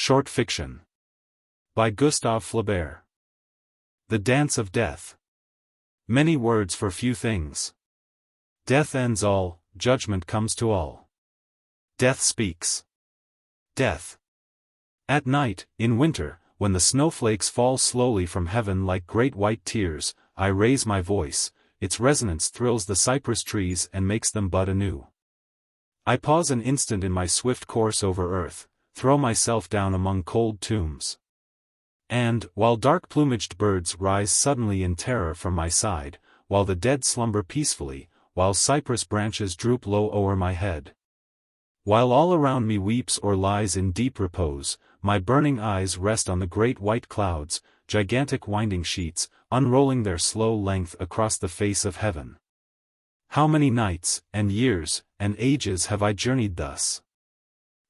Short Fiction. By Gustave Flaubert. The Dance of Death. Many words for few things. Death ends all, judgment comes to all. Death speaks. Death. At night, in winter, when the snowflakes fall slowly from heaven like great white tears, I raise my voice, its resonance thrills the cypress trees and makes them bud anew. I pause an instant in my swift course over earth, throw myself down among cold tombs. And, while dark-plumaged birds rise suddenly in terror from my side, while the dead slumber peacefully, while cypress branches droop low o'er my head, while all around me weeps or lies in deep repose, my burning eyes rest on the great white clouds, gigantic winding sheets, unrolling their slow length across the face of heaven. How many nights, and years, and ages have I journeyed thus?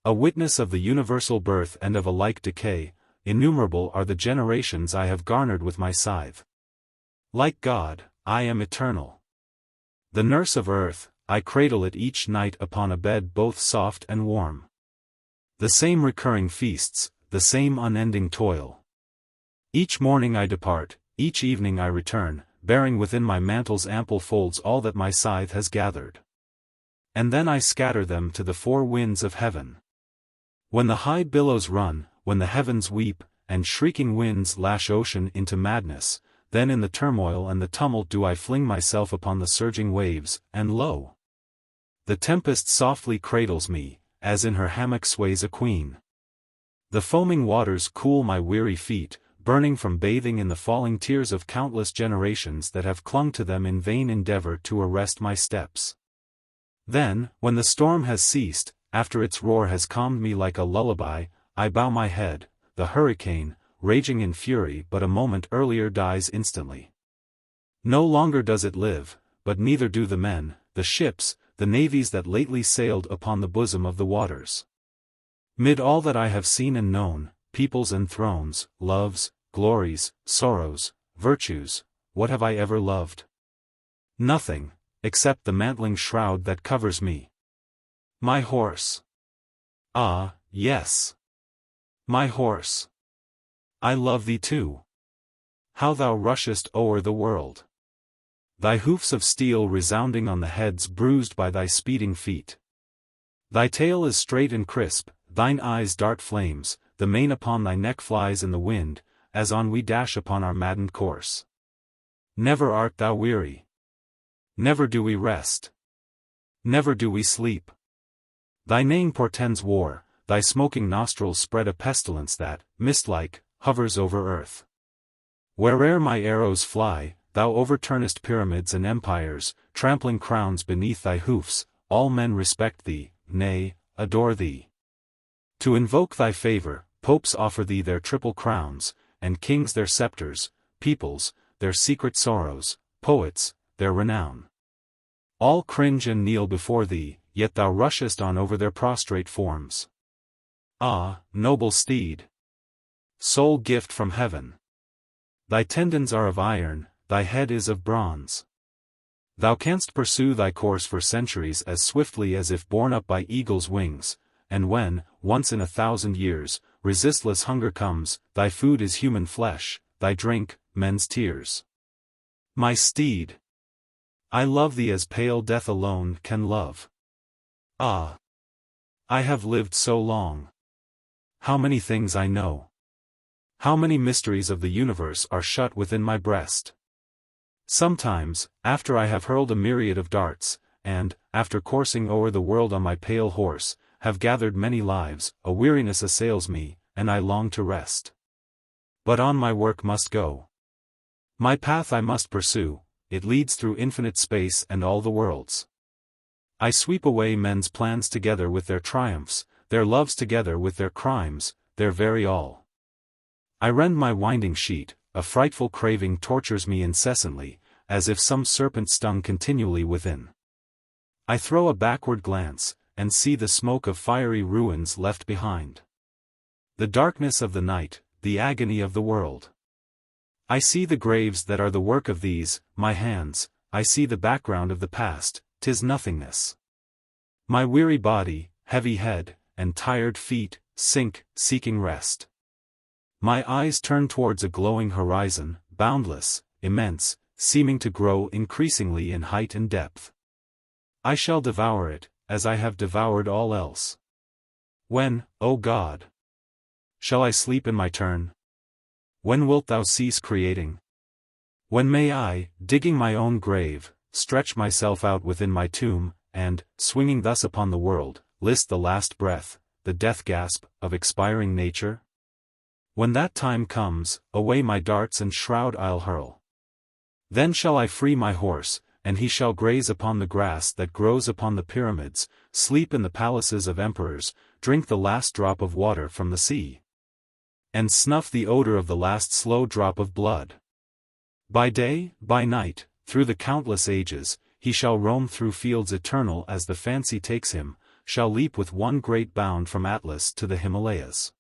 A witness of the universal birth and of a like decay, innumerable are the generations I have garnered with my scythe. Like God, I am eternal. The nurse of earth, I cradle it each night upon a bed both soft and warm. The same recurring feasts, the same unending toil. Each morning I depart, each evening I return, bearing within my mantle's ample folds all that my scythe has gathered. And then I scatter them to the four winds of heaven. When the high billows run, when the heavens weep, and shrieking winds lash ocean into madness, then in the turmoil and the tumult do I fling myself upon the surging waves, and lo! The tempest softly cradles me, as in her hammock sways a queen. The foaming waters cool my weary feet, burning from bathing in the falling tears of countless generations that have clung to them in vain endeavor to arrest my steps. Then, when the storm has ceased, after its roar has calmed me like a lullaby, I bow my head. The hurricane, raging in fury but a moment earlier dies instantly. No longer does it live, but neither do the men, the ships, the navies that lately sailed upon the bosom of the waters. Mid all that I have seen and known, peoples and thrones, loves, glories, sorrows, virtues, what have I ever loved? Nothing, except the mantling shroud that covers me. My horse. Ah, yes. My horse. I love thee too. How thou rushest o'er the world. Thy hoofs of steel resounding on the heads bruised by thy speeding feet. Thy tail is straight and crisp, thine eyes dart flames, the mane upon thy neck flies in the wind, as on we dash upon our maddened course. Never art thou weary. Never do we rest. Never do we sleep. Thy neighing portends war, thy smoking nostrils spread a pestilence that, mist-like, hovers over earth. Where'er my arrows fly, thou overturnest pyramids and empires, trampling crowns beneath thy hoofs, all men respect thee, nay, adore thee. To invoke thy favor, popes offer thee their triple crowns, and kings their scepters, peoples, their secret sorrows, poets, their renown. All cringe and kneel before thee, yet thou rushest on over their prostrate forms. Ah, noble steed! Sole gift from heaven! Thy tendons are of iron, thy head is of bronze. Thou canst pursue thy course for centuries as swiftly as if borne up by eagle's wings, and when, once in 1,000 years, resistless hunger comes, thy food is human flesh, thy drink, men's tears. My steed! I love thee as pale death alone can love. Ah! I have lived so long. How many things I know. How many mysteries of the universe are shut within my breast. Sometimes, after I have hurled a myriad of darts, and, after coursing o'er the world on my pale horse, have gathered many lives, a weariness assails me, and I long to rest. But on my work must go. My path I must pursue, it leads through infinite space and all the worlds. I sweep away men's plans together with their triumphs, their loves together with their crimes, their very all. I rend my winding sheet, a frightful craving tortures me incessantly, as if some serpent stung continually within. I throw a backward glance, and see the smoke of fiery ruins left behind. The darkness of the night, the agony of the world. I see the graves that are the work of these, my hands, I see the background of the past, 'tis nothingness. My weary body, heavy head, and tired feet, sink, seeking rest. My eyes turn towards a glowing horizon, boundless, immense, seeming to grow increasingly in height and depth. I shall devour it, as I have devoured all else. When, O God, shall I sleep in my turn? When wilt thou cease creating? When may I, digging my own grave, stretch myself out within my tomb, and, swinging thus upon the world, list the last breath, the death gasp, of expiring nature? When that time comes, away my darts and shroud I'll hurl. Then shall I free my horse, and he shall graze upon the grass that grows upon the pyramids, sleep in the palaces of emperors, drink the last drop of water from the sea, and snuff the odor of the last slow drop of blood. By day, by night, through the countless ages, he shall roam through fields eternal as the fancy takes him, shall leap with one great bound from Atlas to the Himalayas.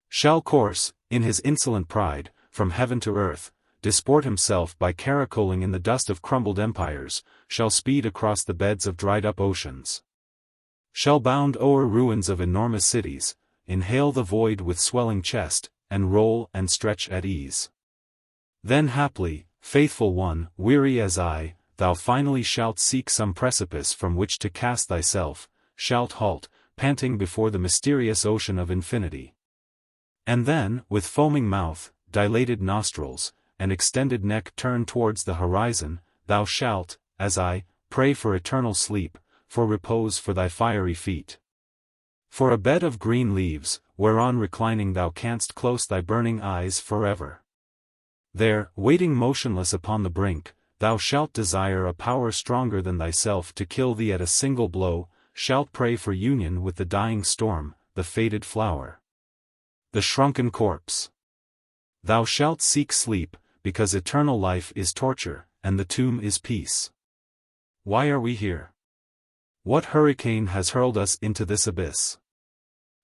Shall course, in his insolent pride, from heaven to earth, disport himself by caracoling in the dust of crumbled empires, shall speed across the beds of dried-up oceans. Shall bound o'er ruins of enormous cities, inhale the void with swelling chest, and roll and stretch at ease. Then haply, faithful one, weary as I, thou finally shalt seek some precipice from which to cast thyself, shalt halt, panting before the mysterious ocean of infinity. And then, with foaming mouth, dilated nostrils, and extended neck turned towards the horizon, thou shalt, as I, pray for eternal sleep, for repose for thy fiery feet. For a bed of green leaves, whereon reclining thou canst close thy burning eyes forever. There, waiting motionless upon the brink, thou shalt desire a power stronger than thyself to kill thee at a single blow, shalt pray for union with the dying storm, the faded flower, the shrunken corpse. Thou shalt seek sleep, because eternal life is torture, and the tomb is peace. Why are we here? What hurricane has hurled us into this abyss?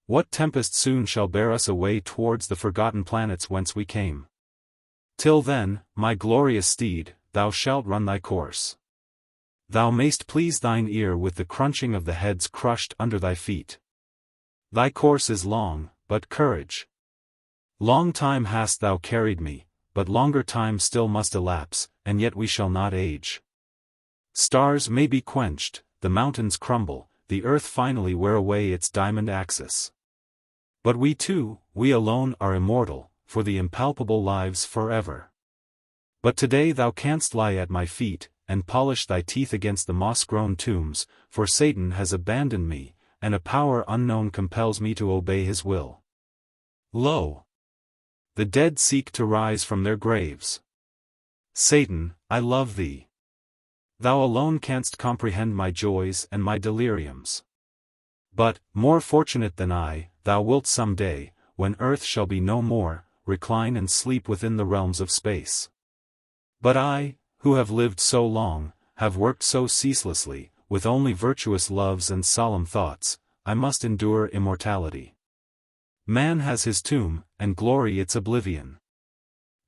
What tempest soon shall bear us away towards the forgotten planets whence we came? Till then, my glorious steed, thou shalt run thy course. Thou mayst please thine ear with the crunching of the heads crushed under thy feet. Thy course is long, but courage. Long time hast thou carried me, but longer time still must elapse, and yet we shall not age. Stars may be quenched, the mountains crumble, the earth finally wear away its diamond axis. But we too, we alone are immortal, for the impalpable lives forever. But today thou canst lie at my feet, and polish thy teeth against the moss-grown tombs, for Satan has abandoned me, and a power unknown compels me to obey his will. Lo! The dead seek to rise from their graves. Satan, I love thee. Thou alone canst comprehend my joys and my deliriums. But, more fortunate than I, thou wilt some day, when earth shall be no more, recline and sleep within the realms of space. But I, who have lived so long, have worked so ceaselessly, with only virtuous loves and solemn thoughts, I must endure immortality. Man has his tomb, and glory its oblivion.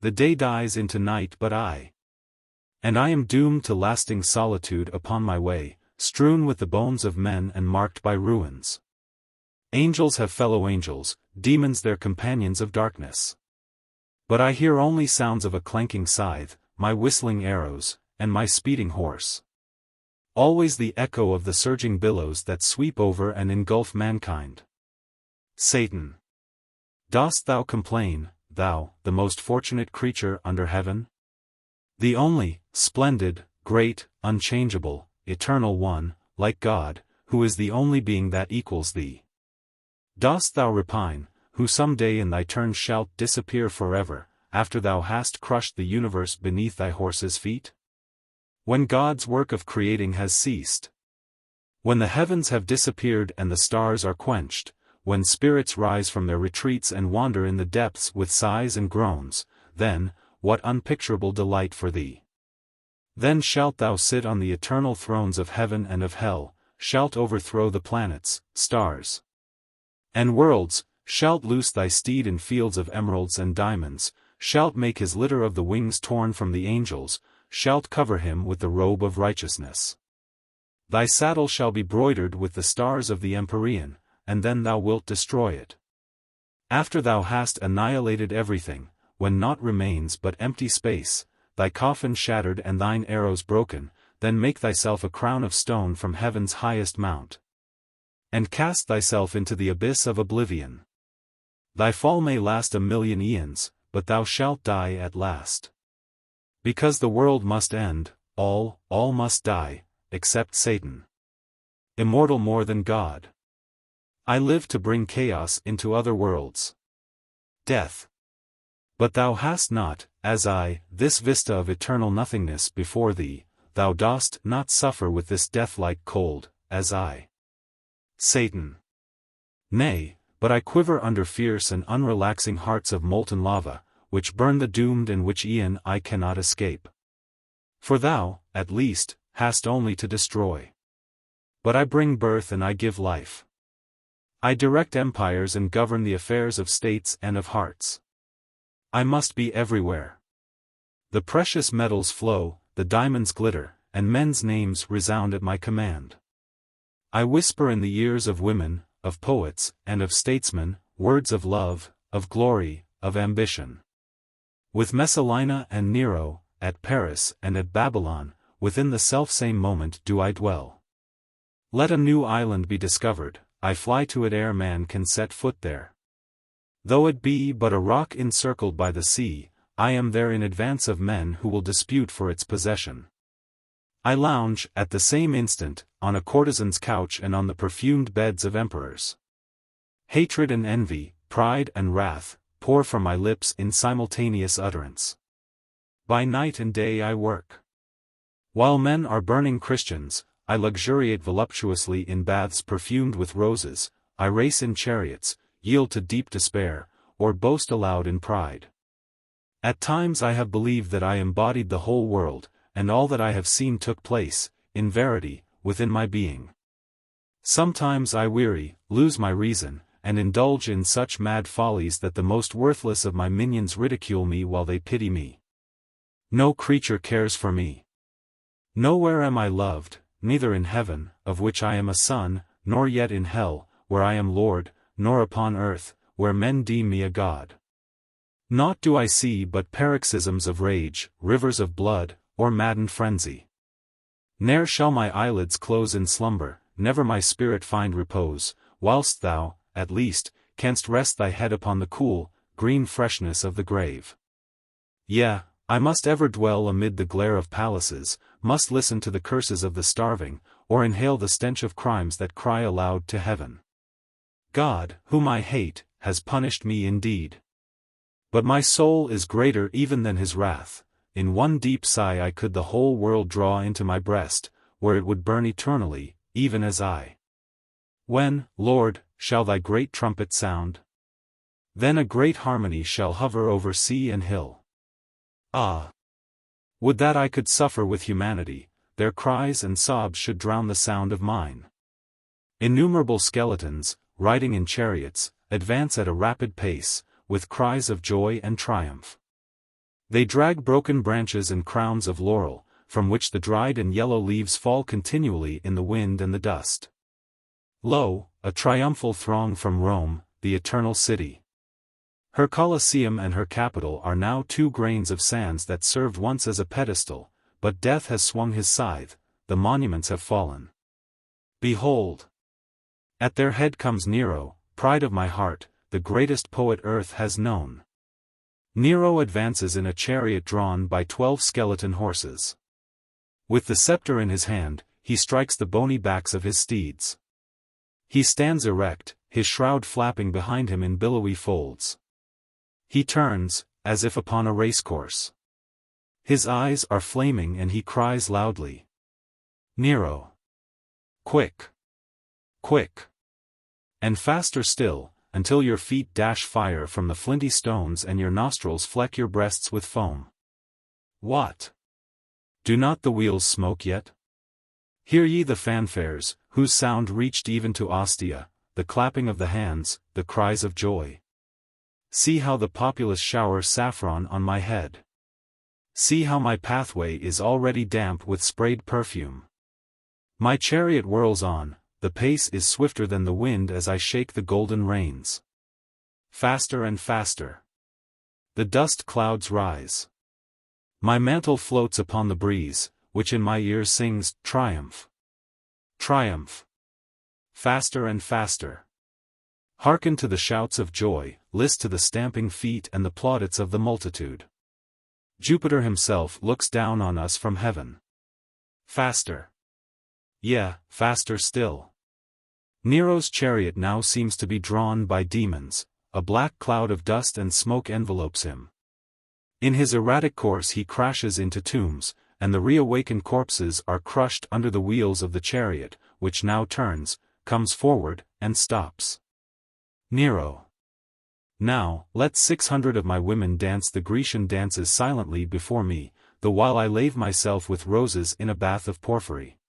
The day dies into night but I. And I am doomed to lasting solitude upon my way, strewn with the bones of men and marked by ruins. Angels have fellow angels, demons their companions of darkness. But I hear only sounds of a clanking scythe, my whistling arrows, and my speeding horse. Always the echo of the surging billows that sweep over and engulf mankind. Satan! Dost thou complain, thou, the most fortunate creature under heaven? The only, splendid, great, unchangeable, eternal one, like God, who is the only being that equals thee. Dost thou repine, who some day in thy turn shalt disappear forever, after thou hast crushed the universe beneath thy horse's feet? When God's work of creating has ceased. When the heavens have disappeared and the stars are quenched, when spirits rise from their retreats and wander in the depths with sighs and groans, then, what unpicturable delight for thee! Then shalt thou sit on the eternal thrones of heaven and of hell, shalt overthrow the planets, stars, and worlds, shalt loose thy steed in fields of emeralds and diamonds, shalt make his litter of the wings torn from the angels, shalt cover him with the robe of righteousness. Thy saddle shall be broidered with the stars of the Empyrean, and then thou wilt destroy it. After thou hast annihilated everything, when naught remains but empty space, thy coffin shattered and thine arrows broken, then make thyself a crown of stone from heaven's highest mount, and cast thyself into the abyss of oblivion. Thy fall may last 1,000,000 eons, but thou shalt die at last. Because the world must end, all must die, except Satan. Immortal more than God. I live to bring chaos into other worlds. Death. But thou hast not, as I, this vista of eternal nothingness before thee, thou dost not suffer with this death-like cold, as I. Satan. Nay, but I quiver under fierce and unrelaxing hearts of molten lava, which burn the doomed and which e'en I cannot escape. For thou, at least, hast only to destroy. But I bring birth and I give life. I direct empires and govern the affairs of states and of hearts. I must be everywhere. The precious metals flow, the diamonds glitter, and men's names resound at my command. I whisper in the ears of women, of poets, and of statesmen, words of love, of glory, of ambition. With Messalina and Nero, at Paris and at Babylon, within the selfsame moment do I dwell. Let a new island be discovered, I fly to it ere man can set foot there. Though it be but a rock encircled by the sea, I am there in advance of men who will dispute for its possession. I lounge, at the same instant, on a courtesan's couch and on the perfumed beds of emperors. Hatred and envy, pride and wrath, pour from my lips in simultaneous utterance. By night and day I work. While men are burning Christians, I luxuriate voluptuously in baths perfumed with roses, I race in chariots, yield to deep despair, or boast aloud in pride. At times I have believed that I embodied the whole world, and all that I have seen took place, in verity, within my being. Sometimes I weary, lose my reason, and indulge in such mad follies that the most worthless of my minions ridicule me while they pity me. No creature cares for me. Nowhere am I loved, neither in heaven, of which I am a son, nor yet in hell, where I am Lord, nor upon earth, where men deem me a god. Naught do I see but paroxysms of rage, rivers of blood, or maddened frenzy. Ne'er shall my eyelids close in slumber, never my spirit find repose, whilst thou, at least, canst rest thy head upon the cool, green freshness of the grave. Yea, I must ever dwell amid the glare of palaces, must listen to the curses of the starving, or inhale the stench of crimes that cry aloud to heaven. God, whom I hate, has punished me indeed. But my soul is greater even than his wrath. In one deep sigh I could the whole world draw into my breast, where it would burn eternally, even as I. When, Lord, shall thy great trumpet sound? Then a great harmony shall hover over sea and hill. Ah! Would that I could suffer with humanity, their cries and sobs should drown the sound of mine. Innumerable skeletons, riding in chariots, advance at a rapid pace, with cries of joy and triumph. They drag broken branches and crowns of laurel, from which the dried and yellow leaves fall continually in the wind and the dust. Lo, a triumphal throng from Rome, the eternal city. Her Colosseum and her Capitol are now 2 grains of sands that served once as a pedestal, but death has swung his scythe, the monuments have fallen. Behold! At their head comes Nero, pride of my heart, the greatest poet earth has known. Nero advances in a chariot drawn by 12 skeleton horses. With the scepter in his hand, he strikes the bony backs of his steeds. He stands erect, his shroud flapping behind him in billowy folds. He turns, as if upon a racecourse. His eyes are flaming and he cries loudly. Nero! Quick! Quick! And faster still, until your feet dash fire from the flinty stones and your nostrils fleck your breasts with foam. What? Do not the wheels smoke yet? Hear ye the fanfares, whose sound reached even to Ostia, the clapping of the hands, the cries of joy. See how the populace shower saffron on my head. See how my pathway is already damp with sprayed perfume. My chariot whirls on, the pace is swifter than the wind as I shake the golden reins. Faster and faster. The dust clouds rise. My mantle floats upon the breeze, which in my ear sings, Triumph! Triumph! Faster and faster. Hearken to the shouts of joy, list to the stamping feet and the plaudits of the multitude. Jupiter himself looks down on us from heaven. Faster. Yeah, faster still. Nero's chariot now seems to be drawn by demons, a black cloud of dust and smoke envelopes him. In his erratic course he crashes into tombs, and the reawakened corpses are crushed under the wheels of the chariot, which now turns, comes forward, and stops. Nero. Now, let 600 of my women dance the Grecian dances silently before me, the while I lave myself with roses in a bath of porphyry.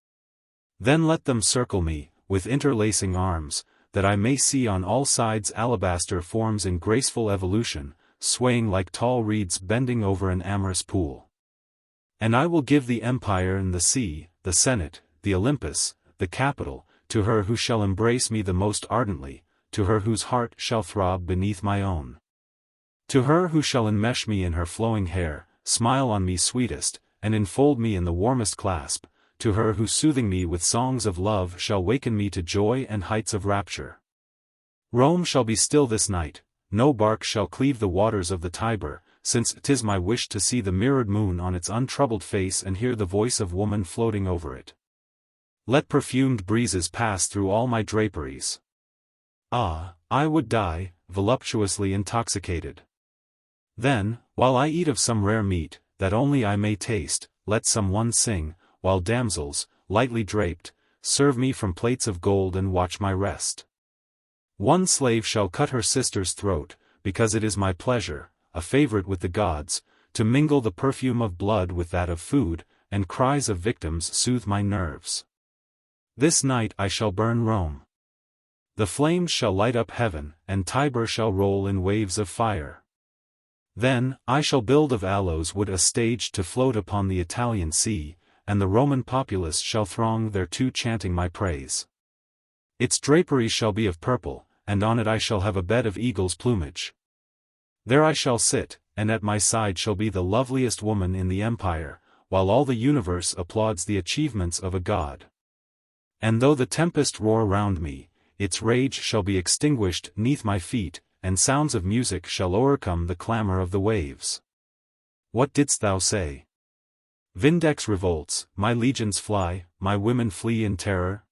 Then let them circle me, with interlacing arms, that I may see on all sides alabaster forms in graceful evolution, swaying like tall reeds bending over an amorous pool. And I will give the empire and the sea, the senate, the Olympus, the Capitol, to her who shall embrace me the most ardently, to her whose heart shall throb beneath my own. To her who shall enmesh me in her flowing hair, smile on me sweetest, and enfold me in the warmest clasp, to her who soothing me with songs of love shall waken me to joy and heights of rapture. Rome shall be still this night, no bark shall cleave the waters of the Tiber, since 'tis my wish to see the mirrored moon on its untroubled face and hear the voice of woman floating over it. Let perfumed breezes pass through all my draperies. Ah, I would die, voluptuously intoxicated. Then, while I eat of some rare meat, that only I may taste, let some one sing, while damsels, lightly draped, serve me from plates of gold and watch my rest. One slave shall cut her sister's throat, because it is my pleasure, a favorite with the gods, to mingle the perfume of blood with that of food, and cries of victims soothe my nerves. This night I shall burn Rome. The flames shall light up heaven, and Tiber shall roll in waves of fire. Then, I shall build of aloes wood a stage to float upon the Italian sea, and the Roman populace shall throng thereto chanting my praise. Its draperies shall be of purple, and on it I shall have a bed of eagle's plumage. There I shall sit, and at my side shall be the loveliest woman in the empire, while all the universe applauds the achievements of a god. And though the tempest roar round me, its rage shall be extinguished 'neath my feet, and sounds of music shall o'ercome the clamor of the waves. What didst thou say? Vindex revolts, my legions fly, my women flee in terror.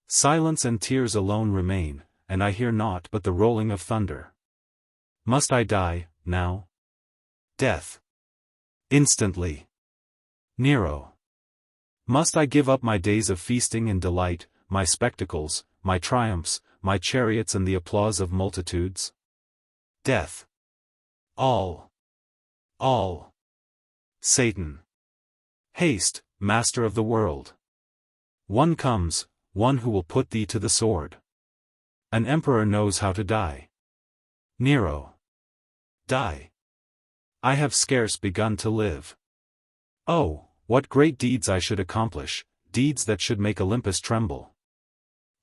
Silence and tears alone remain, and I hear naught but the rolling of thunder. Must I die, now? Death. Instantly. Nero. Must I give up my days of feasting and delight, my spectacles, my triumphs, my chariots and the applause of multitudes? Death. All. All. Satan. Haste, master of the world. One comes, one who will put thee to the sword. An emperor knows how to die. Nero. Die. I have scarce begun to live. Oh, what great deeds I should accomplish, deeds that should make Olympus tremble.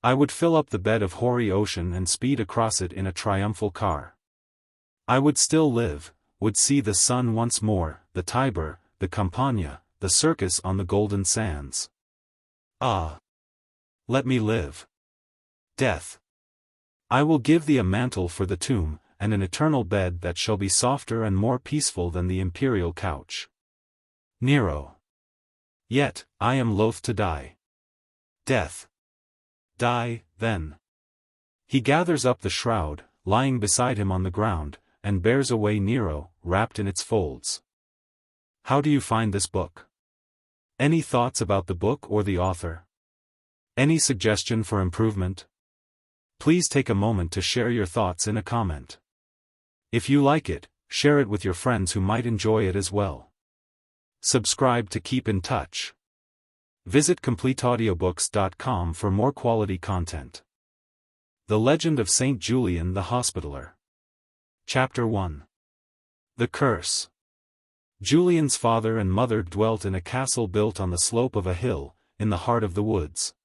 I would fill up the bed of hoary ocean and speed across it in a triumphal car. I would still live, would see the sun once more, the Tiber, the Campagna, the circus on the golden sands. Ah! Let me live. Death. I will give thee a mantle for the tomb, and an eternal bed that shall be softer and more peaceful than the imperial couch. Nero. Yet, I am loath to die. Death. Die, then. He gathers up the shroud, lying beside him on the ground, and bears away Nero, wrapped in its folds. How do you find this book? Any thoughts about the book or the author? Any suggestion for improvement? Please take a moment to share your thoughts in a comment. If you like it, share it with your friends who might enjoy it as well. Subscribe to keep in touch. Visit CompleteAudiobooks.com for more quality content. The Legend of Saint Julian the Hospitaller. Chapter 1. The Curse. Julian's father and mother dwelt in a castle built on the slope of a hill, in the heart of the woods.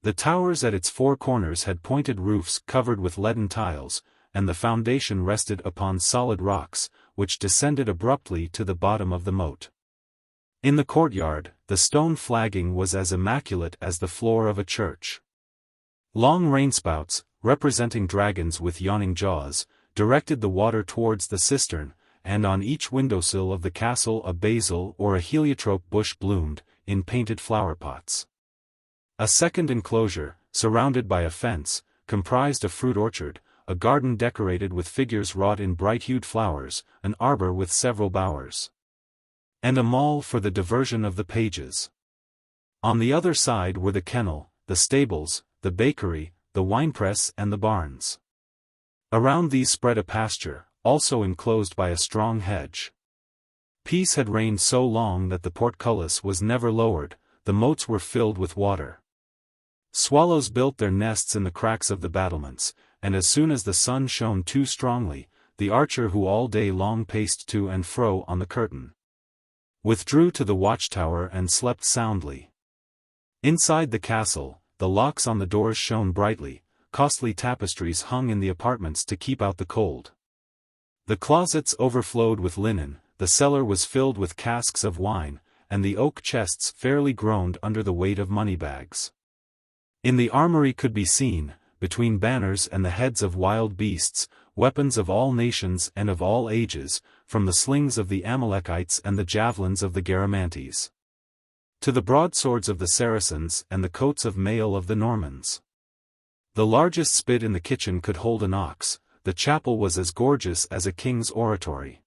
The towers at its four corners had pointed roofs covered with leaden tiles, and the foundation rested upon solid rocks, which descended abruptly to the bottom of the moat. In the courtyard, the stone flagging was as immaculate as the floor of a church. Long rainspouts, representing dragons with yawning jaws, directed the water towards the cistern, and on each windowsill of the castle a basil or a heliotrope bush bloomed, in painted flower-pots. A second enclosure, surrounded by a fence, comprised a fruit orchard, a garden decorated with figures wrought in bright-hued flowers, an arbor with several bowers, and a mall for the diversion of the pages. On the other side were the kennel, the stables, the bakery, the winepress and the barns. Around these spread a pasture, also enclosed by a strong hedge. Peace had reigned so long that the portcullis was never lowered, the moats were filled with water. Swallows built their nests in the cracks of the battlements, and as soon as the sun shone too strongly, the archer who all day long paced to and fro on the curtain withdrew to the watchtower and slept soundly. Inside the castle, the locks on the doors shone brightly, costly tapestries hung in the apartments to keep out the cold. The closets overflowed with linen, the cellar was filled with casks of wine, and the oak chests fairly groaned under the weight of money-bags. In the armory could be seen, between banners and the heads of wild beasts, weapons of all nations and of all ages, from the slings of the Amalekites and the javelins of the Garamantes, to the broadswords of the Saracens and the coats of mail of the Normans. The largest spit in the kitchen could hold an ox, the chapel was as gorgeous as a king's oratory.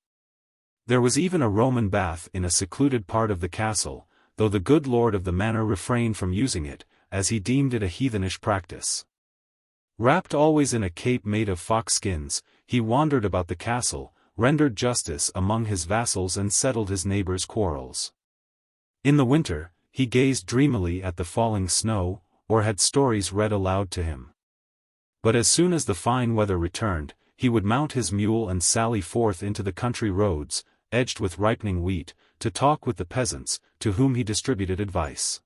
There was even a Roman bath in a secluded part of the castle, though the good lord of the manor refrained from using it, as he deemed it a heathenish practice. Wrapped always in a cape made of fox skins, he wandered about the castle, rendered justice among his vassals and settled his neighbors' quarrels. In the winter, he gazed dreamily at the falling snow, or had stories read aloud to him. But as soon as the fine weather returned, he would mount his mule and sally forth into the country roads, edged with ripening wheat, to talk with the peasants, to whom he distributed advice.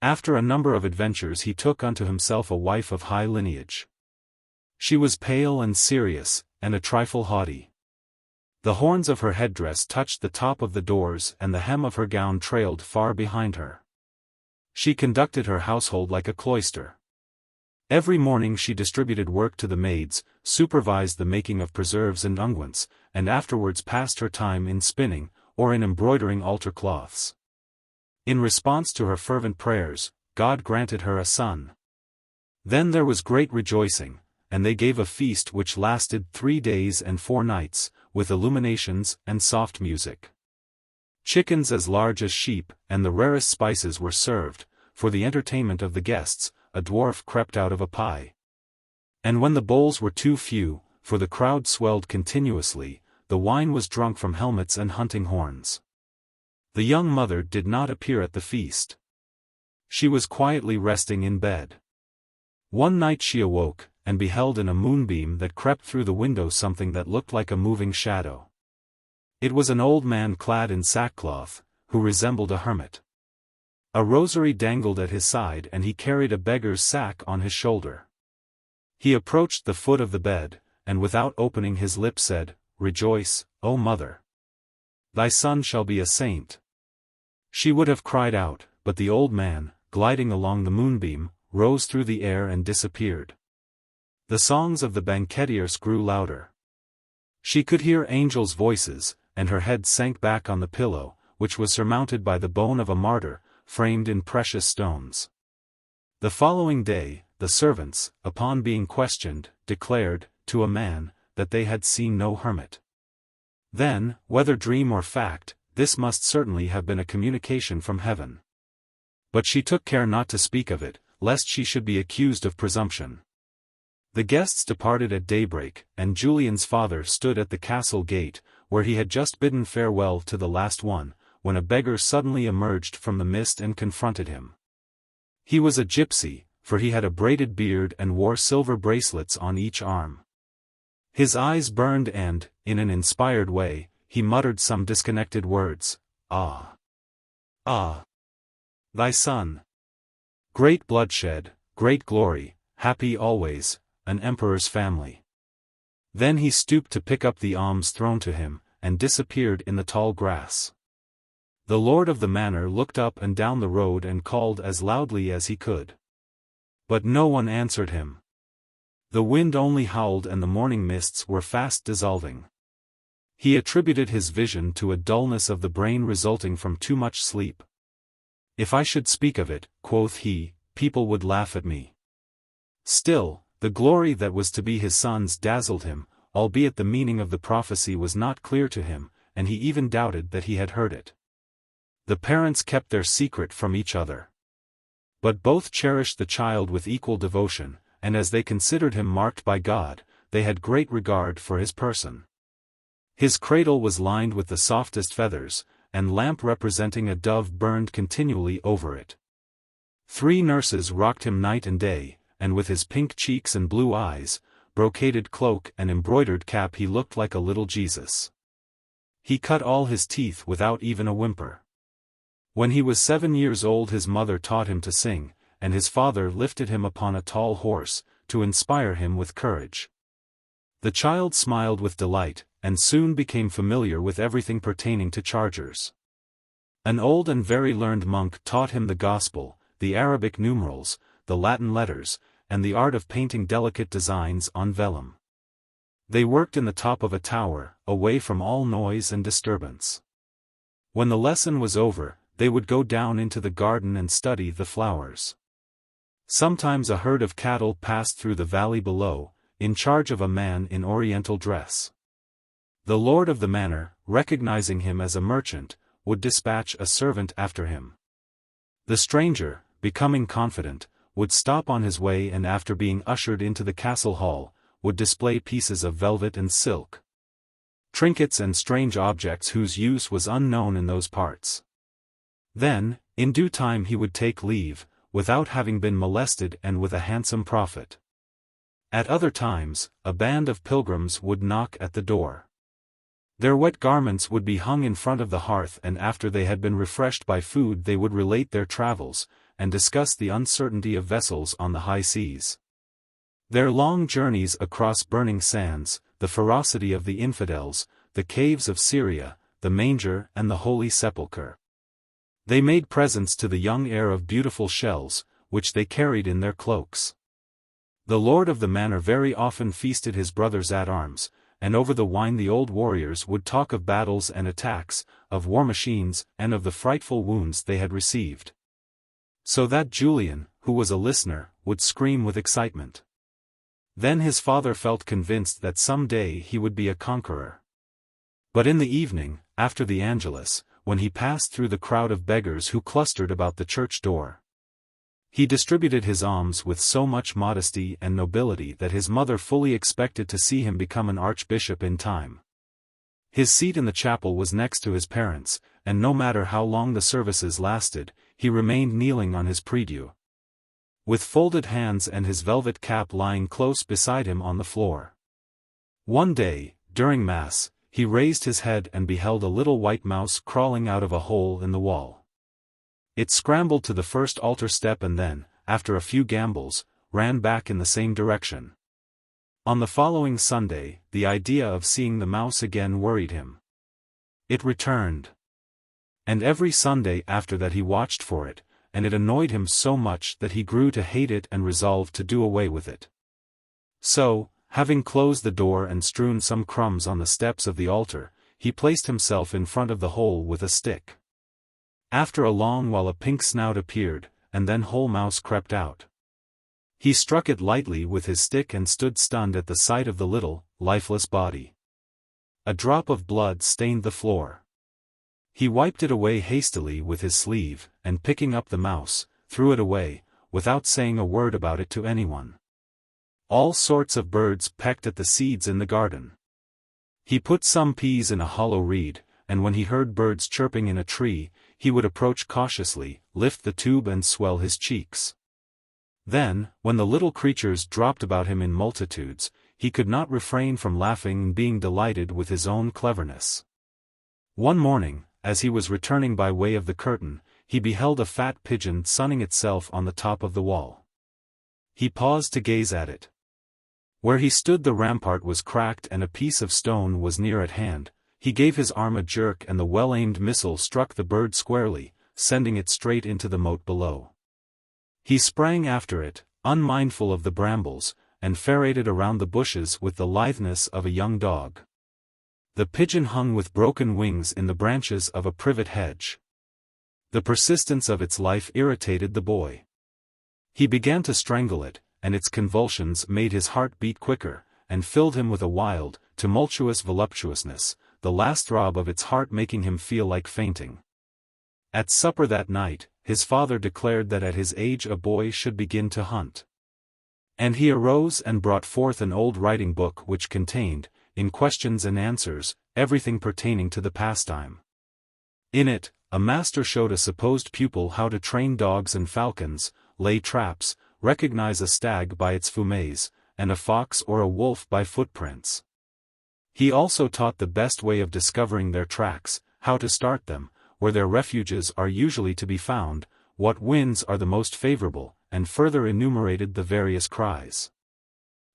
After a number of adventures he took unto himself a wife of high lineage. She was pale and serious, and a trifle haughty. The horns of her headdress touched the top of the doors and the hem of her gown trailed far behind her. She conducted her household like a cloister. Every morning she distributed work to the maids, supervised the making of preserves and unguents, and afterwards passed her time in spinning, or in embroidering altar cloths. In response to her fervent prayers, God granted her a son. Then there was great rejoicing, and they gave a feast which lasted 3 days and 4 nights, with illuminations and soft music. Chickens as large as sheep, and the rarest spices were served. For the entertainment of the guests, a dwarf crept out of a pie. And when the bowls were too few, for the crowd swelled continuously, the wine was drunk from helmets and hunting horns. The young mother did not appear at the feast. She was quietly resting in bed. One night she awoke, and beheld in a moonbeam that crept through the window something that looked like a moving shadow. It was an old man clad in sackcloth, who resembled a hermit. A rosary dangled at his side and he carried a beggar's sack on his shoulder. He approached the foot of the bed, and without opening his lips said, "Rejoice, O mother! Thy son shall be a saint." She would have cried out, but the old man, gliding along the moonbeam, rose through the air and disappeared. The songs of the banquetiers grew louder. She could hear angels' voices, and her head sank back on the pillow, which was surmounted by the bone of a martyr, framed in precious stones. The following day, the servants, upon being questioned, declared, to a man, that they had seen no hermit. Then, whether dream or fact, this must certainly have been a communication from heaven. But she took care not to speak of it, lest she should be accused of presumption. The guests departed at daybreak, and Julian's father stood at the castle gate, where he had just bidden farewell to the last one, when a beggar suddenly emerged from the mist and confronted him. He was a gypsy, for he had a braided beard and wore silver bracelets on each arm. His eyes burned and, in an inspired way, he muttered some disconnected words. "Ah! Ah! Thy son! Great bloodshed, great glory, happy always, an emperor's family." Then he stooped to pick up the alms thrown to him, and disappeared in the tall grass. The lord of the manor looked up and down the road and called as loudly as he could. But no one answered him. The wind only howled and the morning mists were fast dissolving. He attributed his vision to a dullness of the brain resulting from too much sleep. "If I should speak of it," quoth he, "people would laugh at me." Still, the glory that was to be his son's dazzled him, albeit the meaning of the prophecy was not clear to him, and he even doubted that he had heard it. The parents kept their secret from each other. But both cherished the child with equal devotion, and as they considered him marked by God, they had great regard for his person. His cradle was lined with the softest feathers, and lamp representing a dove burned continually over it. 3 nurses rocked him night and day, and with his pink cheeks and blue eyes, brocaded cloak and embroidered cap he looked like a little Jesus. He cut all his teeth without even a whimper. When he was 7 years old his mother taught him to sing, and his father lifted him upon a tall horse, to inspire him with courage. The child smiled with delight, and soon became familiar with everything pertaining to chargers. An old and very learned monk taught him the gospel, the Arabic numerals, the Latin letters, and the art of painting delicate designs on vellum. They worked in the top of a tower, away from all noise and disturbance. When the lesson was over, they would go down into the garden and study the flowers. Sometimes a herd of cattle passed through the valley below, in charge of a man in oriental dress. The lord of the manor, recognizing him as a merchant, would dispatch a servant after him. The stranger, becoming confident, would stop on his way and after being ushered into the castle hall, would display pieces of velvet and silk, trinkets and strange objects whose use was unknown in those parts. Then, in due time he would take leave, without having been molested and with a handsome profit. At other times, a band of pilgrims would knock at the door. Their wet garments would be hung in front of the hearth and after they had been refreshed by food they would relate their travels, and discuss the uncertainty of vessels on the high seas. Their long journeys across burning sands, the ferocity of the infidels, the caves of Syria, the manger and the holy sepulchre. They made presents to the young heir of beautiful shells, which they carried in their cloaks. The lord of the manor very often feasted his brothers at arms, and over the wine the old warriors would talk of battles and attacks, of war machines, and of the frightful wounds they had received. So that Julian, who was a listener, would scream with excitement. Then his father felt convinced that some day he would be a conqueror. But in the evening, after the Angelus, when he passed through the crowd of beggars who clustered about the church door, he distributed his alms with so much modesty and nobility that his mother fully expected to see him become an archbishop in time. His seat in the chapel was next to his parents', and no matter how long the services lasted, he remained kneeling on his prie-dieu, with folded hands and his velvet cap lying close beside him on the floor. One day, during Mass, he raised his head and beheld a little white mouse crawling out of a hole in the wall. It scrambled to the first altar step and then, after a few gambols, ran back in the same direction. On the following Sunday, the idea of seeing the mouse again worried him. It returned. And every Sunday after that he watched for it, and it annoyed him so much that he grew to hate it and resolved to do away with it. So, having closed the door and strewn some crumbs on the steps of the altar, he placed himself in front of the hole with a stick. After a long while a pink snout appeared, and then whole mouse crept out. He struck it lightly with his stick and stood stunned at the sight of the little, lifeless body. A drop of blood stained the floor. He wiped it away hastily with his sleeve, and picking up the mouse, threw it away, without saying a word about it to anyone. All sorts of birds pecked at the seeds in the garden. He put some peas in a hollow reed, and when he heard birds chirping in a tree, he would approach cautiously, lift the tube and swell his cheeks. Then, when the little creatures dropped about him in multitudes, he could not refrain from laughing and being delighted with his own cleverness. One morning, as he was returning by way of the curtain, he beheld a fat pigeon sunning itself on the top of the wall. He paused to gaze at it. Where he stood the rampart was cracked and a piece of stone was near at hand. He gave his arm a jerk and the well-aimed missile struck the bird squarely, sending it straight into the moat below. He sprang after it, unmindful of the brambles, and ferreted around the bushes with the litheness of a young dog. The pigeon hung with broken wings in the branches of a privet hedge. The persistence of its life irritated the boy. He began to strangle it, and its convulsions made his heart beat quicker, and filled him with a wild, tumultuous voluptuousness, the last throb of its heart making him feel like fainting. At supper that night, his father declared that at his age a boy should begin to hunt. And he arose and brought forth an old writing book which contained, in questions and answers, everything pertaining to the pastime. In it, a master showed a supposed pupil how to train dogs and falcons, lay traps, recognize a stag by its fumes, and a fox or a wolf by footprints. He also taught the best way of discovering their tracks, how to start them, where their refuges are usually to be found, what winds are the most favorable, and further enumerated the various cries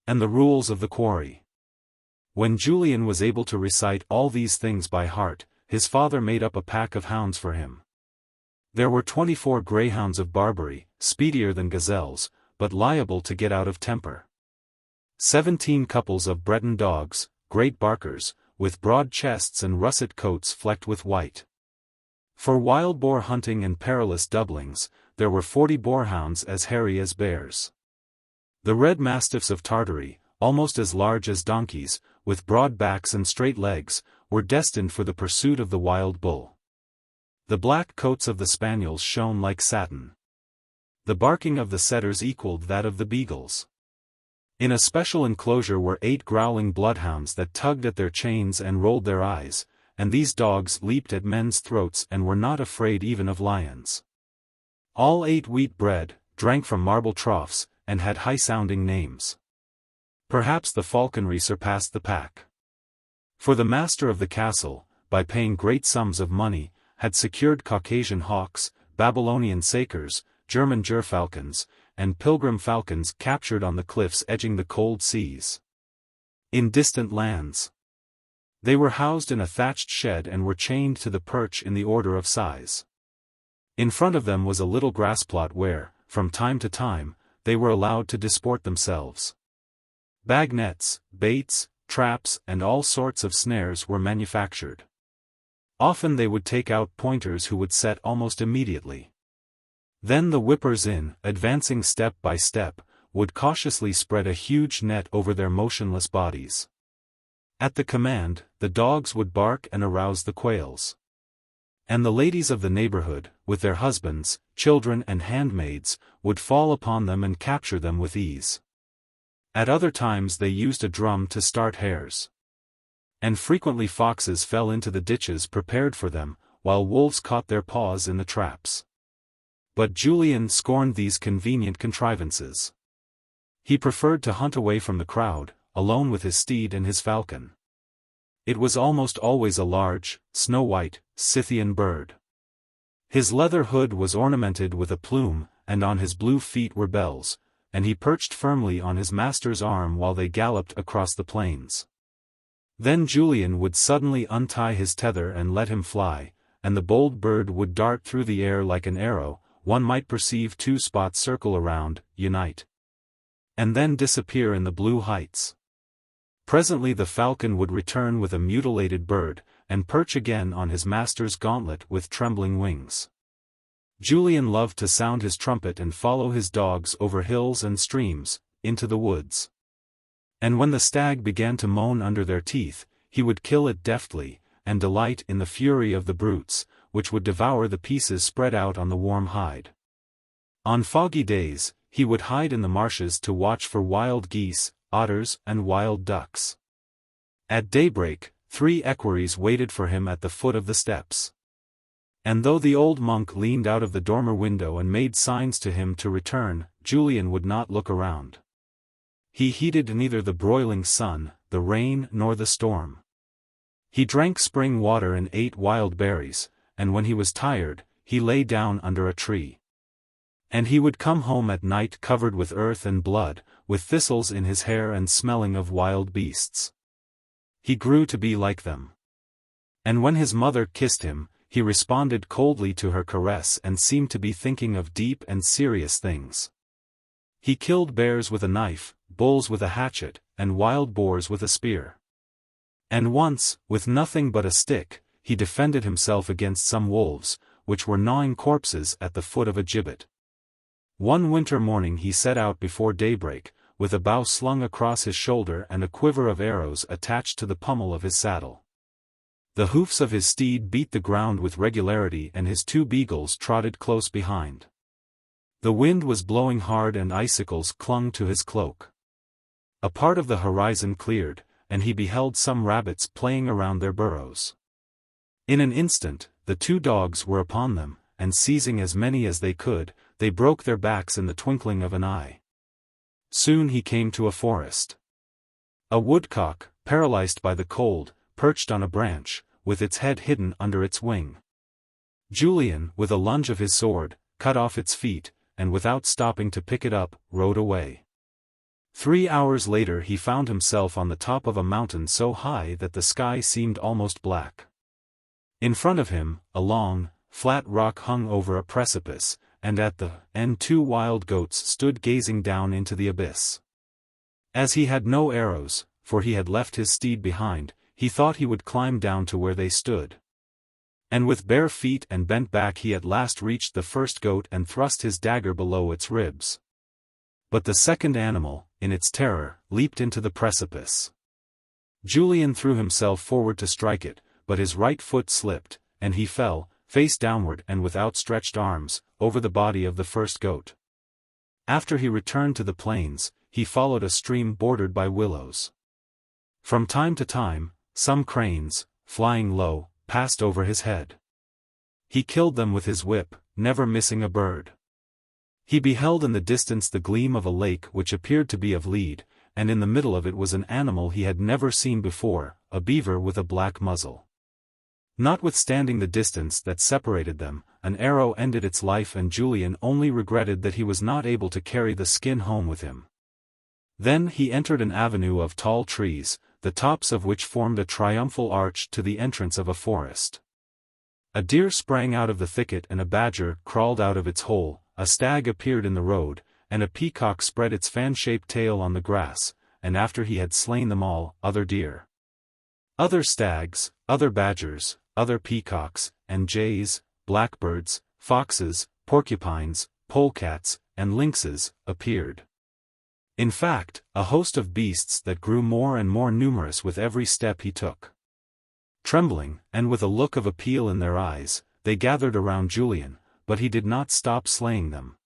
and the rules of the quarry. When Julian was able to recite all these things by heart, his father made up a pack of hounds for him. There were 24 greyhounds of Barbary, speedier than gazelles, but liable to get out of temper. 17 couples of Breton dogs, great barkers, with broad chests and russet coats flecked with white. For wild boar hunting and perilous doublings, there were 40 boarhounds as hairy as bears. The red mastiffs of Tartary, almost as large as donkeys, with broad backs and straight legs, were destined for the pursuit of the wild bull. The black coats of the spaniels shone like satin. The barking of the setters equaled that of the beagles. In a special enclosure were 8 growling bloodhounds that tugged at their chains and rolled their eyes, and these dogs leaped at men's throats and were not afraid even of lions. All ate wheat bread, drank from marble troughs, and had high-sounding names. Perhaps the falconry surpassed the pack. For the master of the castle, by paying great sums of money, had secured Caucasian hawks, Babylonian sakers, German gerfalcons, and pilgrim falcons captured on the cliffs edging the cold seas. In distant lands, they were housed in a thatched shed and were chained to the perch in the order of size. In front of them was a little grass plot where, from time to time, they were allowed to disport themselves. Bag nets, baits, traps and all sorts of snares were manufactured. Often they would take out pointers who would set almost immediately. Then the whippers in, advancing step by step, would cautiously spread a huge net over their motionless bodies. At the command, the dogs would bark and arouse the quails. And the ladies of the neighborhood, with their husbands, children and handmaids, would fall upon them and capture them with ease. At other times they used a drum to start hares. And frequently foxes fell into the ditches prepared for them, while wolves caught their paws in the traps. But Julian scorned these convenient contrivances. He preferred to hunt away from the crowd, alone with his steed and his falcon. It was almost always a large, snow-white, Scythian bird. His leather hood was ornamented with a plume, and on his blue feet were bells, and he perched firmly on his master's arm while they galloped across the plains. Then Julian would suddenly untie his tether and let him fly, and the bold bird would dart through the air like an arrow. One might perceive 2 spots circle around, unite, and then disappear in the blue heights. Presently the falcon would return with a mutilated bird, and perch again on his master's gauntlet with trembling wings. Julian loved to sound his trumpet and follow his dogs over hills and streams, into the woods. And when the stag began to moan under their teeth, he would kill it deftly, and delight in the fury of the brutes, which would devour the pieces spread out on the warm hide. On foggy days, he would hide in the marshes to watch for wild geese, otters and wild ducks. At daybreak, 3 equerries waited for him at the foot of the steps. And though the old monk leaned out of the dormer window and made signs to him to return, Julian would not look around. He heeded neither the broiling sun, the rain nor the storm. He drank spring water and ate wild berries, and when he was tired, he lay down under a tree. And he would come home at night covered with earth and blood, with thistles in his hair and smelling of wild beasts. He grew to be like them. And when his mother kissed him, he responded coldly to her caress and seemed to be thinking of deep and serious things. He killed bears with a knife, bulls with a hatchet, and wild boars with a spear. And once, with nothing but a stick, he defended himself against some wolves, which were gnawing corpses at the foot of a gibbet. One winter morning he set out before daybreak, with a bow slung across his shoulder and a quiver of arrows attached to the pommel of his saddle. The hoofs of his steed beat the ground with regularity and his 2 beagles trotted close behind. The wind was blowing hard and icicles clung to his cloak. A part of the horizon cleared, and he beheld some rabbits playing around their burrows. In an instant, the 2 dogs were upon them, and seizing as many as they could, they broke their backs in the twinkling of an eye. Soon he came to a forest. A woodcock, paralyzed by the cold, perched on a branch, with its head hidden under its wing. Julian, with a lunge of his sword, cut off its feet, and without stopping to pick it up, rode away. 3 hours later he found himself on the top of a mountain so high that the sky seemed almost black. In front of him, a long, flat rock hung over a precipice, and at the end 2 wild goats stood gazing down into the abyss. As he had no arrows, for he had left his steed behind, he thought he would climb down to where they stood. And with bare feet and bent back he at last reached the first goat and thrust his dagger below its ribs. But the second animal, in its terror, leaped into the precipice. Julian threw himself forward to strike it, but his right foot slipped, and he fell, face downward and with outstretched arms, over the body of the first goat. After he returned to the plains, he followed a stream bordered by willows. From time to time, some cranes, flying low, passed over his head. He killed them with his whip, never missing a bird. He beheld in the distance the gleam of a lake which appeared to be of lead, and in the middle of it was an animal he had never seen before, a beaver with a black muzzle. Notwithstanding the distance that separated them, an arrow ended its life and Julian only regretted that he was not able to carry the skin home with him. Then he entered an avenue of tall trees, the tops of which formed a triumphal arch to the entrance of a forest. A deer sprang out of the thicket and a badger crawled out of its hole, a stag appeared in the road, and a peacock spread its fan-shaped tail on the grass, and after he had slain them all, other deer, other stags, other badgers, other peacocks, and jays, blackbirds, foxes, porcupines, polecats, and lynxes, appeared. In fact, a host of beasts that grew more and more numerous with every step he took. Trembling, and with a look of appeal in their eyes, they gathered around Julian, but he did not stop slaying them.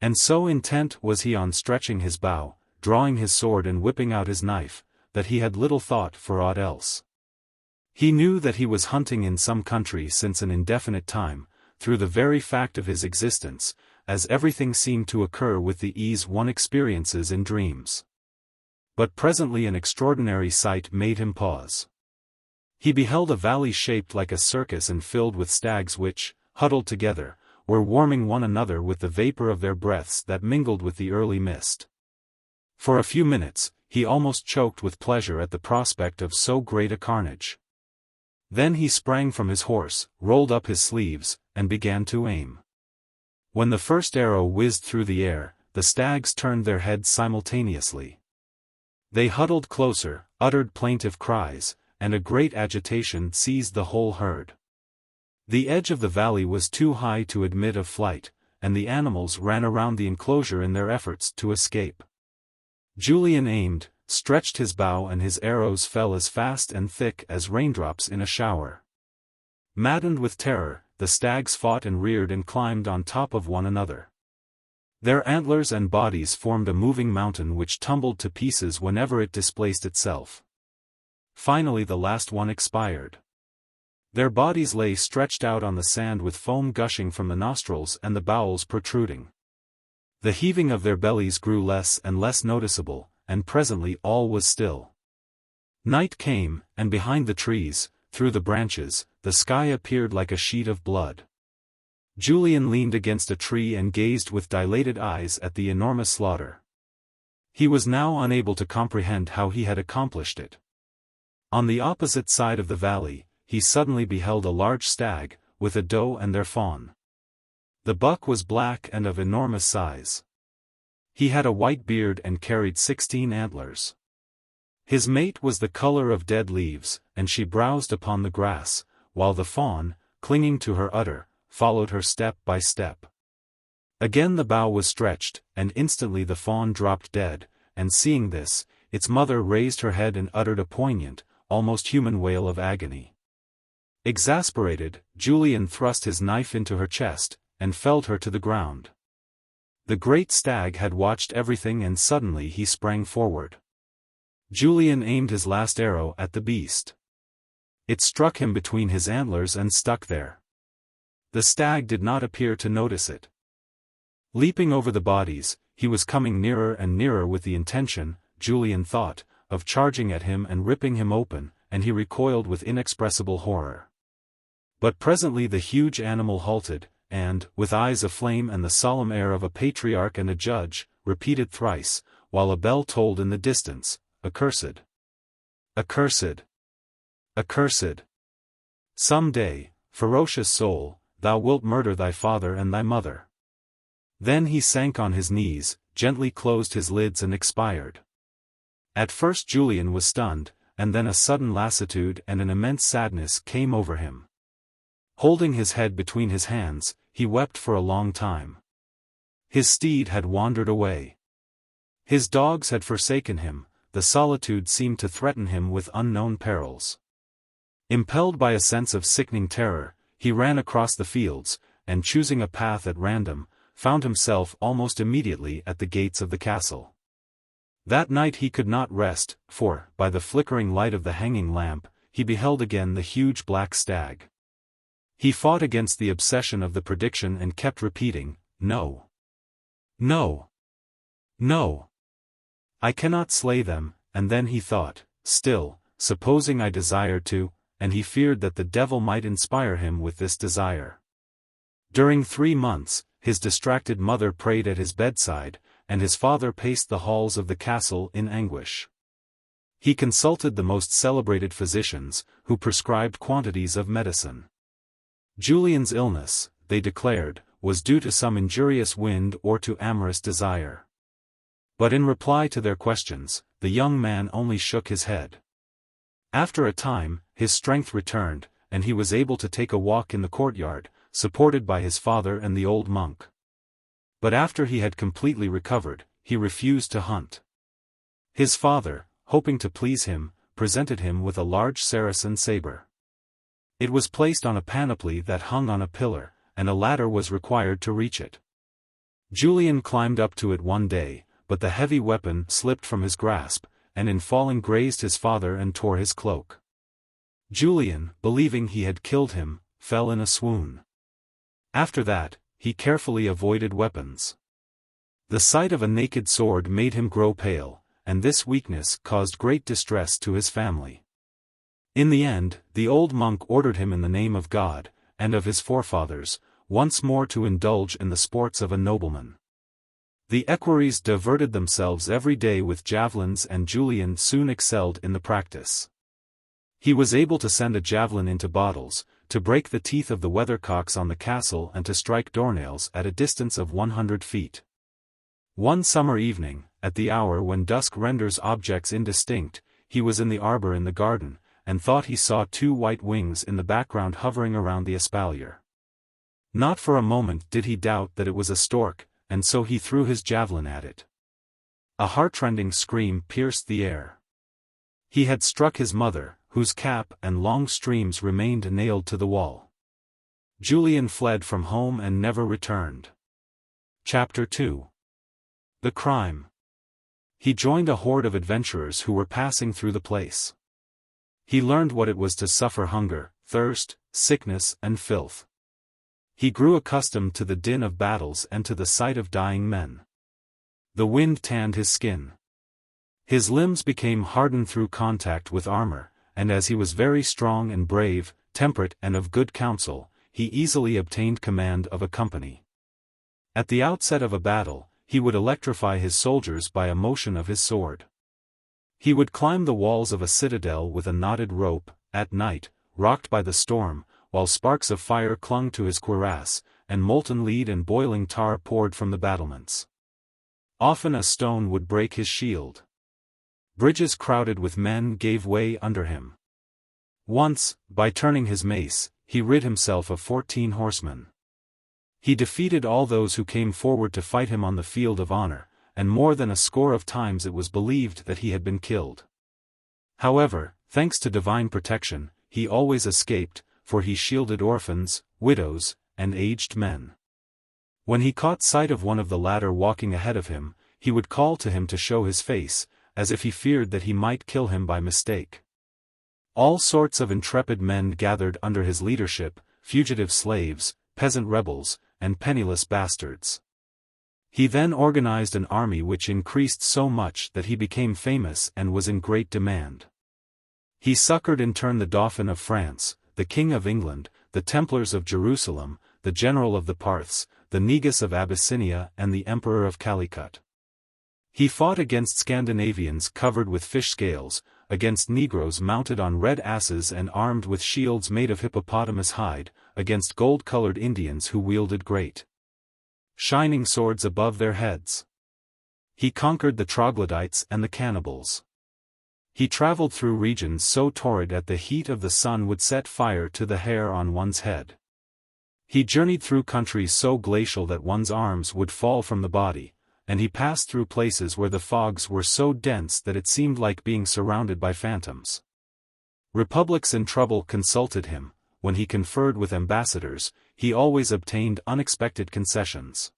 And so intent was he on stretching his bow, drawing his sword and whipping out his knife, that he had little thought for aught else. He knew that he was hunting in some country since an indefinite time, through the very fact of his existence, as everything seemed to occur with the ease one experiences in dreams. But presently an extraordinary sight made him pause. He beheld a valley shaped like a circus and filled with stags which, huddled together, were warming one another with the vapor of their breaths that mingled with the early mist. For a few minutes, he almost choked with pleasure at the prospect of so great a carnage. Then he sprang from his horse, rolled up his sleeves, and began to aim. When the first arrow whizzed through the air, the stags turned their heads simultaneously. They huddled closer, uttered plaintive cries, and a great agitation seized the whole herd. The edge of the valley was too high to admit of flight, and the animals ran around the enclosure in their efforts to escape. Julian aimed, stretched his bow and his arrows fell as fast and thick as raindrops in a shower. Maddened with terror, the stags fought and reared and climbed on top of one another. Their antlers and bodies formed a moving mountain which tumbled to pieces whenever it displaced itself. Finally the last one expired. Their bodies lay stretched out on the sand with foam gushing from the nostrils and the bowels protruding. The heaving of their bellies grew less and less noticeable, and presently all was still. Night came, and behind the trees, through the branches, the sky appeared like a sheet of blood. Julian leaned against a tree and gazed with dilated eyes at the enormous slaughter. He was now unable to comprehend how he had accomplished it. On the opposite side of the valley, he suddenly beheld a large stag, with a doe and their fawn. The buck was black and of enormous size. He had a white beard and carried 16 antlers. His mate was the color of dead leaves, and she browsed upon the grass, while the fawn, clinging to her udder, followed her step by step. Again the bow was stretched, and instantly the fawn dropped dead, and seeing this, its mother raised her head and uttered a poignant, almost human wail of agony. Exasperated, Julian thrust his knife into her chest, and felled her to the ground. The great stag had watched everything and suddenly he sprang forward. Julian aimed his last arrow at the beast. It struck him between his antlers and stuck there. The stag did not appear to notice it. Leaping over the bodies, he was coming nearer and nearer with the intention, Julian thought, of charging at him and ripping him open, and he recoiled with inexpressible horror. But presently the huge animal halted, and, with eyes aflame and the solemn air of a patriarch and a judge, repeated thrice, while a bell tolled in the distance, "Accursed! Accursed! Accursed! Some day, ferocious soul, thou wilt murder thy father and thy mother." Then he sank on his knees, gently closed his lids and expired. At first Julian was stunned, and then a sudden lassitude and an immense sadness came over him. Holding his head between his hands, he wept for a long time. His steed had wandered away. His dogs had forsaken him, the solitude seemed to threaten him with unknown perils. Impelled by a sense of sickening terror, he ran across the fields, and choosing a path at random, found himself almost immediately at the gates of the castle. That night he could not rest, for, by the flickering light of the hanging lamp, he beheld again the huge black stag. He fought against the obsession of the prediction and kept repeating, "No. No. No. I cannot slay them," and then he thought, "Still, supposing I desired to," and he feared that the devil might inspire him with this desire. During 3 months, his distracted mother prayed at his bedside, and his father paced the halls of the castle in anguish. He consulted the most celebrated physicians, who prescribed quantities of medicine. Julian's illness, they declared, was due to some injurious wind or to amorous desire. But in reply to their questions, the young man only shook his head. After a time, his strength returned, and he was able to take a walk in the courtyard, supported by his father and the old monk. But after he had completely recovered, he refused to hunt. His father, hoping to please him, presented him with a large Saracen saber. It was placed on a panoply that hung on a pillar, and a ladder was required to reach it. Julian climbed up to it one day, but the heavy weapon slipped from his grasp, and in falling grazed his father and tore his cloak. Julian, believing he had killed him, fell in a swoon. After that, he carefully avoided weapons. The sight of a naked sword made him grow pale, and this weakness caused great distress to his family. In the end, the old monk ordered him in the name of God, and of his forefathers, once more to indulge in the sports of a nobleman. The equerries diverted themselves every day with javelins, and Julian soon excelled in the practice. He was able to send a javelin into bottles, to break the teeth of the weathercocks on the castle and to strike doornails at a distance of 100 feet. One summer evening, at the hour when dusk renders objects indistinct, he was in the arbor in the garden, and thought he saw 2 white wings in the background hovering around the espalier. Not for a moment did he doubt that it was a stork, and so he threw his javelin at it. A heartrending scream pierced the air. He had struck his mother, whose cap and long streams remained nailed to the wall. Julian fled from home and never returned. Chapter 2. The Crime. He joined a horde of adventurers who were passing through the place. He learned what it was to suffer hunger, thirst, sickness, and filth. He grew accustomed to the din of battles and to the sight of dying men. The wind tanned his skin. His limbs became hardened through contact with armor, and as he was very strong and brave, temperate and of good counsel, he easily obtained command of a company. At the outset of a battle, he would electrify his soldiers by a motion of his sword. He would climb the walls of a citadel with a knotted rope, at night, rocked by the storm, while sparks of fire clung to his cuirass, and molten lead and boiling tar poured from the battlements. Often a stone would break his shield. Bridges crowded with men gave way under him. Once, by turning his mace, he rid himself of 14 horsemen. He defeated all those who came forward to fight him on the field of honor, and more than a score of times it was believed that he had been killed. However, thanks to divine protection, he always escaped, for he shielded orphans, widows, and aged men. When he caught sight of one of the latter walking ahead of him, he would call to him to show his face, as if he feared that he might kill him by mistake. All sorts of intrepid men gathered under his leadership, fugitive slaves, peasant rebels, and penniless bastards. He then organized an army which increased so much that he became famous and was in great demand. He succored in turn the Dauphin of France, the King of England, the Templars of Jerusalem, the General of the Parths, the Negus of Abyssinia and the Emperor of Calicut. He fought against Scandinavians covered with fish scales, against Negroes mounted on red asses and armed with shields made of hippopotamus hide, against gold-colored Indians who wielded great shining swords above their heads. He conquered the troglodytes and the cannibals. He traveled through regions so torrid that the heat of the sun would set fire to the hair on one's head. He journeyed through countries so glacial that one's arms would fall from the body, and he passed through places where the fogs were so dense that it seemed like being surrounded by phantoms. Republics in trouble consulted him. When he conferred with ambassadors, he always obtained unexpected concessions.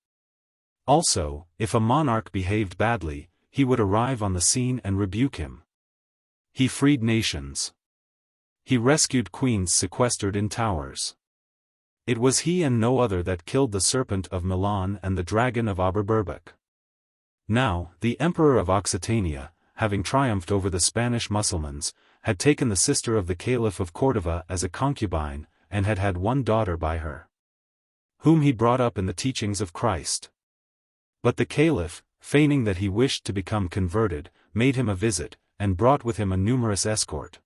Also, if a monarch behaved badly, he would arrive on the scene and rebuke him. He freed nations. He rescued queens sequestered in towers. It was he and no other that killed the serpent of Milan and the dragon of Aberberbic. Now, the Emperor of Occitania, having triumphed over the Spanish Mussulmans, had taken the sister of the Caliph of Cordova as a concubine, and had had one daughter by her, whom he brought up in the teachings of Christ. But the Caliph, feigning that he wished to become converted, made him a visit, and brought with him a numerous escort.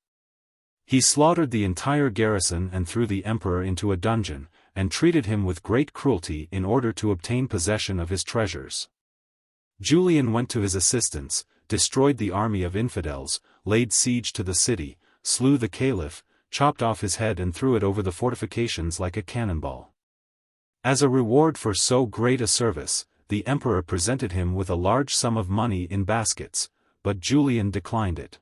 He slaughtered the entire garrison and threw the emperor into a dungeon, and treated him with great cruelty in order to obtain possession of his treasures. Julian went to his assistance, destroyed the army of infidels, laid siege to the city, slew the caliph, chopped off his head and threw it over the fortifications like a cannonball. As a reward for so great a service, the emperor presented him with a large sum of money in baskets, but Julian declined it.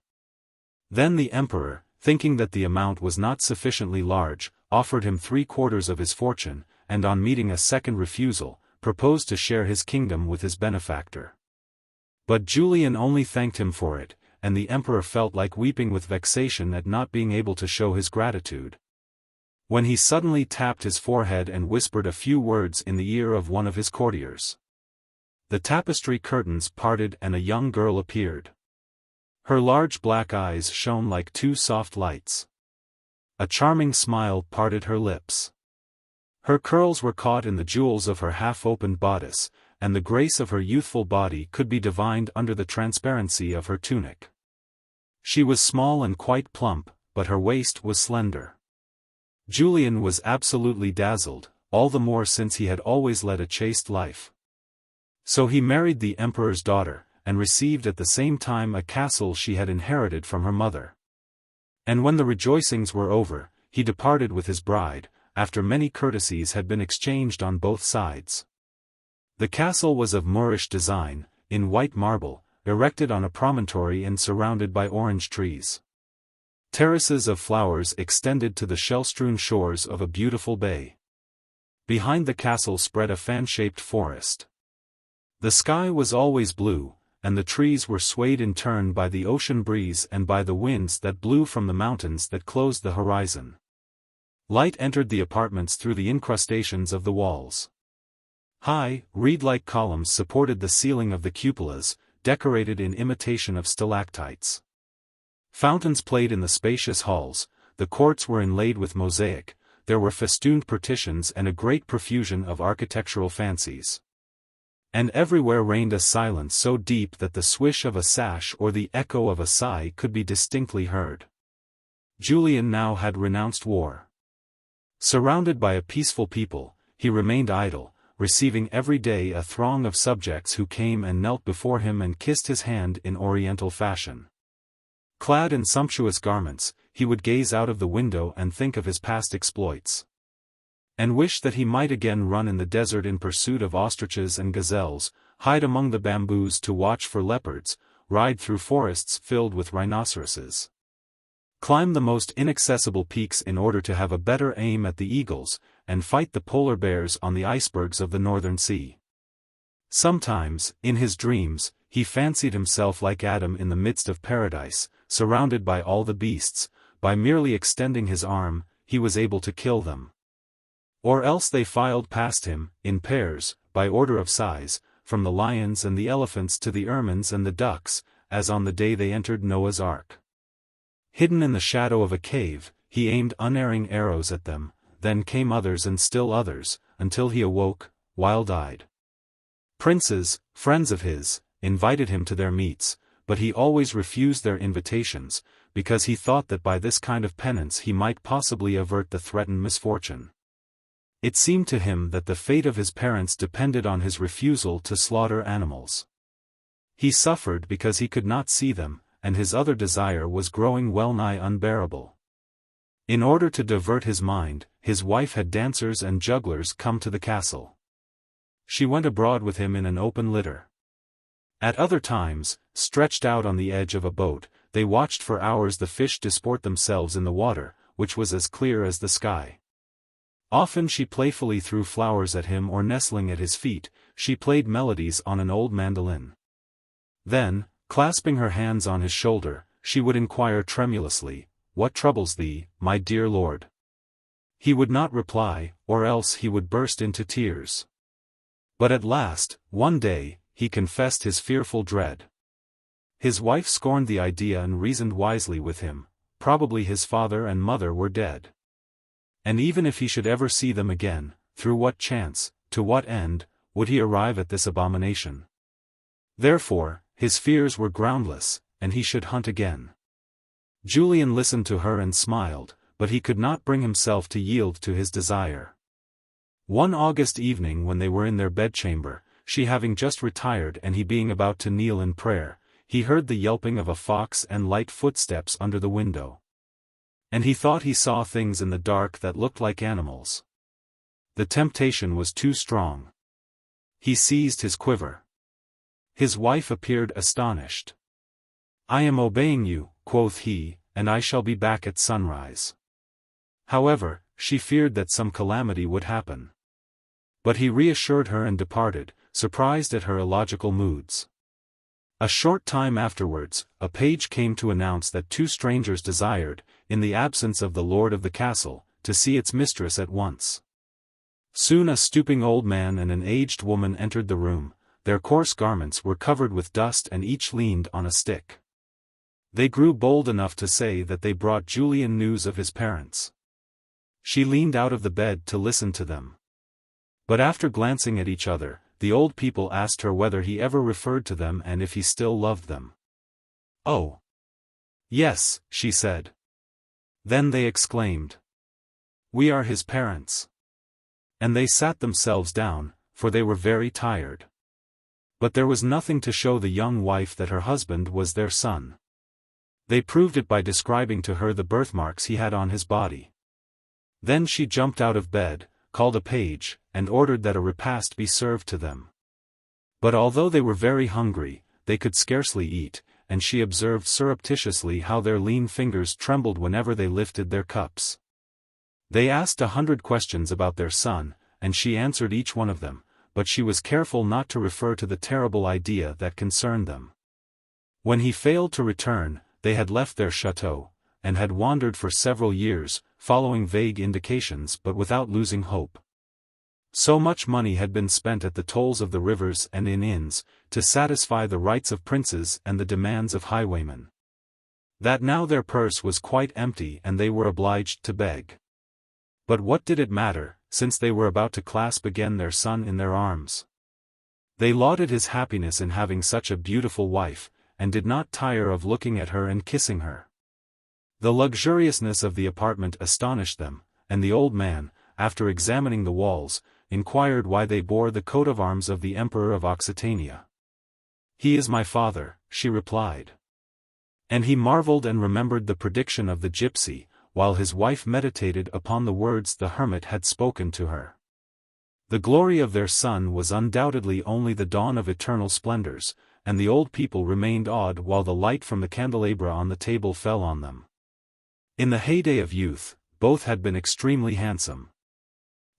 Then the emperor, thinking that the amount was not sufficiently large, offered him 3/4 of his fortune, and on meeting a second refusal, proposed to share his kingdom with his benefactor. But Julian only thanked him for it, and the emperor felt like weeping with vexation at not being able to show his gratitude. When he suddenly tapped his forehead and whispered a few words in the ear of one of his courtiers, the tapestry curtains parted and a young girl appeared. Her large black eyes shone like two soft lights. A charming smile parted her lips. Her curls were caught in the jewels of her half-opened bodice, and the grace of her youthful body could be divined under the transparency of her tunic. She was small and quite plump, but her waist was slender. Julian was absolutely dazzled, all the more since he had always led a chaste life. So he married the emperor's daughter, and received at the same time a castle she had inherited from her mother. And when the rejoicings were over, he departed with his bride, after many courtesies had been exchanged on both sides. The castle was of Moorish design, in white marble, erected on a promontory and surrounded by orange trees. Terraces of flowers extended to the shell-strewn shores of a beautiful bay. Behind the castle spread a fan-shaped forest. The sky was always blue, and the trees were swayed in turn by the ocean breeze and by the winds that blew from the mountains that closed the horizon. Light entered the apartments through the incrustations of the walls. High, reed-like columns supported the ceiling of the cupolas, decorated in imitation of stalactites. Fountains played in the spacious halls, the courts were inlaid with mosaic, there were festooned partitions and a great profusion of architectural fancies. And everywhere reigned a silence so deep that the swish of a sash or the echo of a sigh could be distinctly heard. Julian now had renounced war. Surrounded by a peaceful people, he remained idle, receiving every day a throng of subjects who came and knelt before him and kissed his hand in oriental fashion. Clad in sumptuous garments, he would gaze out of the window and think of his past exploits, and wish that he might again run in the desert in pursuit of ostriches and gazelles, hide among the bamboos to watch for leopards, ride through forests filled with rhinoceroses, climb the most inaccessible peaks in order to have a better aim at the eagles, and fight the polar bears on the icebergs of the northern sea. Sometimes, in his dreams, he fancied himself like Adam in the midst of paradise, surrounded by all the beasts. By merely extending his arm, he was able to kill them. Or else they filed past him, in pairs, by order of size, from the lions and the elephants to the ermines and the ducks, as on the day they entered Noah's Ark. Hidden in the shadow of a cave, he aimed unerring arrows at them, then came others and still others, until he awoke, wild-eyed. Princes, friends of his, invited him to their meats, but he always refused their invitations, because he thought that by this kind of penance he might possibly avert the threatened misfortune. It seemed to him that the fate of his parents depended on his refusal to slaughter animals. He suffered because he could not see them, and his other desire was growing well-nigh unbearable. In order to divert his mind, his wife had dancers and jugglers come to the castle. She went abroad with him in an open litter. At other times, stretched out on the edge of a boat, they watched for hours the fish disport themselves in the water, which was as clear as the sky. Often she playfully threw flowers at him, or nestling at his feet, she played melodies on an old mandolin. Then, clasping her hands on his shoulder, she would inquire tremulously, "What troubles thee, my dear lord?" He would not reply, or else he would burst into tears. But at last, one day, he confessed his fearful dread. His wife scorned the idea and reasoned wisely with him. Probably his father and mother were dead. And even if he should ever see them again, through what chance, to what end, would he arrive at this abomination? Therefore, his fears were groundless, and he should hunt again. Julian listened to her and smiled, but he could not bring himself to yield to his desire. One August evening when they were in their bedchamber, she having just retired and he being about to kneel in prayer, he heard the yelping of a fox and light footsteps under the window. And he thought he saw things in the dark that looked like animals. The temptation was too strong. He seized his quiver. His wife appeared astonished. "I am obeying you," quoth he, "and I shall be back at sunrise." However, she feared that some calamity would happen. But he reassured her and departed, surprised at her illogical moods. A short time afterwards, a page came to announce that two strangers desired, in the absence of the lord of the castle, to see its mistress at once. Soon a stooping old man and an aged woman entered the room. Their coarse garments were covered with dust and each leaned on a stick. They grew bold enough to say that they brought Julian news of his parents. She leaned out of the bed to listen to them. But after glancing at each other, the old people asked her whether he ever referred to them and if he still loved them. "Oh, yes," she said. Then they exclaimed, "We are his parents." And they sat themselves down, for they were very tired. But there was nothing to show the young wife that her husband was their son. They proved it by describing to her the birthmarks he had on his body. Then she jumped out of bed, called a page, and ordered that a repast be served to them. But although they were very hungry, they could scarcely eat, and she observed surreptitiously how their lean fingers trembled whenever they lifted their cups. They asked 100 questions about their son, and she answered each one of them, but she was careful not to refer to the terrible idea that concerned them. When he failed to return, they had left their chateau, and had wandered for several years, following vague indications but without losing hope. So much money had been spent at the tolls of the rivers and in inns, to satisfy the rights of princes and the demands of highwaymen, that now their purse was quite empty and they were obliged to beg. But what did it matter, since they were about to clasp again their son in their arms? They lauded his happiness in having such a beautiful wife, and did not tire of looking at her and kissing her. The luxuriousness of the apartment astonished them, and the old man, after examining the walls, inquired why they bore the coat of arms of the Emperor of Occitania. "He is my father," she replied. And he marveled and remembered the prediction of the gypsy, while his wife meditated upon the words the hermit had spoken to her. The glory of their son was undoubtedly only the dawn of eternal splendors, and the old people remained awed while the light from the candelabra on the table fell on them. In the heyday of youth, both had been extremely handsome.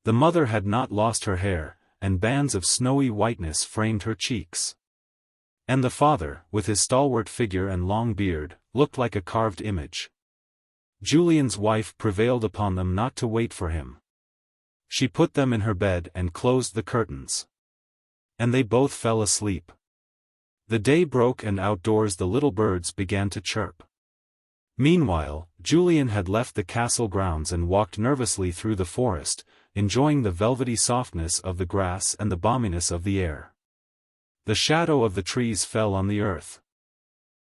The mother had not lost her hair, and bands of snowy whiteness framed her cheeks. And the father, with his stalwart figure and long beard, looked like a carved image. Julian's wife prevailed upon them not to wait for him. She put them in her bed and closed the curtains. And they both fell asleep. The day broke and outdoors the little birds began to chirp. Meanwhile, Julian had left the castle grounds and walked nervously through the forest, enjoying the velvety softness of the grass and the balminess of the air. The shadow of the trees fell on the earth.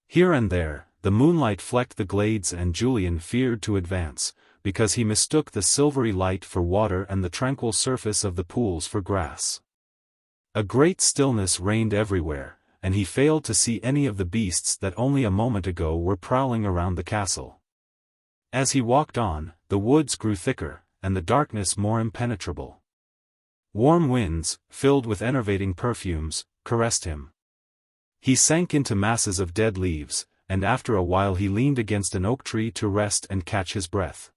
Here and there, the moonlight flecked the glades, and Julian feared to advance, because he mistook the silvery light for water and the tranquil surface of the pools for grass. A great stillness reigned everywhere, and he failed to see any of the beasts that only a moment ago were prowling around the castle. As he walked on, the woods grew thicker, and the darkness more impenetrable. Warm winds, filled with enervating perfumes, caressed him. He sank into masses of dead leaves, and after a while he leaned against an oak tree to rest and catch his breath.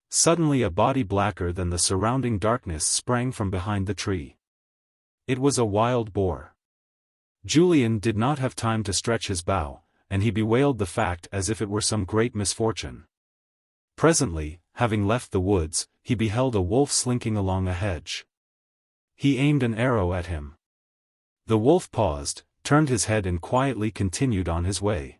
Suddenly a body blacker than the surrounding darkness sprang from behind the tree. It was a wild boar. Julian did not have time to stretch his bow, and he bewailed the fact as if it were some great misfortune. Presently, having left the woods, he beheld a wolf slinking along a hedge. He aimed an arrow at him. The wolf paused, turned his head and quietly continued on his way.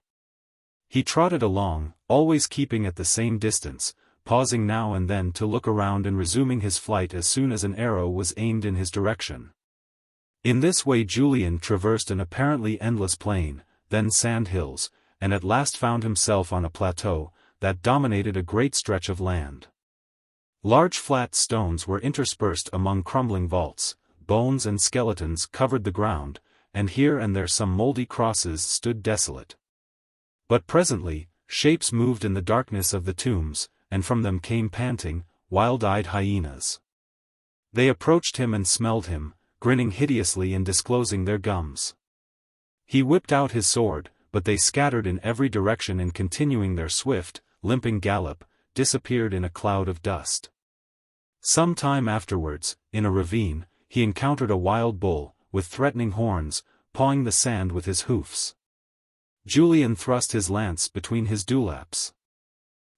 He trotted along, always keeping at the same distance, pausing now and then to look around and resuming his flight as soon as an arrow was aimed in his direction. In this way Julian traversed an apparently endless plain, then sand hills, and at last found himself on a plateau that dominated a great stretch of land. Large flat stones were interspersed among crumbling vaults, bones and skeletons covered the ground, and here and there some mouldy crosses stood desolate. But presently, shapes moved in the darkness of the tombs, and from them came panting, wild-eyed hyenas. They approached him and smelled him, grinning hideously and disclosing their gums. He whipped out his sword, but they scattered in every direction and continuing their swift, limping gallop, disappeared in a cloud of dust. Some time afterwards, in a ravine, he encountered a wild bull, with threatening horns, pawing the sand with his hoofs. Julian thrust his lance between his dewlaps.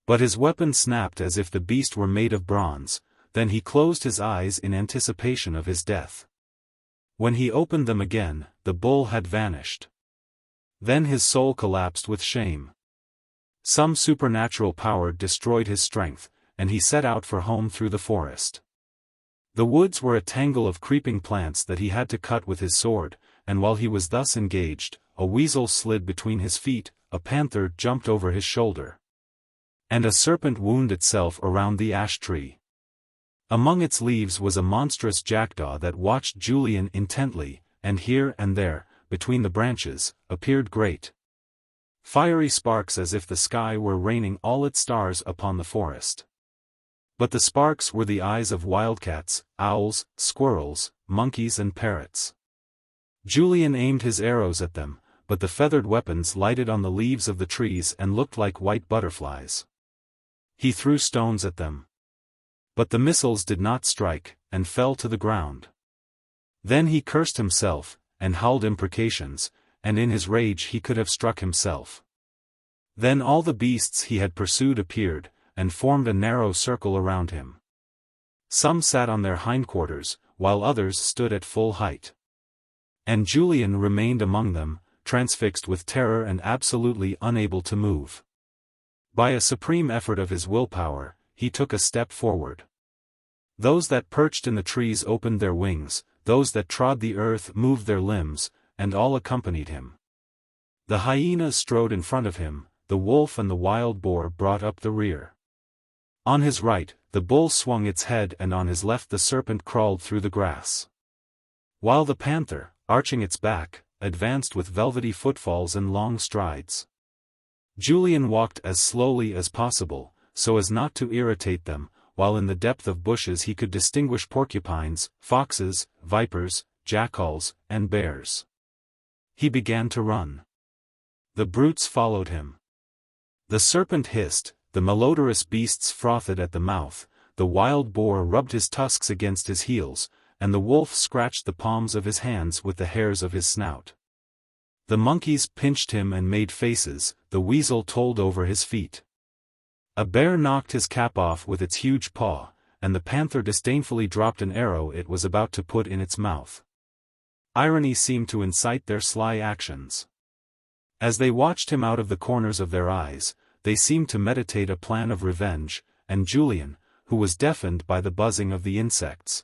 But his weapon snapped as if the beast were made of bronze, then he closed his eyes in anticipation of his death. When he opened them again, the bull had vanished. Then his soul collapsed with shame. Some supernatural power destroyed his strength, and he set out for home through the forest. The woods were a tangle of creeping plants that he had to cut with his sword, and while he was thus engaged, a weasel slid between his feet, a panther jumped over his shoulder, and a serpent wound itself around the ash tree. Among its leaves was a monstrous jackdaw that watched Julian intently, and here and there, between the branches, appeared great fiery sparks as if the sky were raining all its stars upon the forest. But the sparks were the eyes of wildcats, owls, squirrels, monkeys and parrots. Julian aimed his arrows at them, but the feathered weapons lighted on the leaves of the trees and looked like white butterflies. He threw stones at them. But the missiles did not strike, and fell to the ground. Then he cursed himself, and howled imprecations, and in his rage he could have struck himself. Then all the beasts he had pursued appeared, and formed a narrow circle around him. Some sat on their hindquarters, while others stood at full height. And Julian remained among them, transfixed with terror and absolutely unable to move. By a supreme effort of his willpower, he took a step forward. Those that perched in the trees opened their wings, those that trod the earth moved their limbs, and all accompanied him. The hyenas strode in front of him, the wolf and the wild boar brought up the rear. On his right, the bull swung its head, and on his left the serpent crawled through the grass. While the panther, arching its back, advanced with velvety footfalls and long strides. Julian walked as slowly as possible, so as not to irritate them, while in the depth of bushes he could distinguish porcupines, foxes, vipers, jackals, and bears. He began to run. The brutes followed him. The serpent hissed, the malodorous beasts frothed at the mouth, the wild boar rubbed his tusks against his heels, and the wolf scratched the palms of his hands with the hairs of his snout. The monkeys pinched him and made faces, the weasel told over his feet. A bear knocked his cap off with its huge paw, and the panther disdainfully dropped an arrow it was about to put in its mouth. Irony seemed to incite their sly actions. As they watched him out of the corners of their eyes, they seemed to meditate a plan of revenge, and Julian, who was deafened by the buzzing of the insects,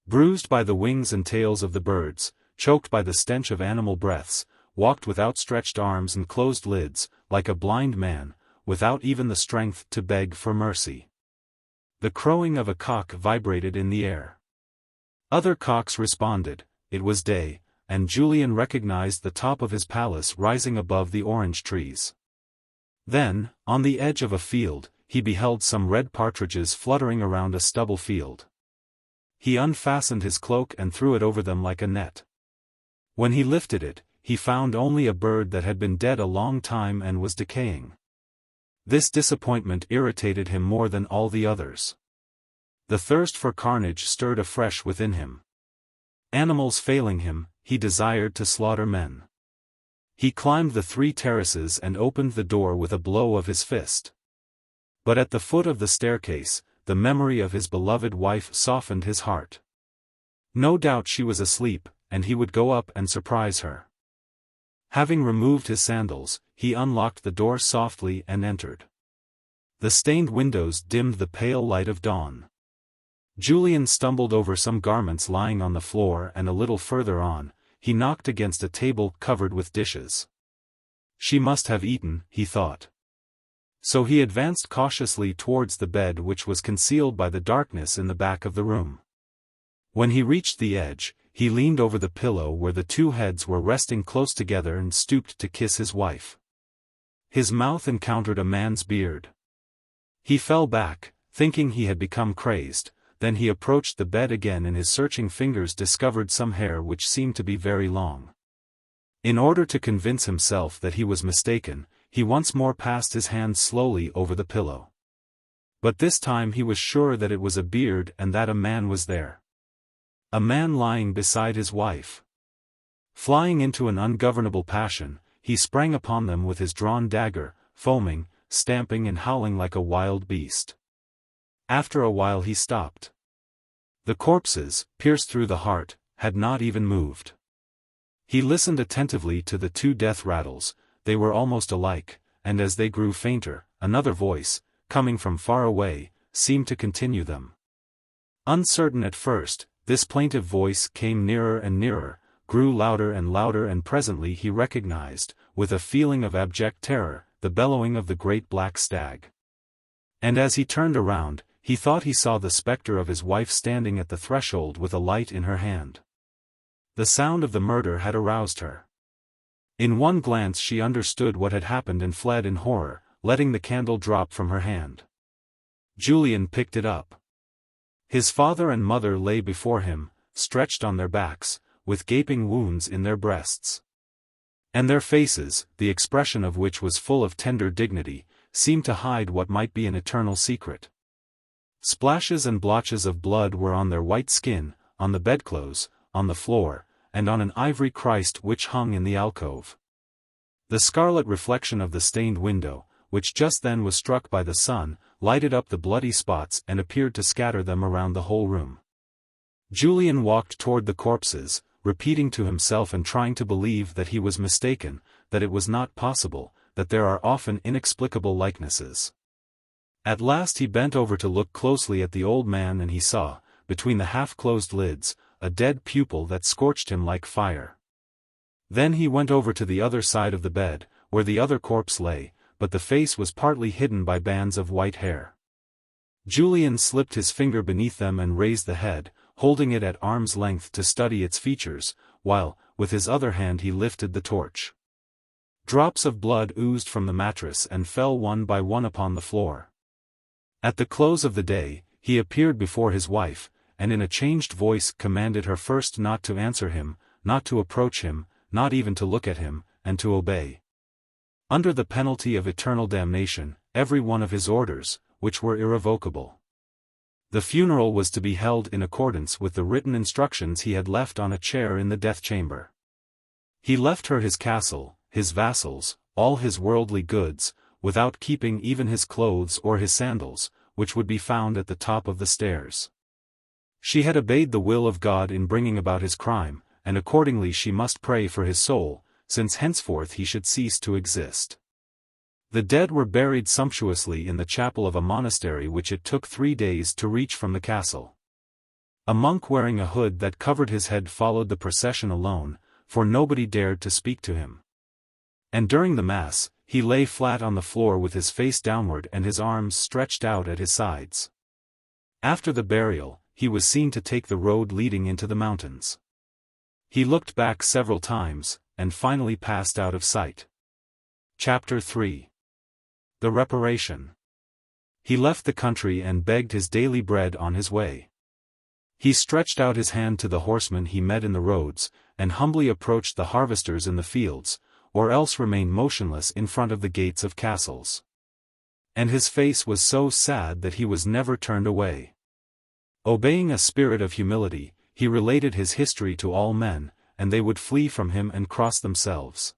bruised by the wings and tails of the birds, choked by the stench of animal breaths, walked with outstretched arms and closed lids, like a blind man, without even the strength to beg for mercy. The crowing of a cock vibrated in the air. Other cocks responded. It was day, and Julian recognized the top of his palace rising above the orange trees. Then, on the edge of a field, he beheld some red partridges fluttering around a stubble field. He unfastened his cloak and threw it over them like a net. When he lifted it, he found only a bird that had been dead a long time and was decaying. This disappointment irritated him more than all the others. The thirst for carnage stirred afresh within him. Animals failing him, he desired to slaughter men. He climbed the 3 terraces and opened the door with a blow of his fist. But at the foot of the staircase, the memory of his beloved wife softened his heart. No doubt she was asleep, and he would go up and surprise her. Having removed his sandals, he unlocked the door softly and entered. The stained windows dimmed the pale light of dawn. Julian stumbled over some garments lying on the floor, and a little further on, he knocked against a table covered with dishes. She must have eaten, he thought. So he advanced cautiously towards the bed, which was concealed by the darkness in the back of the room. When he reached the edge, he leaned over the pillow where the 2 heads were resting close together and stooped to kiss his wife. His mouth encountered a man's beard. He fell back, thinking he had become crazed. Then he approached the bed again, and his searching fingers discovered some hair which seemed to be very long. In order to convince himself that he was mistaken, he once more passed his hand slowly over the pillow. But this time he was sure that it was a beard and that a man was there. A man lying beside his wife. Flying into an ungovernable passion, he sprang upon them with his drawn dagger, foaming, stamping and howling like a wild beast. After a while he stopped. The corpses, pierced through the heart, had not even moved. He listened attentively to the 2 death rattles. They were almost alike, and as they grew fainter, another voice, coming from far away, seemed to continue them. Uncertain at first, this plaintive voice came nearer and nearer, grew louder, and presently he recognized, with a feeling of abject terror, the bellowing of the great black stag. And as he turned around, he thought he saw the specter of his wife standing at the threshold with a light in her hand. The sound of the murder had aroused her. In one glance she understood what had happened and fled in horror, letting the candle drop from her hand. Julian picked it up. His father and mother lay before him, stretched on their backs, with gaping wounds in their breasts. And their faces, the expression of which was full of tender dignity, seemed to hide what might be an eternal secret. Splashes and blotches of blood were on their white skin, on the bedclothes, on the floor, and on an ivory Christ which hung in the alcove. The scarlet reflection of the stained window, which just then was struck by the sun, lighted up the bloody spots and appeared to scatter them around the whole room. Julian walked toward the corpses, repeating to himself and trying to believe that he was mistaken, that it was not possible, that there are often inexplicable likenesses. At last he bent over to look closely at the old man, and he saw, between the half-closed lids, a dead pupil that scorched him like fire. Then he went over to the other side of the bed, where the other corpse lay, but the face was partly hidden by bands of white hair. Julian slipped his finger beneath them and raised the head, holding it at arm's length to study its features, while, with his other hand he lifted the torch. Drops of blood oozed from the mattress and fell one by one upon the floor. At the close of the day, he appeared before his wife, and in a changed voice commanded her first not to answer him, not to approach him, not even to look at him, and to obey, under the penalty of eternal damnation, every one of his orders, which were irrevocable. The funeral was to be held in accordance with the written instructions he had left on a chair in the death chamber. He left her his castle, his vassals, all his worldly goods, without keeping even his clothes or his sandals, which would be found at the top of the stairs. She had obeyed the will of God in bringing about his crime, and accordingly she must pray for his soul, since henceforth he should cease to exist. The dead were buried sumptuously in the chapel of a monastery which it took 3 days to reach from the castle. A monk wearing a hood that covered his head followed the procession alone, for nobody dared to speak to him. And during the Mass, he lay flat on the floor with his face downward and his arms stretched out at his sides. After the burial, he was seen to take the road leading into the mountains. He looked back several times, and finally passed out of sight. Chapter 3. The Reparation. He left the country and begged his daily bread on his way. He stretched out his hand to the horsemen he met in the roads, and humbly approached the harvesters in the fields, or else remained motionless in front of the gates of castles. And his face was so sad that he was never turned away. Obeying a spirit of humility, he related his history to all men, and they would flee from him and cross themselves.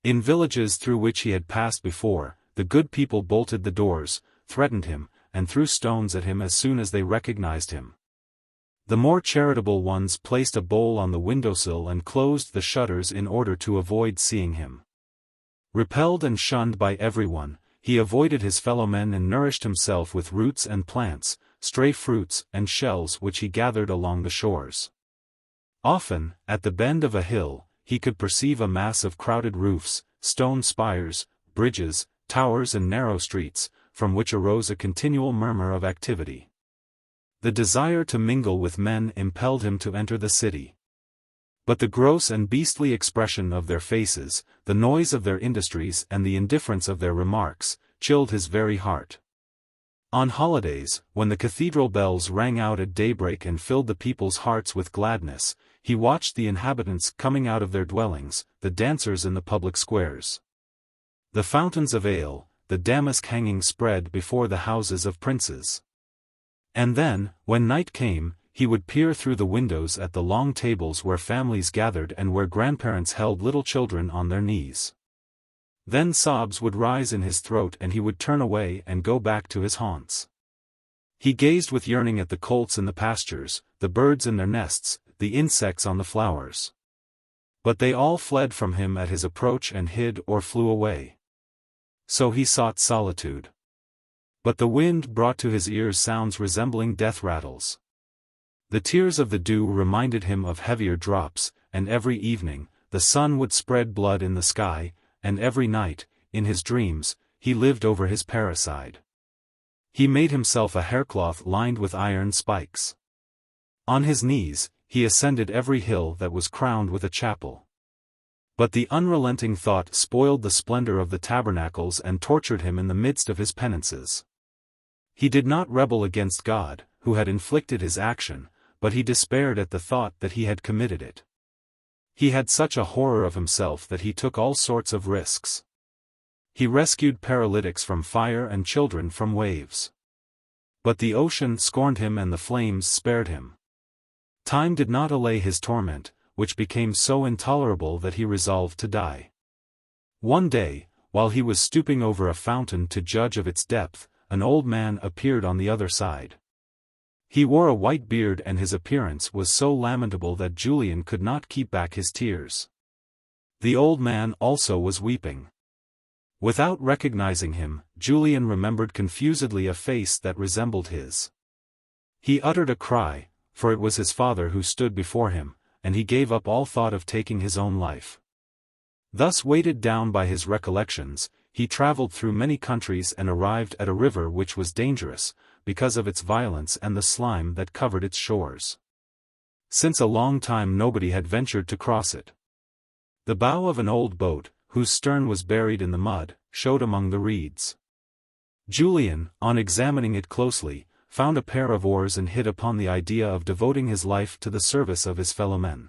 In villages through which he had passed before, the good people bolted the doors, threatened him, and threw stones at him as soon as they recognized him. The more charitable ones placed a bowl on the windowsill and closed the shutters in order to avoid seeing him. Repelled and shunned by everyone, he avoided his fellow men and nourished himself with roots and plants, stray fruits and shells which he gathered along the shores. Often, at the bend of a hill, he could perceive a mass of crowded roofs, stone spires, bridges, towers and narrow streets, from which arose a continual murmur of activity. The desire to mingle with men impelled him to enter the city. But the gross and beastly expression of their faces, the noise of their industries and the indifference of their remarks, chilled his very heart. On holidays, when the cathedral bells rang out at daybreak and filled the people's hearts with gladness, he watched the inhabitants coming out of their dwellings, the dancers in the public squares. The fountains of ale, the damask hanging spread before the houses of princes. And then, when night came, he would peer through the windows at the long tables where families gathered and where grandparents held little children on their knees. Then sobs would rise in his throat and he would turn away and go back to his haunts. He gazed with yearning at the colts in the pastures, the birds in their nests, the insects on the flowers. But they all fled from him at his approach and hid or flew away. So he sought solitude. But the wind brought to his ears sounds resembling death rattles. The tears of the dew reminded him of heavier drops, and every evening, the sun would spread blood in the sky, and every night, in his dreams, he lived over his parricide. He made himself a haircloth lined with iron spikes. On his knees, he ascended every hill that was crowned with a chapel. But the unrelenting thought spoiled the splendor of the tabernacles and tortured him in the midst of his penances. He did not rebel against God, who had inflicted his action, but he despaired at the thought that he had committed it. He had such a horror of himself that he took all sorts of risks. He rescued paralytics from fire and children from waves. But the ocean scorned him and the flames spared him. Time did not allay his torment, which became so intolerable that he resolved to die. One day, while he was stooping over a fountain to judge of its depth, an old man appeared on the other side. He wore a white beard and his appearance was so lamentable that Julian could not keep back his tears. The old man also was weeping. Without recognizing him, Julian remembered confusedly a face that resembled his. He uttered a cry, for it was his father who stood before him, and he gave up all thought of taking his own life. Thus weighted down by his recollections, he traveled through many countries and arrived at a river which was dangerous, because of its violence and the slime that covered its shores. Since a long time nobody had ventured to cross it. The bow of an old boat, whose stern was buried in the mud, showed among the reeds. Julian, on examining it closely, found a pair of oars and hit upon the idea of devoting his life to the service of his fellow men.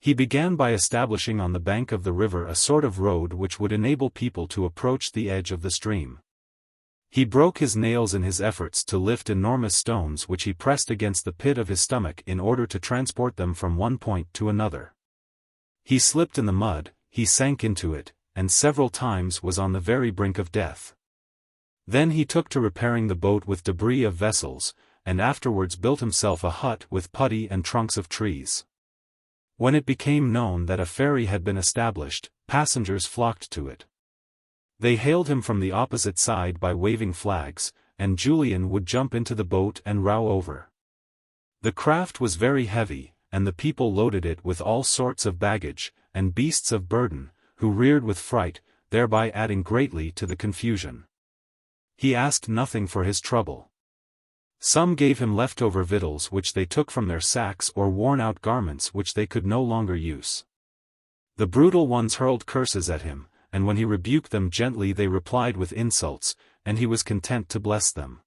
He began by establishing on the bank of the river a sort of road which would enable people to approach the edge of the stream. He broke his nails in his efforts to lift enormous stones which he pressed against the pit of his stomach in order to transport them from one point to another. He slipped in the mud, he sank into it, and several times was on the very brink of death. Then he took to repairing the boat with debris of vessels, and afterwards built himself a hut with putty and trunks of trees. When it became known that a ferry had been established, passengers flocked to it. They hailed him from the opposite side by waving flags, and Julian would jump into the boat and row over. The craft was very heavy, and the people loaded it with all sorts of baggage, and beasts of burden, who reared with fright, thereby adding greatly to the confusion. He asked nothing for his trouble. Some gave him leftover victuals which they took from their sacks or worn-out garments which they could no longer use. The brutal ones hurled curses at him, and when he rebuked them gently they replied with insults, and he was content to bless them.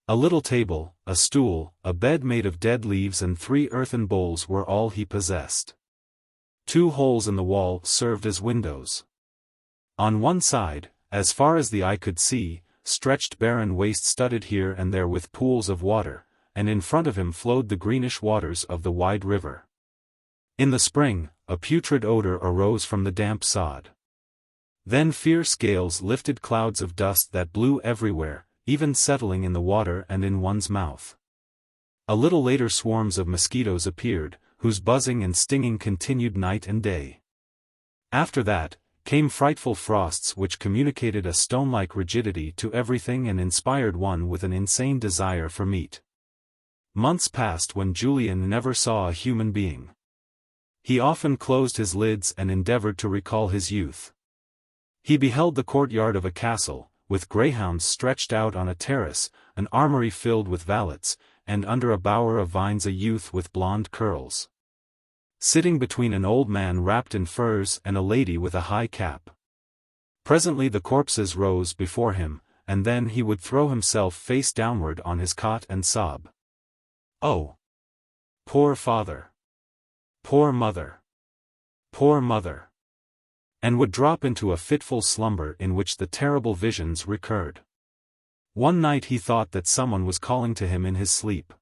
A little table, a stool, a bed made of dead leaves and 3 earthen bowls were all he possessed. 2 holes in the wall served as windows. On one side, as far as the eye could see, stretched barren waste studded here and there with pools of water, and in front of him flowed the greenish waters of the wide river. In the spring, a putrid odor arose from the damp sod. Then fierce gales lifted clouds of dust that blew everywhere, even settling in the water and in one's mouth. A little later swarms of mosquitoes appeared, whose buzzing and stinging continued night and day. After that, came frightful frosts which communicated a stone-like rigidity to everything and inspired one with an insane desire for meat. Months passed when Julian never saw a human being. He often closed his lids and endeavored to recall his youth. He beheld the courtyard of a castle, with greyhounds stretched out on a terrace, an armory filled with valets, and under a bower of vines a youth with blonde curls, sitting between an old man wrapped in furs and a lady with a high cap. Presently the corpses rose before him, and then he would throw himself face downward on his cot and sob. "Oh! Poor father! Poor mother! Poor mother!" and would drop into a fitful slumber in which the terrible visions recurred. One night he thought that someone was calling to him in his sleep.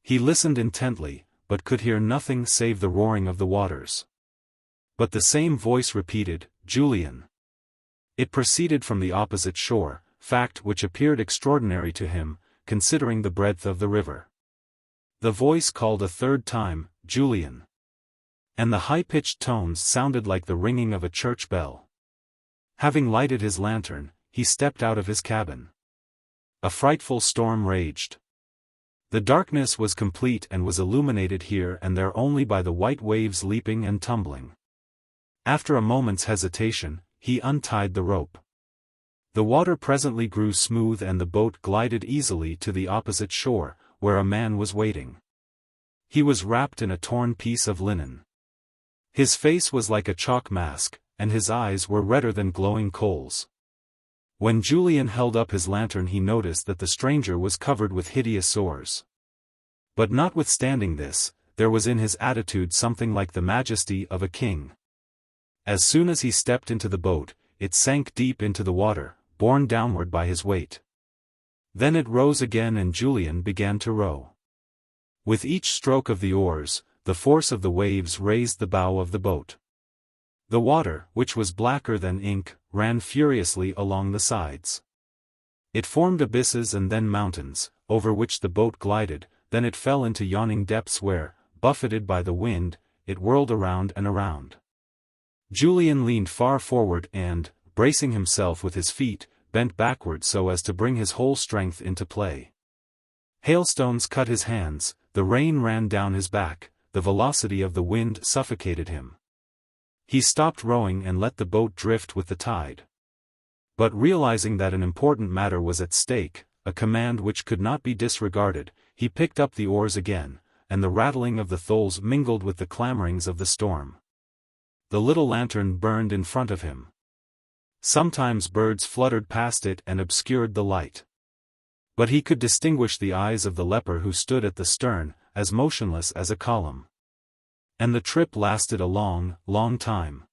He listened intently, but could hear nothing save the roaring of the waters. But the same voice repeated, "Julian." It proceeded from the opposite shore, fact which appeared extraordinary to him, considering the breadth of the river. The voice called a third time, "Julian." And the high-pitched tones sounded like the ringing of a church bell. Having lighted his lantern, he stepped out of his cabin. A frightful storm raged. The darkness was complete and was illuminated here and there only by the white waves leaping and tumbling. After a moment's hesitation, he untied the rope. The water presently grew smooth and the boat glided easily to the opposite shore, where a man was waiting. He was wrapped in a torn piece of linen. His face was like a chalk mask, and his eyes were redder than glowing coals. When Julian held up his lantern he noticed that the stranger was covered with hideous sores. But notwithstanding this, there was in his attitude something like the majesty of a king. As soon as he stepped into the boat, it sank deep into the water, borne downward by his weight. Then it rose again and Julian began to row. With each stroke of the oars, the force of the waves raised the bow of the boat. The water, which was blacker than ink, ran furiously along the sides. It formed abysses and then mountains, over which the boat glided, then it fell into yawning depths where, buffeted by the wind, it whirled around and around. Julian leaned far forward and, bracing himself with his feet, bent backward so as to bring his whole strength into play. Hailstones cut his hands, the rain ran down his back, the velocity of the wind suffocated him. He stopped rowing and let the boat drift with the tide. But realizing that an important matter was at stake, a command which could not be disregarded, he picked up the oars again, and the rattling of the tholes mingled with the clamorings of the storm. The little lantern burned in front of him. Sometimes birds fluttered past it and obscured the light. But he could distinguish the eyes of the leper who stood at the stern, as motionless as a column. And the trip lasted a long, long time.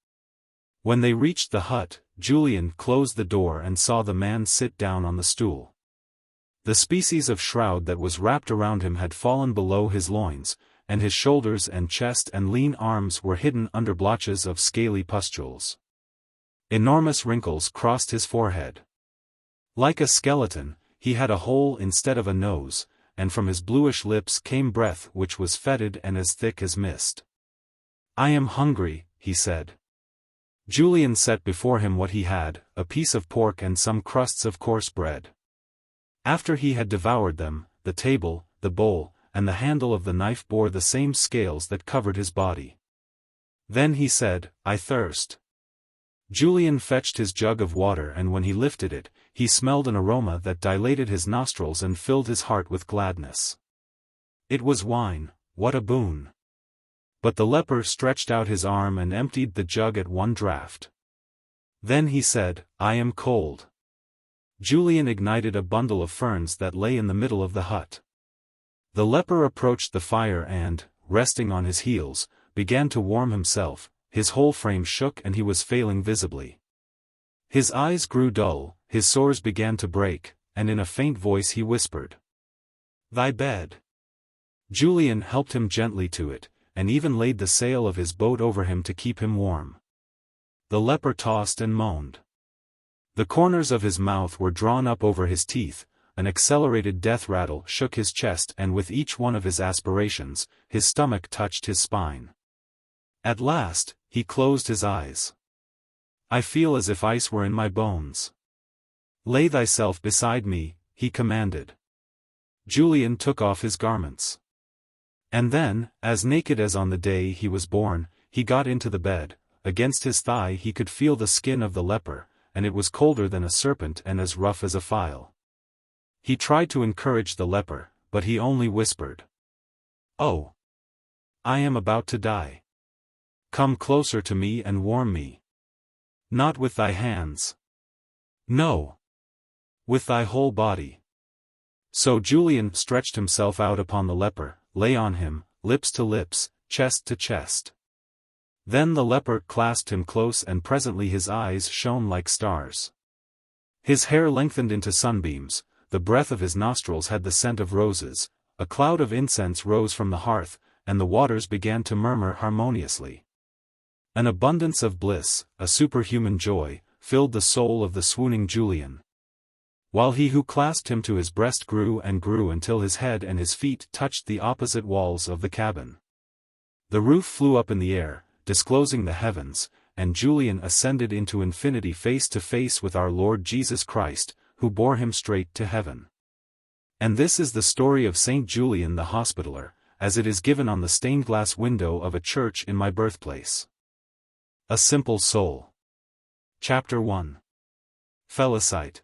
When they reached the hut, Julian closed the door and saw the man sit down on the stool. The species of shroud that was wrapped around him had fallen below his loins, and his shoulders and chest and lean arms were hidden under blotches of scaly pustules. Enormous wrinkles crossed his forehead. Like a skeleton, he had a hole instead of a nose, and from his bluish lips came breath which was fetid and as thick as mist. "I am hungry," he said. Julian set before him what he had, a piece of pork and some crusts of coarse bread. After he had devoured them, the table, the bowl, and the handle of the knife bore the same scales that covered his body. Then he said, "I thirst." Julian fetched his jug of water, and when he lifted it, he smelled an aroma that dilated his nostrils and filled his heart with gladness. It was wine, what a boon! But the leper stretched out his arm and emptied the jug at one draught. Then he said, "I am cold." Julian ignited a bundle of ferns that lay in the middle of the hut. The leper approached the fire and, resting on his heels, began to warm himself. His whole frame shook and he was failing visibly. His eyes grew dull, his sores began to break, and in a faint voice he whispered, "Thy bed." Julian helped him gently to it, and even laid the sail of his boat over him to keep him warm. The leper tossed and moaned. The corners of his mouth were drawn up over his teeth, an accelerated death rattle shook his chest, and with each one of his aspirations, his stomach touched his spine. At last, he closed his eyes. "I feel as if ice were in my bones." "Lay thyself beside me," he commanded. Julian took off his garments. And then, as naked as on the day he was born, he got into the bed. Against his thigh he could feel the skin of the leper, and it was colder than a serpent and as rough as a file. He tried to encourage the leper, but he only whispered, "Oh! I am about to die. Come closer to me and warm me. Not with thy hands. No. With thy whole body." So Julian stretched himself out upon the leper, lay on him, lips to lips, chest to chest. Then the leper clasped him close, and presently his eyes shone like stars. His hair lengthened into sunbeams, the breath of his nostrils had the scent of roses, a cloud of incense rose from the hearth, and the waters began to murmur harmoniously. An abundance of bliss, a superhuman joy, filled the soul of the swooning Julian. While he who clasped him to his breast grew and grew until his head and his feet touched the opposite walls of the cabin. The roof flew up in the air, disclosing the heavens, and Julian ascended into infinity face to face with our Lord Jesus Christ, who bore him straight to heaven. And this is the story of Saint Julian the Hospitaller, as it is given on the stained glass window of a church in my birthplace. A Simple Soul. Chapter 1. Félicité.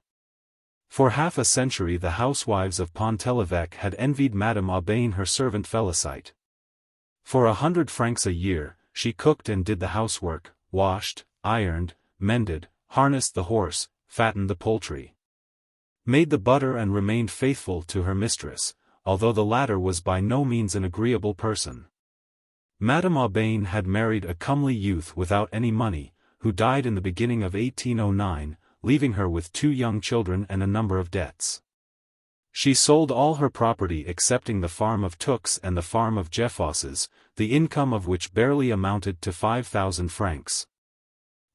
For half a century the housewives of Pont-l'Évêque had envied Madame Aubain her servant Félicité. For 100 francs a year, she cooked and did the housework, washed, ironed, mended, harnessed the horse, fattened the poultry, made the butter, and remained faithful to her mistress, although the latter was by no means an agreeable person. Madame Aubain had married a comely youth without any money, who died in the beginning of 1809, leaving her with 2 young children and a number of debts. She sold all her property excepting the farm of Tux and the farm of Jeffosses, the income of which barely amounted to 5,000 francs.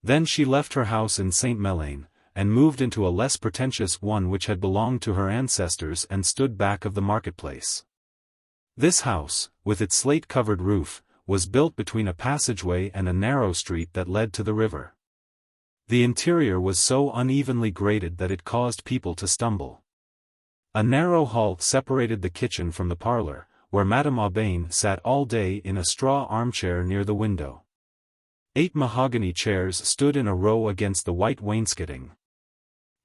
Then she left her house in Saint-Melaine, and moved into a less pretentious one which had belonged to her ancestors and stood back of the marketplace. This house, with its slate-covered roof, was built between a passageway and a narrow street that led to the river. The interior was so unevenly graded that it caused people to stumble. A narrow hall separated the kitchen from the parlor, where Madame Aubain sat all day in a straw armchair near the window. 8 mahogany chairs stood in a row against the white wainscoting.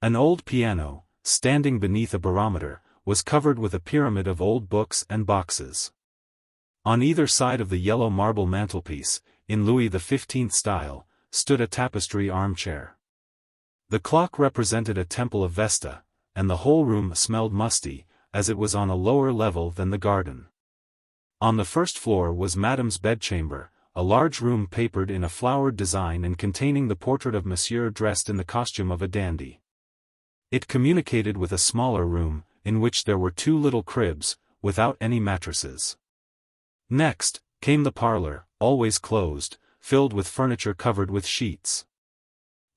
An old piano, standing beneath a barometer, was covered with a pyramid of old books and boxes. On either side of the yellow marble mantelpiece, in Louis XV style, stood a tapestry armchair. The clock represented a temple of Vesta, and the whole room smelled musty, as it was on a lower level than the garden. On the first floor was Madame's bedchamber, a large room papered in a flowered design and containing the portrait of Monsieur dressed in the costume of a dandy. It communicated with a smaller room, in which there were 2 little cribs, without any mattresses. Next, came the parlor, always closed, filled with furniture covered with sheets.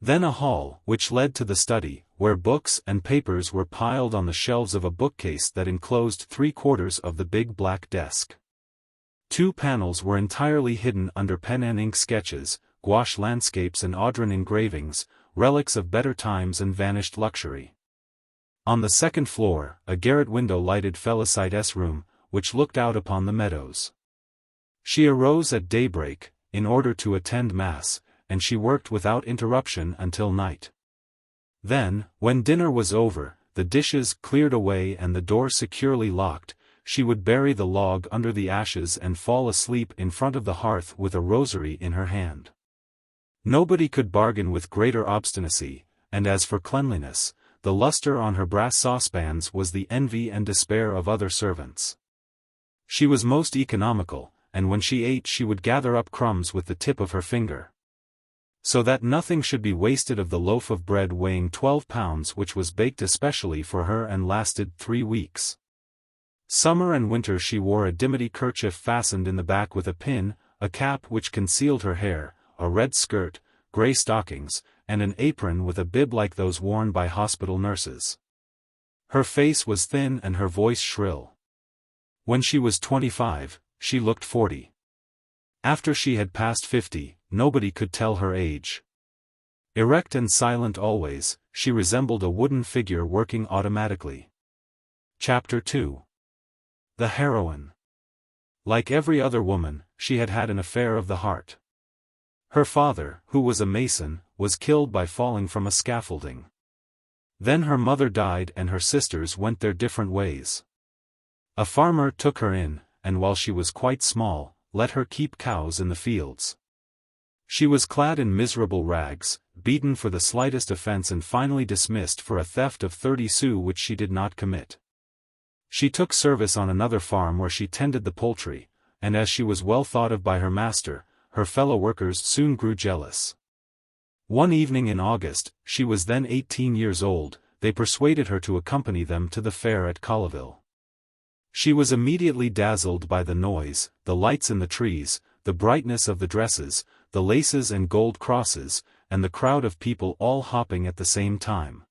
Then a hall, which led to the study, where books and papers were piled on the shelves of a bookcase that enclosed 3/4 of the big black desk. 2 panels were entirely hidden under pen and ink sketches, gouache landscapes and Audran engravings, relics of better times and vanished luxury. On the second floor, a garret window lighted Félicité's room, which looked out upon the meadows. She arose at daybreak, in order to attend Mass, and she worked without interruption until night. Then, when dinner was over, the dishes cleared away and the door securely locked, she would bury the log under the ashes and fall asleep in front of the hearth with a rosary in her hand. Nobody could bargain with greater obstinacy, and as for cleanliness, the luster on her brass saucepans was the envy and despair of other servants. She was most economical, and when she ate she would gather up crumbs with the tip of her finger, so that nothing should be wasted of the loaf of bread weighing 12 pounds which was baked especially for her and lasted 3 weeks. Summer and winter she wore a dimity kerchief fastened in the back with a pin, a cap which concealed her hair, a red skirt, grey stockings, and an apron with a bib like those worn by hospital nurses. Her face was thin and her voice shrill. When she was 25, she looked 40. After she had passed 50, nobody could tell her age. Erect and silent always, she resembled a wooden figure working automatically. Chapter 2. The heroine. Like every other woman, she had had an affair of the heart. Her father, who was a mason, was killed by falling from a scaffolding. Then her mother died and her sisters went their different ways. A farmer took her in, and while she was quite small, let her keep cows in the fields. She was clad in miserable rags, beaten for the slightest offense and finally dismissed for a theft of 30 sous which she did not commit. She took service on another farm where she tended the poultry, and as she was well thought of by her master, her fellow workers soon grew jealous. One evening in August, she was then 18 years old, they persuaded her to accompany them to the fair at Colleville. She was immediately dazzled by the noise, the lights in the trees, the brightness of the dresses, the laces and gold crosses, and the crowd of people all hopping at the same time.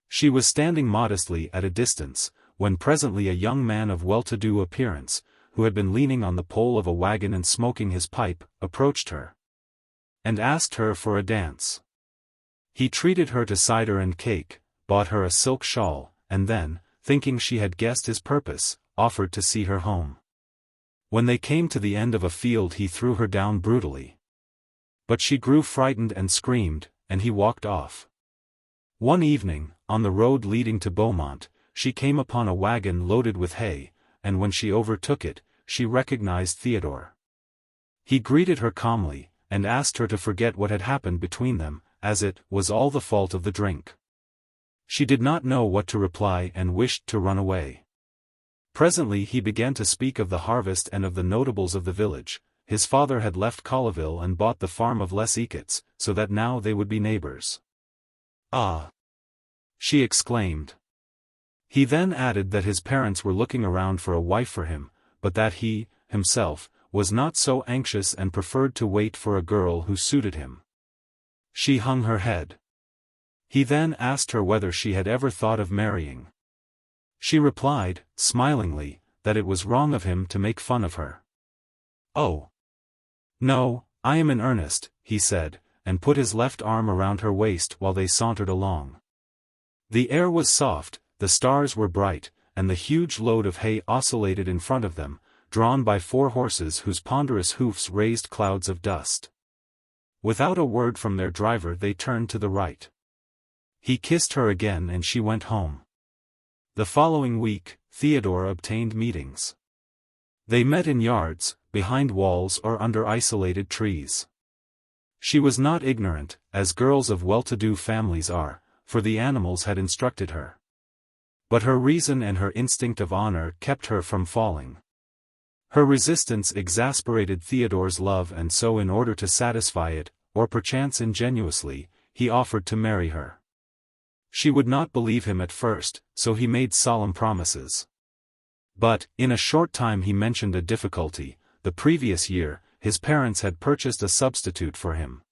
She was standing modestly at a distance, when presently a young man of well-to-do appearance, who had been leaning on the pole of a wagon and smoking his pipe, approached her, and asked her for a dance. He treated her to cider and cake, bought her a silk shawl, and then, thinking she had guessed his purpose, offered to see her home. When they came to the end of a field he threw her down brutally. But she grew frightened and screamed, and he walked off. One evening, on the road leading to Beaumont, she came upon a wagon loaded with hay, and when she overtook it, she recognized Theodore. He greeted her calmly, and asked her to forget what had happened between them, as it was all the fault of the drink. She did not know what to reply and wished to run away. Presently he began to speak of the harvest and of the notables of the village. His father had left Colleville and bought the farm of Les Ecots, so that now they would be neighbors. "Ah!" she exclaimed. He then added that his parents were looking around for a wife for him, but that he, himself, was not so anxious and preferred to wait for a girl who suited him. She hung her head. He then asked her whether she had ever thought of marrying. She replied, smilingly, that it was wrong of him to make fun of her. "Oh! No, I am in earnest," he said, and put his left arm around her waist while they sauntered along. The air was soft, the stars were bright, and the huge load of hay oscillated in front of them, drawn by 4 horses whose ponderous hoofs raised clouds of dust. Without a word from their driver they turned to the right. He kissed her again and she went home. The following week, Theodore obtained meetings. They met in yards, behind walls or under isolated trees. She was not ignorant, as girls of well-to-do families are, for the animals had instructed her. But her reason and her instinct of honor kept her from falling. Her resistance exasperated Theodore's love, and so in order to satisfy it, or perchance ingenuously, he offered to marry her. She would not believe him at first, so he made solemn promises. But, in a short time he mentioned a difficulty. The previous year, his parents had purchased a substitute for him.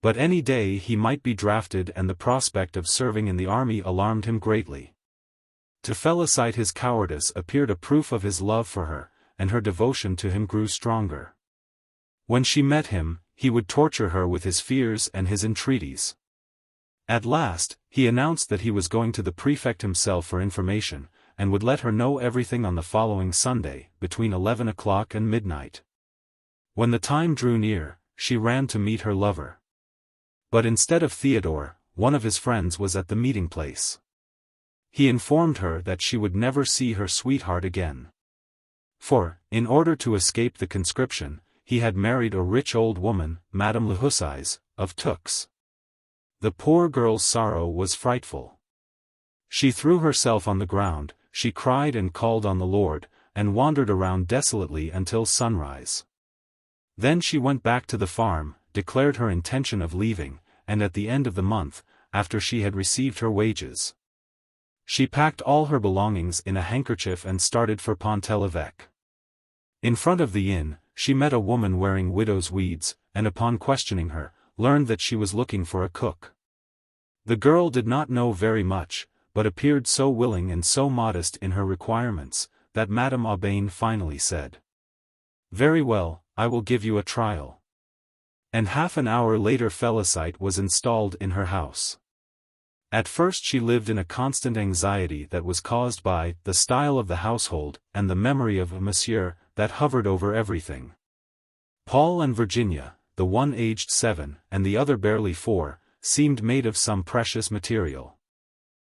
But any day he might be drafted, and the prospect of serving in the army alarmed him greatly. To Félicité his cowardice appeared a proof of his love for her, and her devotion to him grew stronger. When she met him, he would torture her with his fears and his entreaties. At last, he announced that he was going to the prefect himself for information, and would let her know everything on the following Sunday, between 11 o'clock and midnight. When the time drew near, she ran to meet her lover. But instead of Theodore, one of his friends was at the meeting place. He informed her that she would never see her sweetheart again. For, in order to escape the conscription, he had married a rich old woman, Madame Lehussais, of Toux. The poor girl's sorrow was frightful. She threw herself on the ground, she cried and called on the Lord, and wandered around desolately until sunrise. Then she went back to the farm, declared her intention of leaving, and at the end of the month, after she had received her wages, she packed all her belongings in a handkerchief and started for Pont-l'Evêque. In front of the inn, she met a woman wearing widow's weeds, and upon questioning her, learned that she was looking for a cook. The girl did not know very much, but appeared so willing and so modest in her requirements, that Madame Aubain finally said, "Very well, I will give you a trial." And half an hour later Félicité was installed in her house. At first she lived in a constant anxiety that was caused by the style of the household and the memory of Monsieur that hovered over everything. Paul and Virginia, the one aged 7 and the other barely 4, seemed made of some precious material.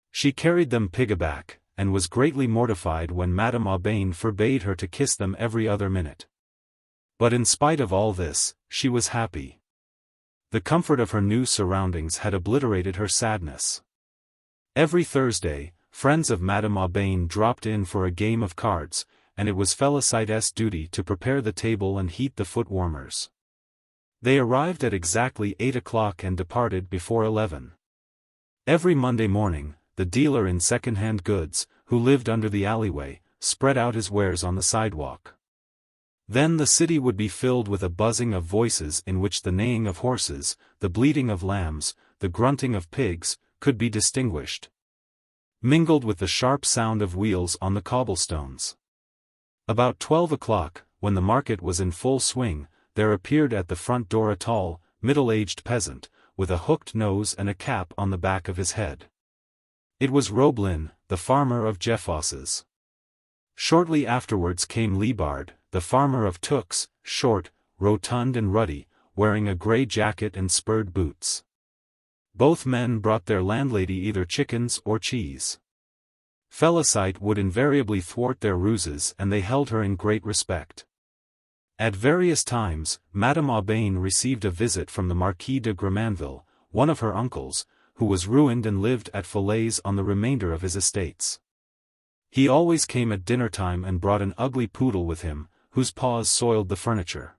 She carried them piggyback, and was greatly mortified when Madame Aubain forbade her to kiss them every other minute. But in spite of all this, she was happy. The comfort of her new surroundings had obliterated her sadness. Every Thursday, friends of Madame Aubain dropped in for a game of cards, and it was Félicité's duty to prepare the table and heat the foot warmers. They arrived at exactly 8 o'clock and departed before 11. Every Monday morning, the dealer in second-hand goods, who lived under the alleyway, spread out his wares on the sidewalk. Then the city would be filled with a buzzing of voices in which the neighing of horses, the bleating of lambs, the grunting of pigs, could be distinguished, mingled with the sharp sound of wheels on the cobblestones. About 12 o'clock, when the market was in full swing, there appeared at the front door a tall, middle-aged peasant, with a hooked nose and a cap on the back of his head. It was Roblin, the farmer of Jeffosses. Shortly afterwards came Liebard, the farmer of Toux, short, rotund and ruddy, wearing a grey jacket and spurred boots. Both men brought their landlady either chickens or cheese. Félicité would invariably thwart their ruses, and they held her in great respect. At various times, Madame Aubain received a visit from the Marquis de Grémanville, one of her uncles, who was ruined and lived at Falaise on the remainder of his estates. He always came at dinner-time and brought an ugly poodle with him, whose paws soiled the furniture.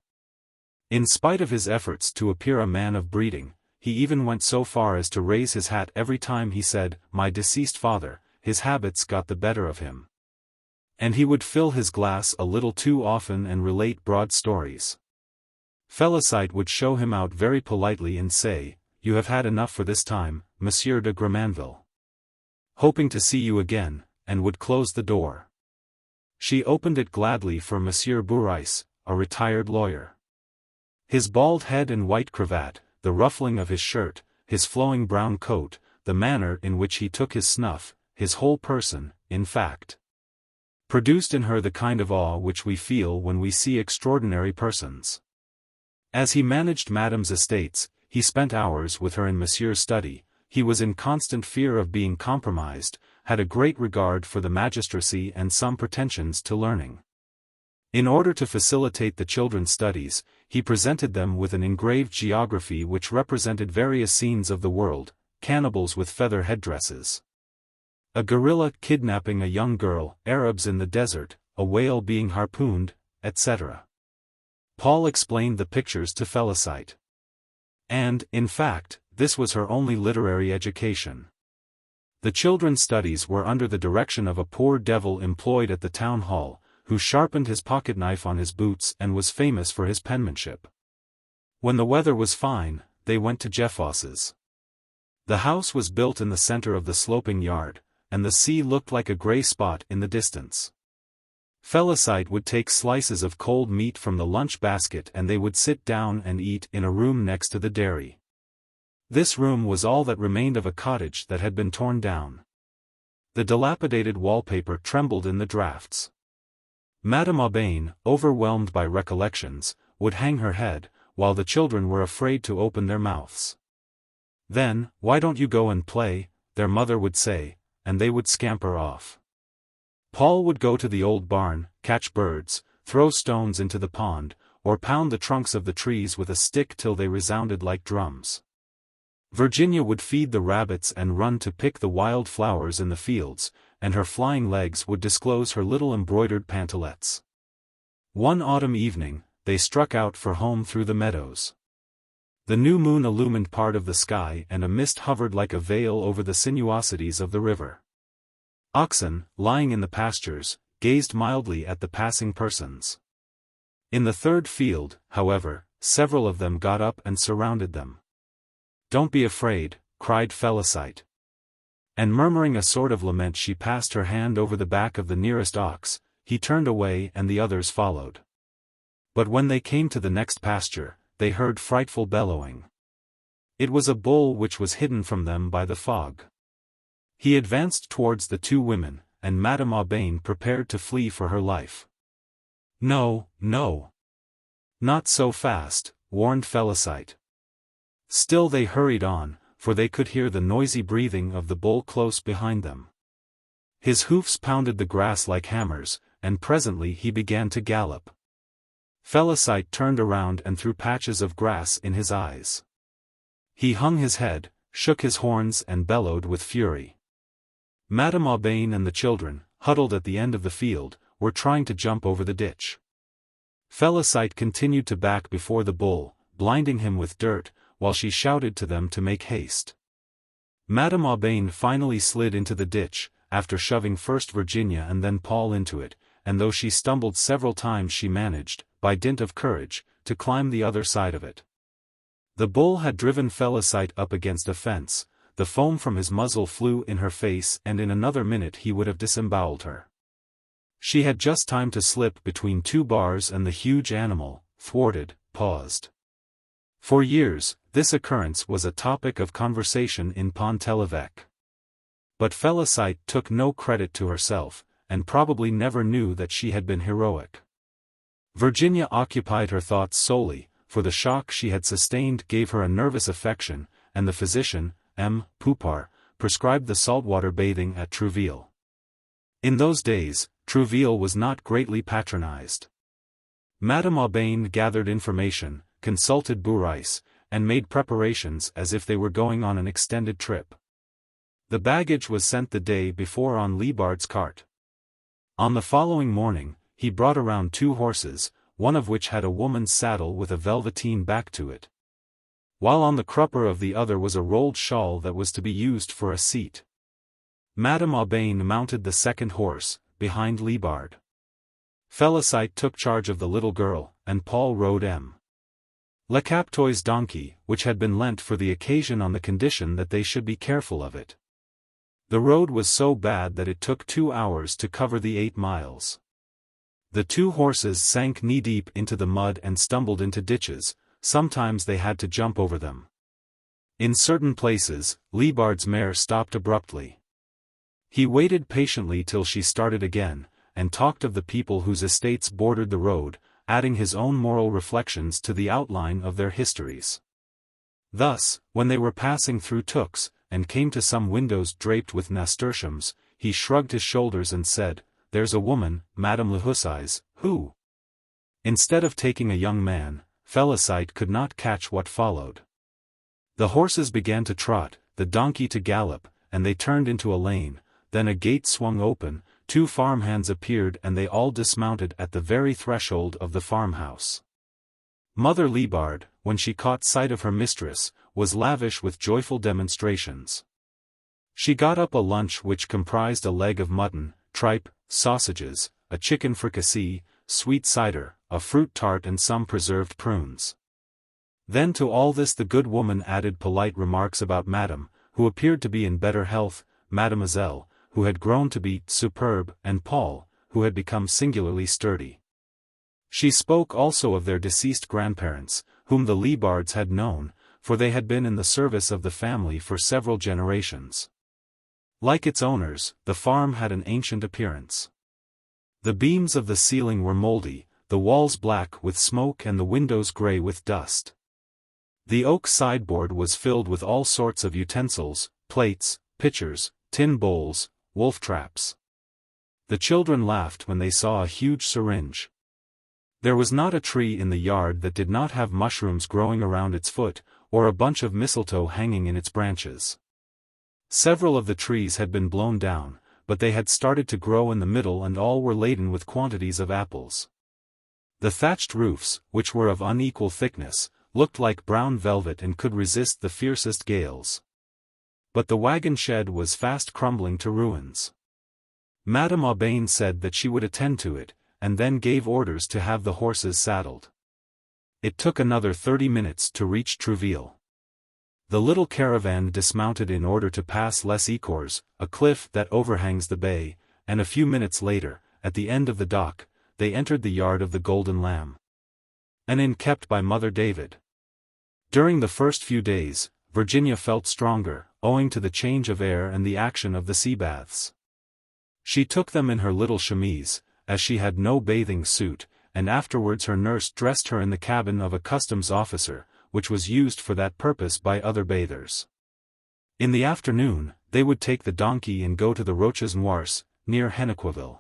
In spite of his efforts to appear a man of breeding, he even went so far as to raise his hat every time he said, "My deceased father." His habits got the better of him. And he would fill his glass a little too often and relate broad stories. Félicité would show him out very politely and say, "You have had enough for this time, Monsieur de Grémanville. Hoping to see you again," and would close the door. She opened it gladly for Monsieur Bourrice, a retired lawyer. His bald head and white cravat, the ruffling of his shirt, his flowing brown coat, the manner in which he took his snuff, his whole person, in fact, produced in her the kind of awe which we feel when we see extraordinary persons. As he managed Madame's estates, he spent hours with her in Monsieur's study. He was in constant fear of being compromised, had a great regard for the magistracy and some pretensions to learning. In order to facilitate the children's studies, he presented them with an engraved geography which represented various scenes of the world, cannibals with feather headdresses, a gorilla kidnapping a young girl, Arabs in the desert, a whale being harpooned, etc. Paul explained the pictures to Félicité. And, in fact, this was her only literary education. The children's studies were under the direction of a poor devil employed at the town hall, who sharpened his pocketknife on his boots and was famous for his penmanship. When the weather was fine, they went to Jeffos's. The house was built in the center of the sloping yard, and the sea looked like a gray spot in the distance. Félicité would take slices of cold meat from the lunch basket and they would sit down and eat in a room next to the dairy. This room was all that remained of a cottage that had been torn down. The dilapidated wallpaper trembled in the draughts. Madame Aubain, overwhelmed by recollections, would hang her head, while the children were afraid to open their mouths. Then, "Why don't you go and play?" their mother would say, and they would scamper off. Paul would go to the old barn, catch birds, throw stones into the pond, or pound the trunks of the trees with a stick till they resounded like drums. Virginia would feed the rabbits and run to pick the wild flowers in the fields, and her flying legs would disclose her little embroidered pantalettes. One autumn evening, they struck out for home through the meadows. The new moon illumined part of the sky and a mist hovered like a veil over the sinuosities of the river. Oxen, lying in the pastures, gazed mildly at the passing persons. In the third field, however, several of them got up and surrounded them. "Don't be afraid," cried Félicité. And murmuring a sort of lament she passed her hand over the back of the nearest ox. He turned away and the others followed. But when they came to the next pasture, they heard frightful bellowing. It was a bull which was hidden from them by the fog. He advanced towards the two women, and Madame Aubain prepared to flee for her life. "No, no. Not so fast," warned Félicité. Still they hurried on, for they could hear the noisy breathing of the bull close behind them. His hoofs pounded the grass like hammers, and presently he began to gallop. Félicité turned around and threw patches of grass in his eyes. He hung his head, shook his horns and bellowed with fury. Madame Aubain and the children, huddled at the end of the field, were trying to jump over the ditch. Félicité continued to back before the bull, blinding him with dirt, while she shouted to them to make haste. Madame Aubain finally slid into the ditch, after shoving first Virginia and then Paul into it, and though she stumbled several times she managed, by dint of courage, to climb the other side of it. The bull had driven Félicité up against a fence, the foam from his muzzle flew in her face and in another minute he would have disemboweled her. She had just time to slip between two bars and the huge animal, thwarted, paused. For years, this occurrence was a topic of conversation in Pont-l'Évêque. But Félicité took no credit to herself, and probably never knew that she had been heroic. Virginia occupied her thoughts solely, for the shock she had sustained gave her a nervous affection, and the physician, M. Poupart, prescribed the saltwater bathing at Trouville. In those days, Trouville was not greatly patronized. Madame Aubain gathered information, consulted Bourrice, and made preparations as if they were going on an extended trip. The baggage was sent the day before on Liebard's cart. On the following morning, he brought around 2 horses, one of which had a woman's saddle with a velveteen back to it, while on the crupper of the other was a rolled shawl that was to be used for a seat. Madame Aubain mounted the second horse, behind Liebard. Félicité took charge of the little girl, and Paul rode M. Le Captois' donkey, which had been lent for the occasion on the condition that they should be careful of it. The road was so bad that it took 2 hours to cover the 8 miles. The 2 horses sank knee-deep into the mud and stumbled into ditches. Sometimes they had to jump over them. In certain places, Liebard's mare stopped abruptly. He waited patiently till she started again, and talked of the people whose estates bordered the road, adding his own moral reflections to the outline of their histories. Thus, when they were passing through Tux, and came to some windows draped with nasturtiums, he shrugged his shoulders and said, "There's a woman, Madame Lehussais, who—" Instead of taking a young man, Félicité could not catch what followed. The horses began to trot, the donkey to gallop, and they turned into a lane. Then a gate swung open, 2 farmhands appeared and they all dismounted at the very threshold of the farmhouse. Mother Liebard, when she caught sight of her mistress, was lavish with joyful demonstrations. She got up a lunch which comprised a leg of mutton, tripe, sausages, a chicken fricassee, sweet cider, a fruit tart and some preserved prunes. Then to all this the good woman added polite remarks about Madame, who appeared to be in better health, Mademoiselle, who had grown to be superb, and Paul, who had become singularly sturdy. She spoke also of their deceased grandparents, whom the Liebards had known, for they had been in the service of the family for several generations. Like its owners, the farm had an ancient appearance. The beams of the ceiling were mouldy, the walls black with smoke and the windows grey with dust. The oak sideboard was filled with all sorts of utensils, plates, pitchers, tin bowls, wolf traps. The children laughed when they saw a huge syringe. There was not a tree in the yard that did not have mushrooms growing around its foot, or a bunch of mistletoe hanging in its branches. Several of the trees had been blown down, but they had started to grow in the middle and all were laden with quantities of apples. The thatched roofs, which were of unequal thickness, looked like brown velvet and could resist the fiercest gales. But the wagon shed was fast crumbling to ruins. Madame Aubain said that she would attend to it, and then gave orders to have the horses saddled. It took another 30 minutes to reach Trouville. The little caravan dismounted in order to pass Les Ecours, a cliff that overhangs the bay, and a few minutes later, at the end of the dock, they entered the yard of the Golden Lamb, an inn kept by Mother David. During the first few days, Virginia felt stronger, owing to the change of air and the action of the sea baths. She took them in her little chemise, as she had no bathing suit, and afterwards her nurse dressed her in the cabin of a customs officer, which was used for that purpose by other bathers. In the afternoon, they would take the donkey and go to the Roches Noirs, near Hennequeville.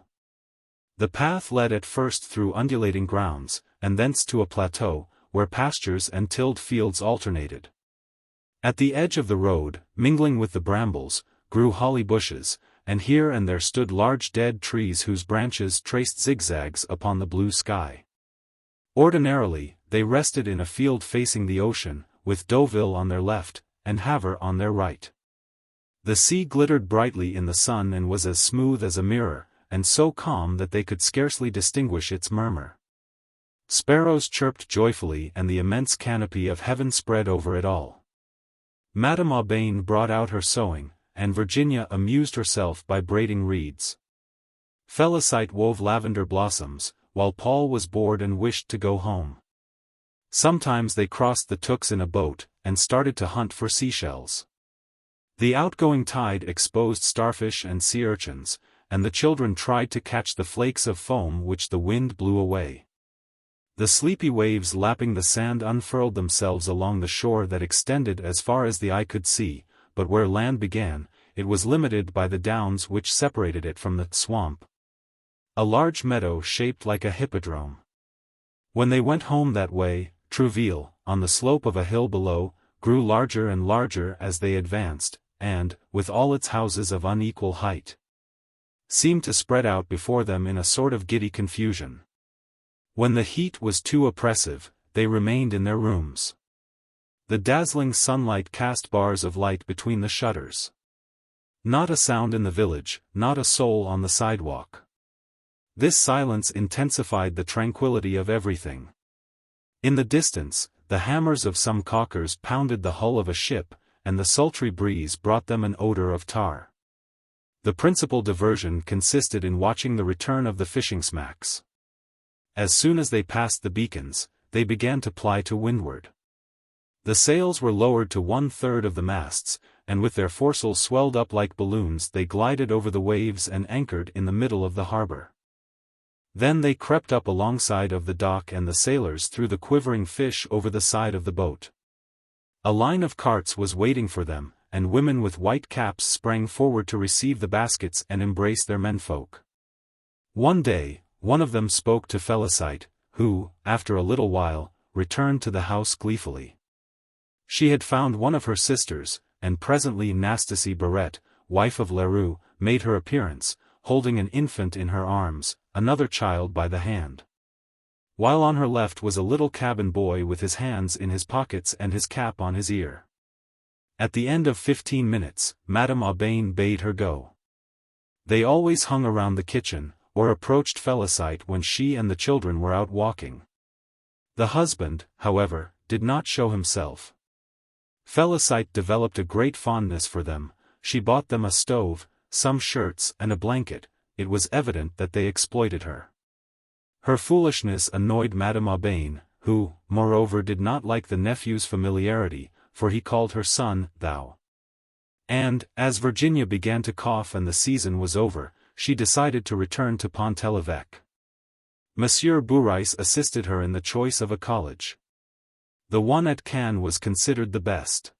The path led at first through undulating grounds, and thence to a plateau, where pastures and tilled fields alternated. At the edge of the road, mingling with the brambles, grew holly bushes, and here and there stood large dead trees whose branches traced zigzags upon the blue sky. Ordinarily, they rested in a field facing the ocean, with Deauville on their left, and Havre on their right. The sea glittered brightly in the sun and was as smooth as a mirror, and so calm that they could scarcely distinguish its murmur. Sparrows chirped joyfully and the immense canopy of heaven spread over it all. Madame Aubain brought out her sewing, and Virginia amused herself by braiding reeds. Félicité wove lavender blossoms, while Paul was bored and wished to go home. Sometimes they crossed the Tux in a boat, and started to hunt for seashells. The outgoing tide exposed starfish and sea urchins, and the children tried to catch the flakes of foam which the wind blew away. The sleepy waves lapping the sand unfurled themselves along the shore that extended as far as the eye could see, but where land began, it was limited by the downs which separated it from the swamp. A large meadow shaped like a hippodrome. When they went home that way, Trouville, on the slope of a hill below, grew larger and larger as they advanced, and, with all its houses of unequal height, seemed to spread out before them in a sort of giddy confusion. When the heat was too oppressive, they remained in their rooms. The dazzling sunlight cast bars of light between the shutters. Not a sound in the village, not a soul on the sidewalk. This silence intensified the tranquility of everything. In the distance, the hammers of some caulkers pounded the hull of a ship, and the sultry breeze brought them an odor of tar. The principal diversion consisted in watching the return of the fishing smacks. As soon as they passed the beacons, they began to ply to windward. The sails were lowered to 1/3 of the masts, and with their foresails swelled up like balloons they glided over the waves and anchored in the middle of the harbor. Then they crept up alongside of the dock and the sailors threw the quivering fish over the side of the boat. A line of carts was waiting for them, and women with white caps sprang forward to receive the baskets and embrace their menfolk. One day, one of them spoke to Félicité, who, after a little while, returned to the house gleefully. She had found one of her sisters, and presently Nastasie Barrette, wife of Leroux, made her appearance, holding an infant in her arms, another child by the hand. While on her left was a little cabin boy with his hands in his pockets and his cap on his ear. At the end of 15 minutes, Madame Aubain bade her go. They always hung around the kitchen, or approached Félicité when she and the children were out walking. The husband, however, did not show himself. Félicité developed a great fondness for them. She bought them a stove, some shirts and a blanket. It was evident that they exploited her. Her foolishness annoyed Madame Aubain, who, moreover, did not like the nephew's familiarity, for he called her son, thou. And, as Virginia began to cough and the season was over, she decided to return to Pont-l'Évêque. Monsieur Bourrais assisted her in the choice of a college. The one at Caen was considered the best.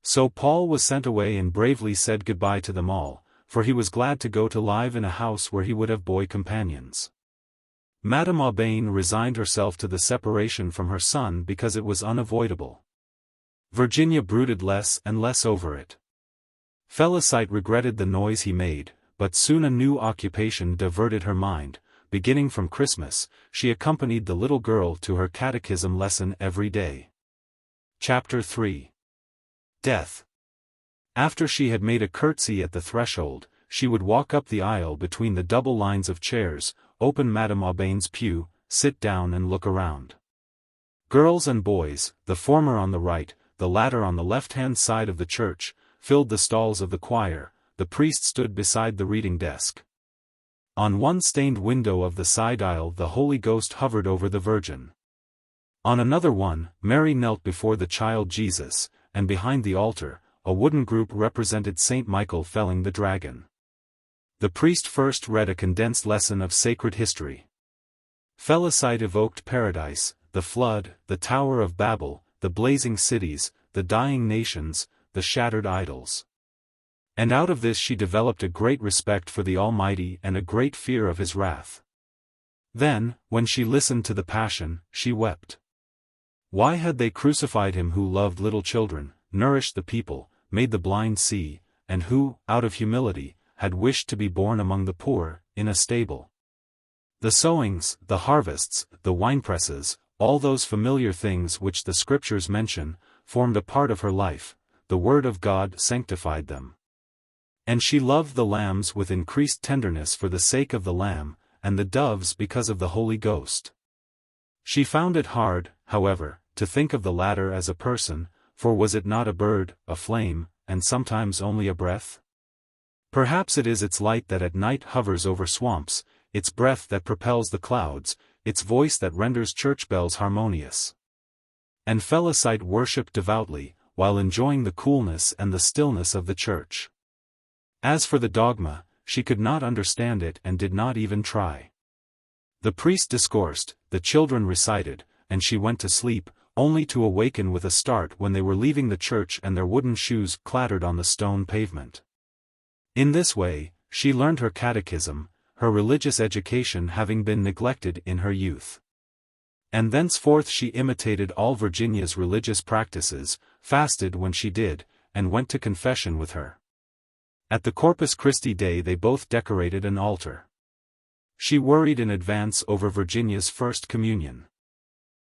So Paul was sent away and bravely said goodbye to them all, for he was glad to go to live in a house where he would have boy companions. Madame Aubain resigned herself to the separation from her son because it was unavoidable. Virginia brooded less and less over it. Félicité regretted the noise he made, but soon a new occupation diverted her mind. Beginning from Christmas, she accompanied the little girl to her catechism lesson every day. Chapter 3. Death. After she had made a curtsy at the threshold, she would walk up the aisle between the double lines of chairs, open Madame Aubain's pew, sit down and look around. Girls and boys, the former on the right, the latter on the left-hand side of the church, filled the stalls of the choir. The priest stood beside the reading desk. On one stained window of the side aisle the Holy Ghost hovered over the Virgin. On another one, Mary knelt before the child Jesus, and behind the altar, a wooden group represented Saint Michael felling the dragon. The priest first read a condensed lesson of sacred history. Félicité evoked Paradise, the flood, the Tower of Babel, the blazing cities, the dying nations, the shattered idols. And out of this she developed a great respect for the Almighty and a great fear of His wrath. Then, when she listened to the Passion, she wept. Why had they crucified Him who loved little children, nourished the people, made the blind see, and who, out of humility, had wished to be born among the poor, in a stable? The sowings, the harvests, the winepresses, all those familiar things which the Scriptures mention, formed a part of her life. The Word of God sanctified them. And she loved the lambs with increased tenderness for the sake of the Lamb, and the doves because of the Holy Ghost. She found it hard, however, to think of the latter as a person, for was it not a bird, a flame, and sometimes only a breath? Perhaps it is its light that at night hovers over swamps, its breath that propels the clouds, its voice that renders church bells harmonious. And Félicité worshipped devoutly, while enjoying the coolness and the stillness of the church. As for the dogma, she could not understand it and did not even try. The priest discoursed, the children recited, and she went to sleep, only to awaken with a start when they were leaving the church and their wooden shoes clattered on the stone pavement. In this way, she learned her catechism, her religious education having been neglected in her youth. And thenceforth she imitated all Virginia's religious practices, fasted when she did, and went to confession with her. At the Corpus Christi day they both decorated an altar. She worried in advance over Virginia's first communion.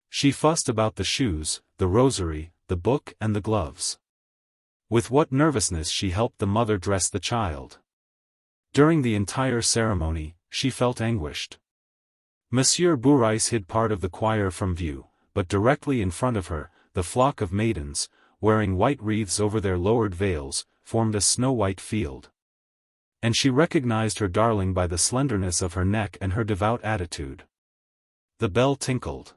She fussed about the shoes, the rosary, the book and the gloves. With what nervousness she helped the mother dress the child. During the entire ceremony, she felt anguished. Monsieur Bourrais hid part of the choir from view, but directly in front of her, the flock of maidens, wearing white wreaths over their lowered veils, formed a snow-white field. And she recognized her darling by the slenderness of her neck and her devout attitude. The bell tinkled.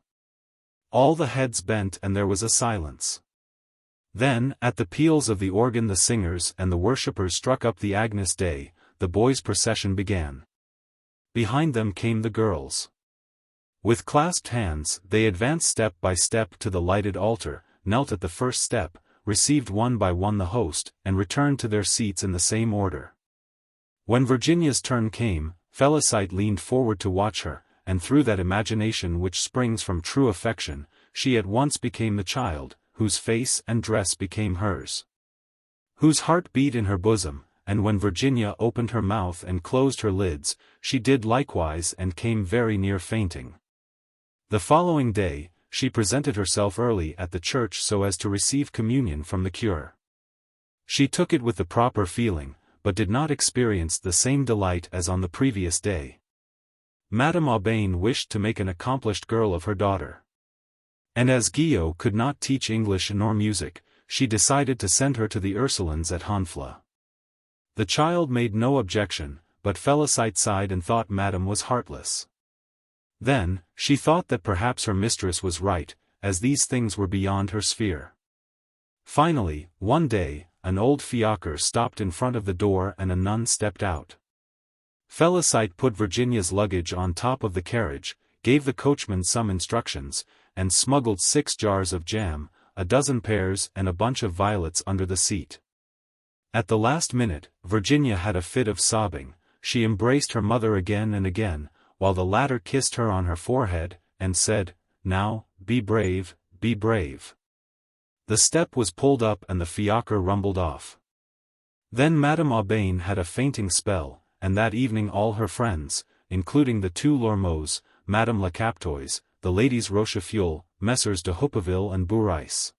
All the heads bent and there was a silence. Then, at the peals of the organ the singers and the worshippers struck up the Agnus Dei, the boys' procession began. Behind them came the girls. With clasped hands, they advanced step by step to the lighted altar, knelt at the first step, received one by one the host, and returned to their seats in the same order. When Virginia's turn came, Félicité leaned forward to watch her, and through that imagination which springs from true affection, she at once became the child, whose face and dress became hers, whose heart beat in her bosom, and when Virginia opened her mouth and closed her lids, she did likewise and came very near fainting. The following day, she presented herself early at the church so as to receive communion from the cure. She took it with the proper feeling, but did not experience the same delight as on the previous day. Madame Aubain wished to make an accomplished girl of her daughter. And as Guillaume could not teach English nor music, she decided to send her to the Ursulines at Honfleur. The child made no objection, but Félicité sighed and thought Madame was heartless. Then, she thought that perhaps her mistress was right, as these things were beyond her sphere. Finally, one day, an old fiacre stopped in front of the door and a nun stepped out. Félicité put Virginia's luggage on top of the carriage, gave the coachman some instructions, and smuggled 6 jars of jam, a dozen pears and a bunch of violets under the seat. At the last minute, Virginia had a fit of sobbing. She embraced her mother again and again, while the latter kissed her on her forehead, and said, "Now, be brave, be brave." The step was pulled up and the fiacre rumbled off. Then Madame Aubain had a fainting spell, and that evening all her friends, including the 2 Lormeaux, Madame Lacaptois, the ladies Rochefoucauld, Messrs de Houppeville and Bourrice,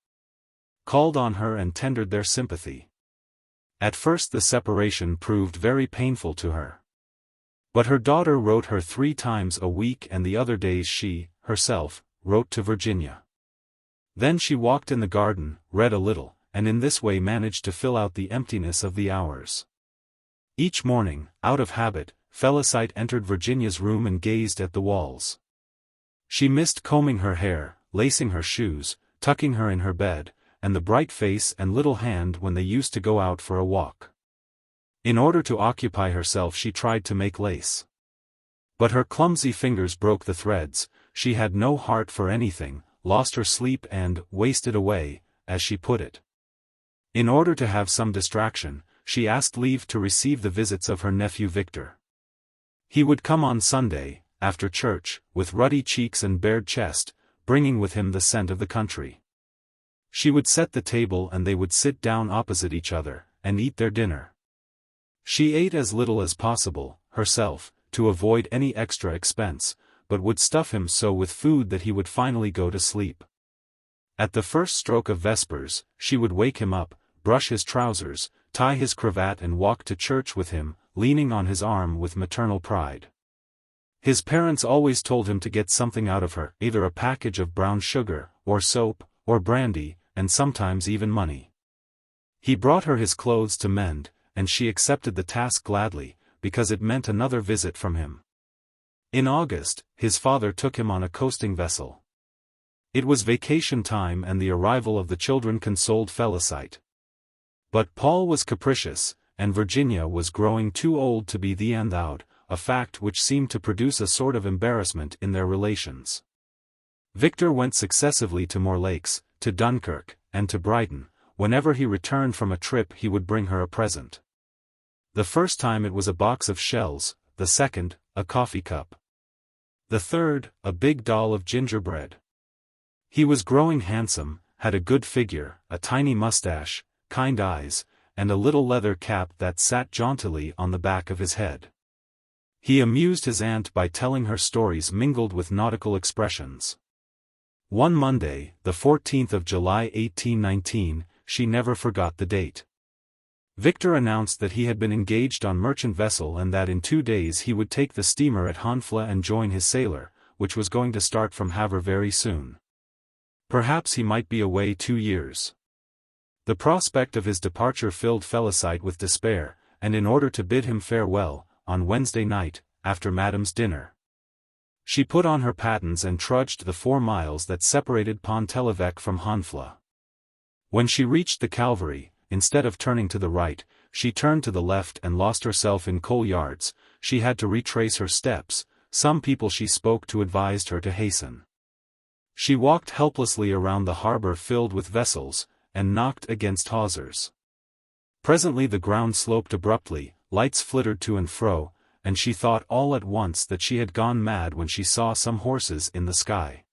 called on her and tendered their sympathy. At first the separation proved very painful to her. But her daughter wrote her 3 times a week, and the other days she, herself, wrote to Virginia. Then she walked in the garden, read a little, and in this way managed to fill out the emptiness of the hours. Each morning, out of habit, Félicité entered Virginia's room and gazed at the walls. She missed combing her hair, lacing her shoes, tucking her in her bed, and the bright face and little hand when they used to go out for a walk. In order to occupy herself she tried to make lace. But her clumsy fingers broke the threads, she had no heart for anything, lost her sleep and wasted away, as she put it. In order to have some distraction, she asked leave to receive the visits of her nephew Victor. He would come on Sunday, after church, with ruddy cheeks and bared chest, bringing with him the scent of the country. She would set the table and they would sit down opposite each other, and eat their dinner. She ate as little as possible, herself, to avoid any extra expense, but would stuff him so with food that he would finally go to sleep. At the first stroke of vespers, she would wake him up, brush his trousers, tie his cravat and walk to church with him, leaning on his arm with maternal pride. His parents always told him to get something out of her, either a package of brown sugar, or soap, or brandy, and sometimes even money. He brought her his clothes to mend, and she accepted the task gladly, because it meant another visit from him. In August, his father took him on a coasting vessel. It was vacation time and the arrival of the children consoled Félicité. But Paul was capricious, and Virginia was growing too old to be thee and thou, a fact which seemed to produce a sort of embarrassment in their relations. Victor went successively to Morlaix, to Dunkirk, and to Brighton. Whenever he returned from a trip he would bring her a present. The first time it was a box of shells, the second, a coffee cup. The third, a big doll of gingerbread. He was growing handsome, had a good figure, a tiny mustache, kind eyes, and a little leather cap that sat jauntily on the back of his head. He amused his aunt by telling her stories mingled with nautical expressions. One Monday, the 14th of July 1819, she never forgot the date. Victor announced that he had been engaged on merchant vessel and that in 2 days he would take the steamer at Honfleur and join his sailor, which was going to start from Havre very soon. Perhaps he might be away 2 years. The prospect of his departure filled Félicité with despair, and in order to bid him farewell, on Wednesday night, after Madame's dinner, she put on her pattens and trudged the 4 miles that separated Pont-l'Evêque from Honfleur. When she reached the Calvary, instead of turning to the right, she turned to the left and lost herself in coal yards. She had to retrace her steps. Some people she spoke to advised her to hasten. She walked helplessly around the harbor filled with vessels, and knocked against hawsers. Presently the ground sloped abruptly, lights flittered to and fro, and she thought all at once that she had gone mad when she saw some horses in the sky.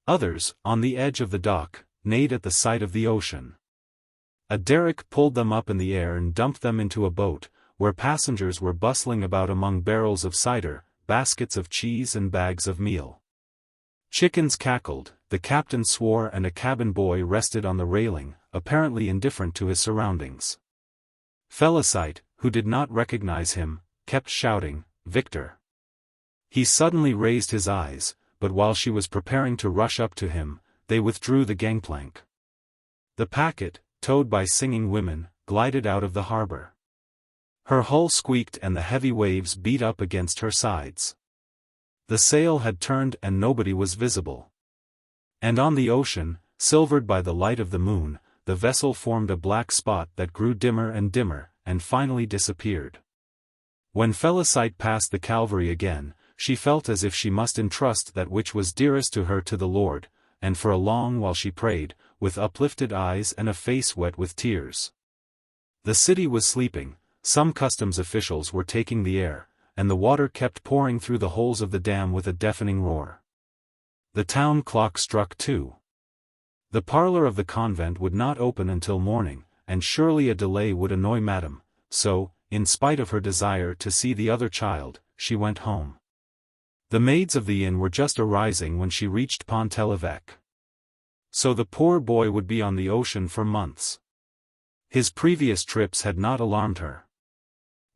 Others, on the edge of the dock, neighed at the sight of the ocean. A derrick pulled them up in the air and dumped them into a boat, where passengers were bustling about among barrels of cider, baskets of cheese and bags of meal. Chickens cackled, the captain swore, and a cabin boy rested on the railing, apparently indifferent to his surroundings. Félicité, who did not recognize him, kept shouting, "Victor!" He suddenly raised his eyes, but while she was preparing to rush up to him, they withdrew the gangplank. The packet, towed by singing women, glided out of the harbor. Her hull squeaked and the heavy waves beat up against her sides. The sail had turned and nobody was visible. And on the ocean, silvered by the light of the moon, the vessel formed a black spot that grew dimmer, and finally disappeared. When Félicité passed the Calvary again, she felt as if she must entrust that which was dearest to her to the Lord, and for a long while she prayed, with uplifted eyes and a face wet with tears. The city was sleeping, some customs officials were taking the air, and the water kept pouring through the holes of the dam with a deafening roar. The town clock struck 2. The parlor of the convent would not open until morning, and surely a delay would annoy Madame, so, in spite of her desire to see the other child, she went home. The maids of the inn were just arising when she reached Pont-l'Évêque. So the poor boy would be on the ocean for months. His previous trips had not alarmed her.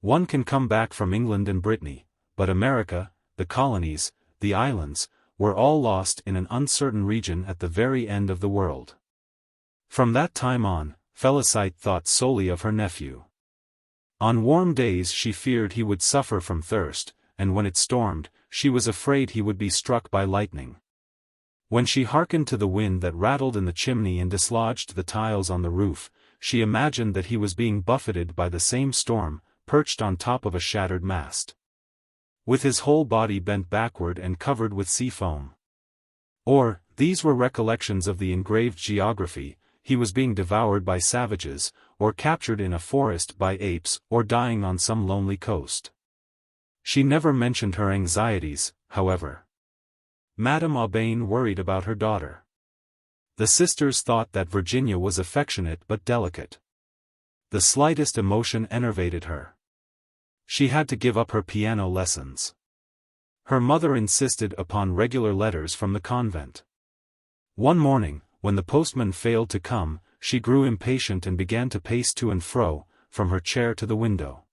One can come back from England and Brittany, but America, the colonies, the islands, were all lost in an uncertain region at the very end of the world. From that time on, Félicité thought solely of her nephew. On warm days she feared he would suffer from thirst, and when it stormed, she was afraid he would be struck by lightning. When she hearkened to the wind that rattled in the chimney and dislodged the tiles on the roof, she imagined that he was being buffeted by the same storm, perched on top of a shattered mast, with his whole body bent backward and covered with sea foam. Or, these were recollections of the engraved geography, he was being devoured by savages, or captured in a forest by apes, or dying on some lonely coast. She never mentioned her anxieties, however. Madame Aubain worried about her daughter. The sisters thought that Virginia was affectionate but delicate. The slightest emotion enervated her. She had to give up her piano lessons. Her mother insisted upon regular letters from the convent. One morning, when the postman failed to come, she grew impatient and began to pace to and fro, from her chair to the window.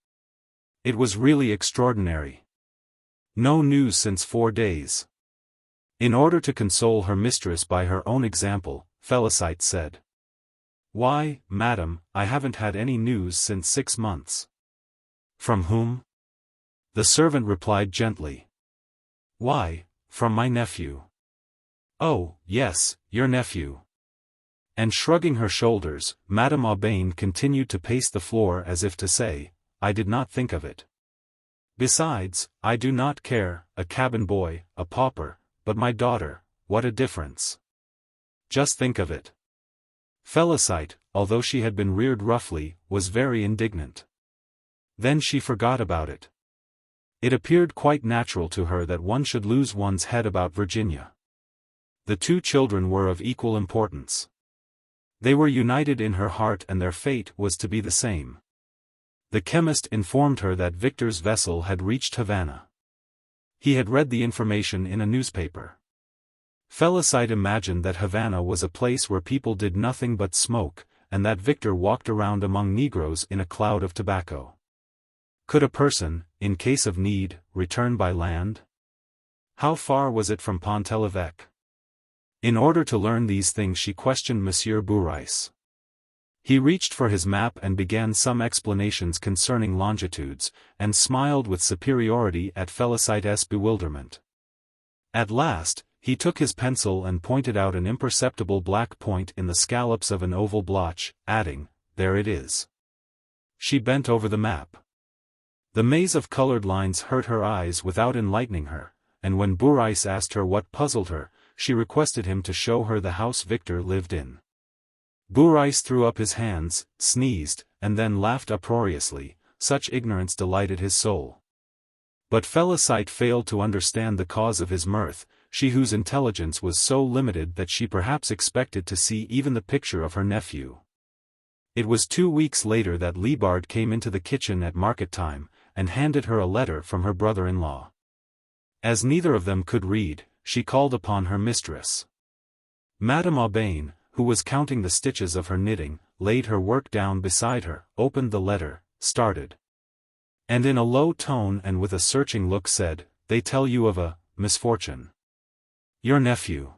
It was really extraordinary. No news since 4 days. In order to console her mistress by her own example, Félicité said, "Why, madam, I haven't had any news since 6 months." "From whom?" The servant replied gently. "Why, from my nephew." "Oh, yes, your nephew." And shrugging her shoulders, Madame Aubain continued to pace the floor as if to say, "I did not think of it. Besides, I do not care, a cabin boy, a pauper, but my daughter, what a difference. Just think of it." Félicité, although she had been reared roughly, was very indignant. Then she forgot about it. It appeared quite natural to her that one should lose one's head about Virginia. The 2 children were of equal importance. They were united in her heart and their fate was to be the same. The chemist informed her that Victor's vessel had reached Havana. He had read the information in a newspaper. Félicité imagined that Havana was a place where people did nothing but smoke, and that Victor walked around among Negroes in a cloud of tobacco. Could a person, in case of need, return by land? How far was it from Pont-l'Évêque? In order to learn these things she questioned Monsieur Bourrice. He reached for his map and began some explanations concerning longitudes, and smiled with superiority at Félicité's bewilderment. At last, He took his pencil and pointed out an imperceptible black point in the scallops of an oval blotch, adding, "There it is." She bent over the map. The maze of colored lines hurt her eyes without enlightening her, and when Bourrice asked her what puzzled her, she requested him to show her the house Victor lived in. Bourrice threw up his hands, sneezed, and then laughed uproariously. Such ignorance delighted his soul. But Félicité failed to understand the cause of his mirth, she whose intelligence was so limited that she perhaps expected to see even the picture of her nephew. It was 2 weeks later that Liebard came into the kitchen at market time, and handed her a letter from her brother-in-law. As neither of them could read, she called upon her mistress. Madame Aubain, who was counting the stitches of her knitting, laid her work down beside her, opened the letter, started, and in a low tone and with a searching look said, "They tell you of a misfortune. Your nephew.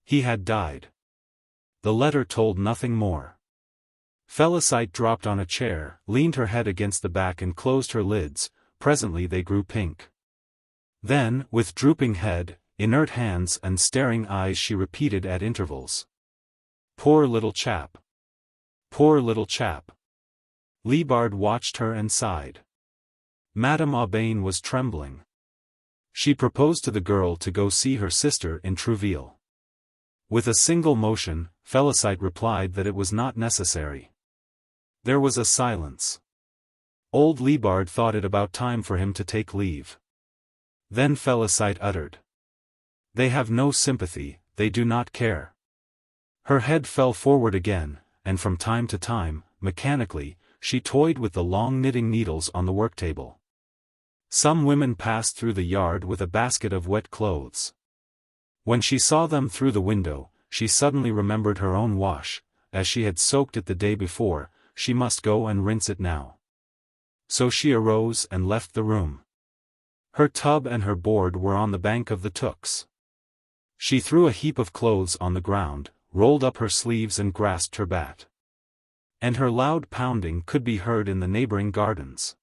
He had died." The letter told nothing more. Félicité dropped on a chair, leaned her head against the back and closed her lids. Presently they grew pink. Then, with drooping head, inert hands and staring eyes she repeated at intervals, "Poor little chap. Poor little chap." Liebard watched her and sighed. Madame Aubain was trembling. She proposed to the girl to go see her sister in Trouville. With a single motion, Félicité replied that it was not necessary. There was a silence. Old Liebard thought it about time for him to take leave. Then Félicité uttered, "They have no sympathy, they do not care." Her head fell forward again, and from time to time, mechanically, she toyed with the long knitting needles on the worktable. Some women passed through the yard with a basket of wet clothes. When she saw them through the window, she suddenly remembered her own wash, as she had soaked it the day before, she must go and rinse it now. So she arose and left the room. Her tub and her board were on the bank of the Tux. She threw a heap of clothes on the ground, rolled up her sleeves and grasped her bat. And her loud pounding could be heard in the neighboring gardens.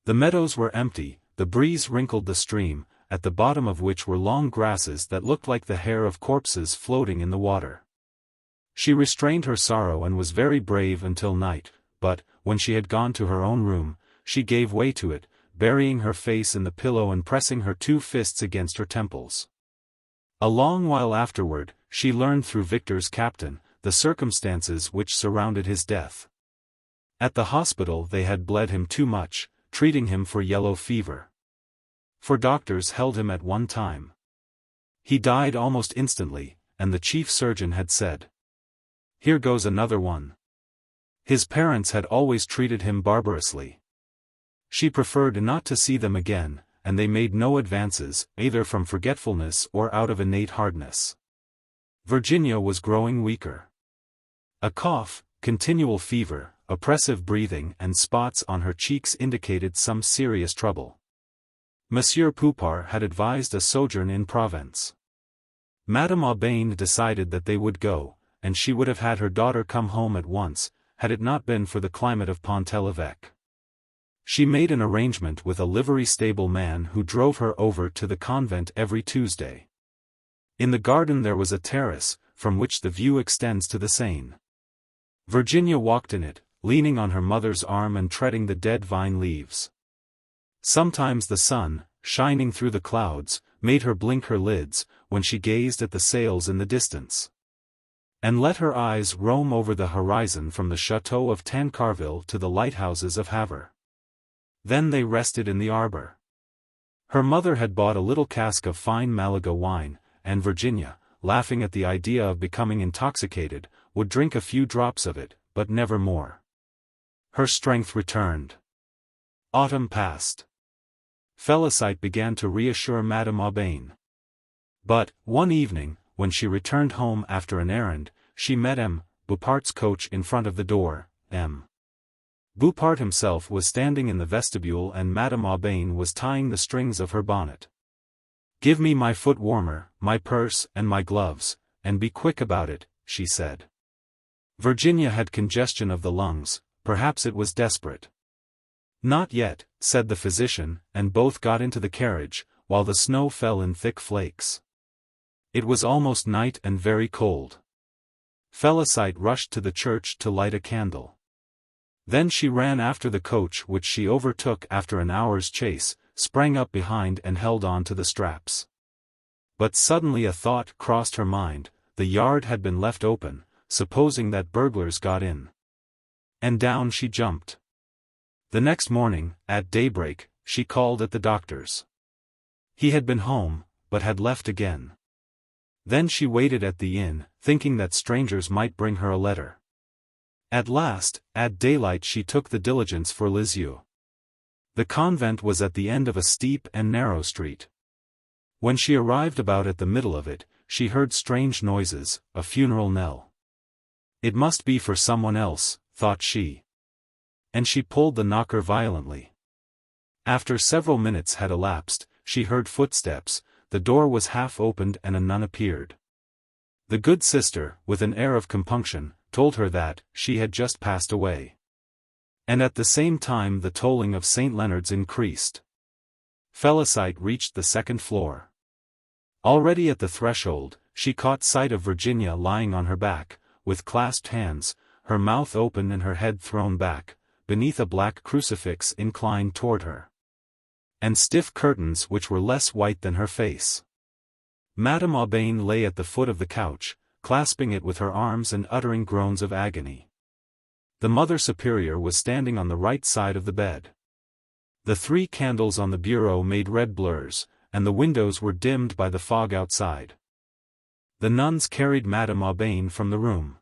The meadows were empty, the breeze wrinkled the stream, at the bottom of which were long grasses that looked like the hair of corpses floating in the water. She restrained her sorrow and was very brave until night, but, when she had gone to her own room, she gave way to it, burying her face in the pillow and pressing her 2 fists against her temples. A long while afterward, she learned through Victor's captain, the circumstances which surrounded his death. At the hospital they had bled him too much, treating him for yellow fever. 4 doctors held him at one time. He died almost instantly, and the chief surgeon had said, "Here goes another one." His parents had always treated him barbarously. She preferred not to see them again, and they made no advances, either from forgetfulness or out of innate hardness. Virginia was growing weaker. A cough, continual fever, oppressive breathing and spots on her cheeks indicated some serious trouble. Monsieur Poupart had advised a sojourn in Provence. Madame Aubain decided that they would go, and she would have had her daughter come home at once, had it not been for the climate of Pont-l'Évêque. She made an arrangement with a livery stable man who drove her over to the convent every Tuesday. In the garden there was a terrace, from which the view extends to the Seine. Virginia walked in it, leaning on her mother's arm and treading the dead vine leaves. Sometimes the sun, shining through the clouds, made her blink her lids, when she gazed at the sails in the distance, and let her eyes roam over the horizon from the chateau of Tancarville to the lighthouses of Havre. Then they rested in the arbor. Her mother had bought a little cask of fine Malaga wine, and Virginia, laughing at the idea of becoming intoxicated, would drink a few drops of it, but never more. Her strength returned. Autumn passed. Félicité began to reassure Madame Aubain. But, one evening, when she returned home after an errand, she met M. Boupart's coach in front of the door. M. Boupart himself was standing in the vestibule and Madame Aubain was tying the strings of her bonnet. "Give me my foot warmer, my purse and my gloves, and be quick about it," she said. Virginia had congestion of the lungs, perhaps it was desperate. "Not yet," said the physician, and both got into the carriage, while the snow fell in thick flakes. It was almost night and very cold. Félicité rushed to the church to light a candle. Then she ran after the coach, which she overtook after an hour's chase, sprang up behind and held on to the straps. But suddenly a thought crossed her mind: the yard had been left open, supposing that burglars got in. And down she jumped. The next morning, at daybreak, she called at the doctor's. He had been home, but had left again. Then she waited at the inn, thinking that strangers might bring her a letter. At last, at daylight she took the diligence for Lisieux. The convent was at the end of a steep and narrow street. When she arrived about at the middle of it, she heard strange noises, a funeral knell. It must be for someone else, thought she. And she pulled the knocker violently. After several minutes had elapsed, she heard footsteps, the door was half opened and a nun appeared. The good sister, with an air of compunction, told her that she had just passed away. And at the same time the tolling of St. Leonard's increased. Félicité reached the second floor. Already at the threshold, she caught sight of Virginia lying on her back, with clasped hands, her mouth open and her head thrown back, beneath a black crucifix inclined toward her. And stiff curtains which were less white than her face. Madame Aubain lay at the foot of the couch, clasping it with her arms and uttering groans of agony. The Mother Superior was standing on the right side of the bed. The 3 candles on the bureau made red blurs, and the windows were dimmed by the fog outside. The nuns carried Madame Aubain from the room.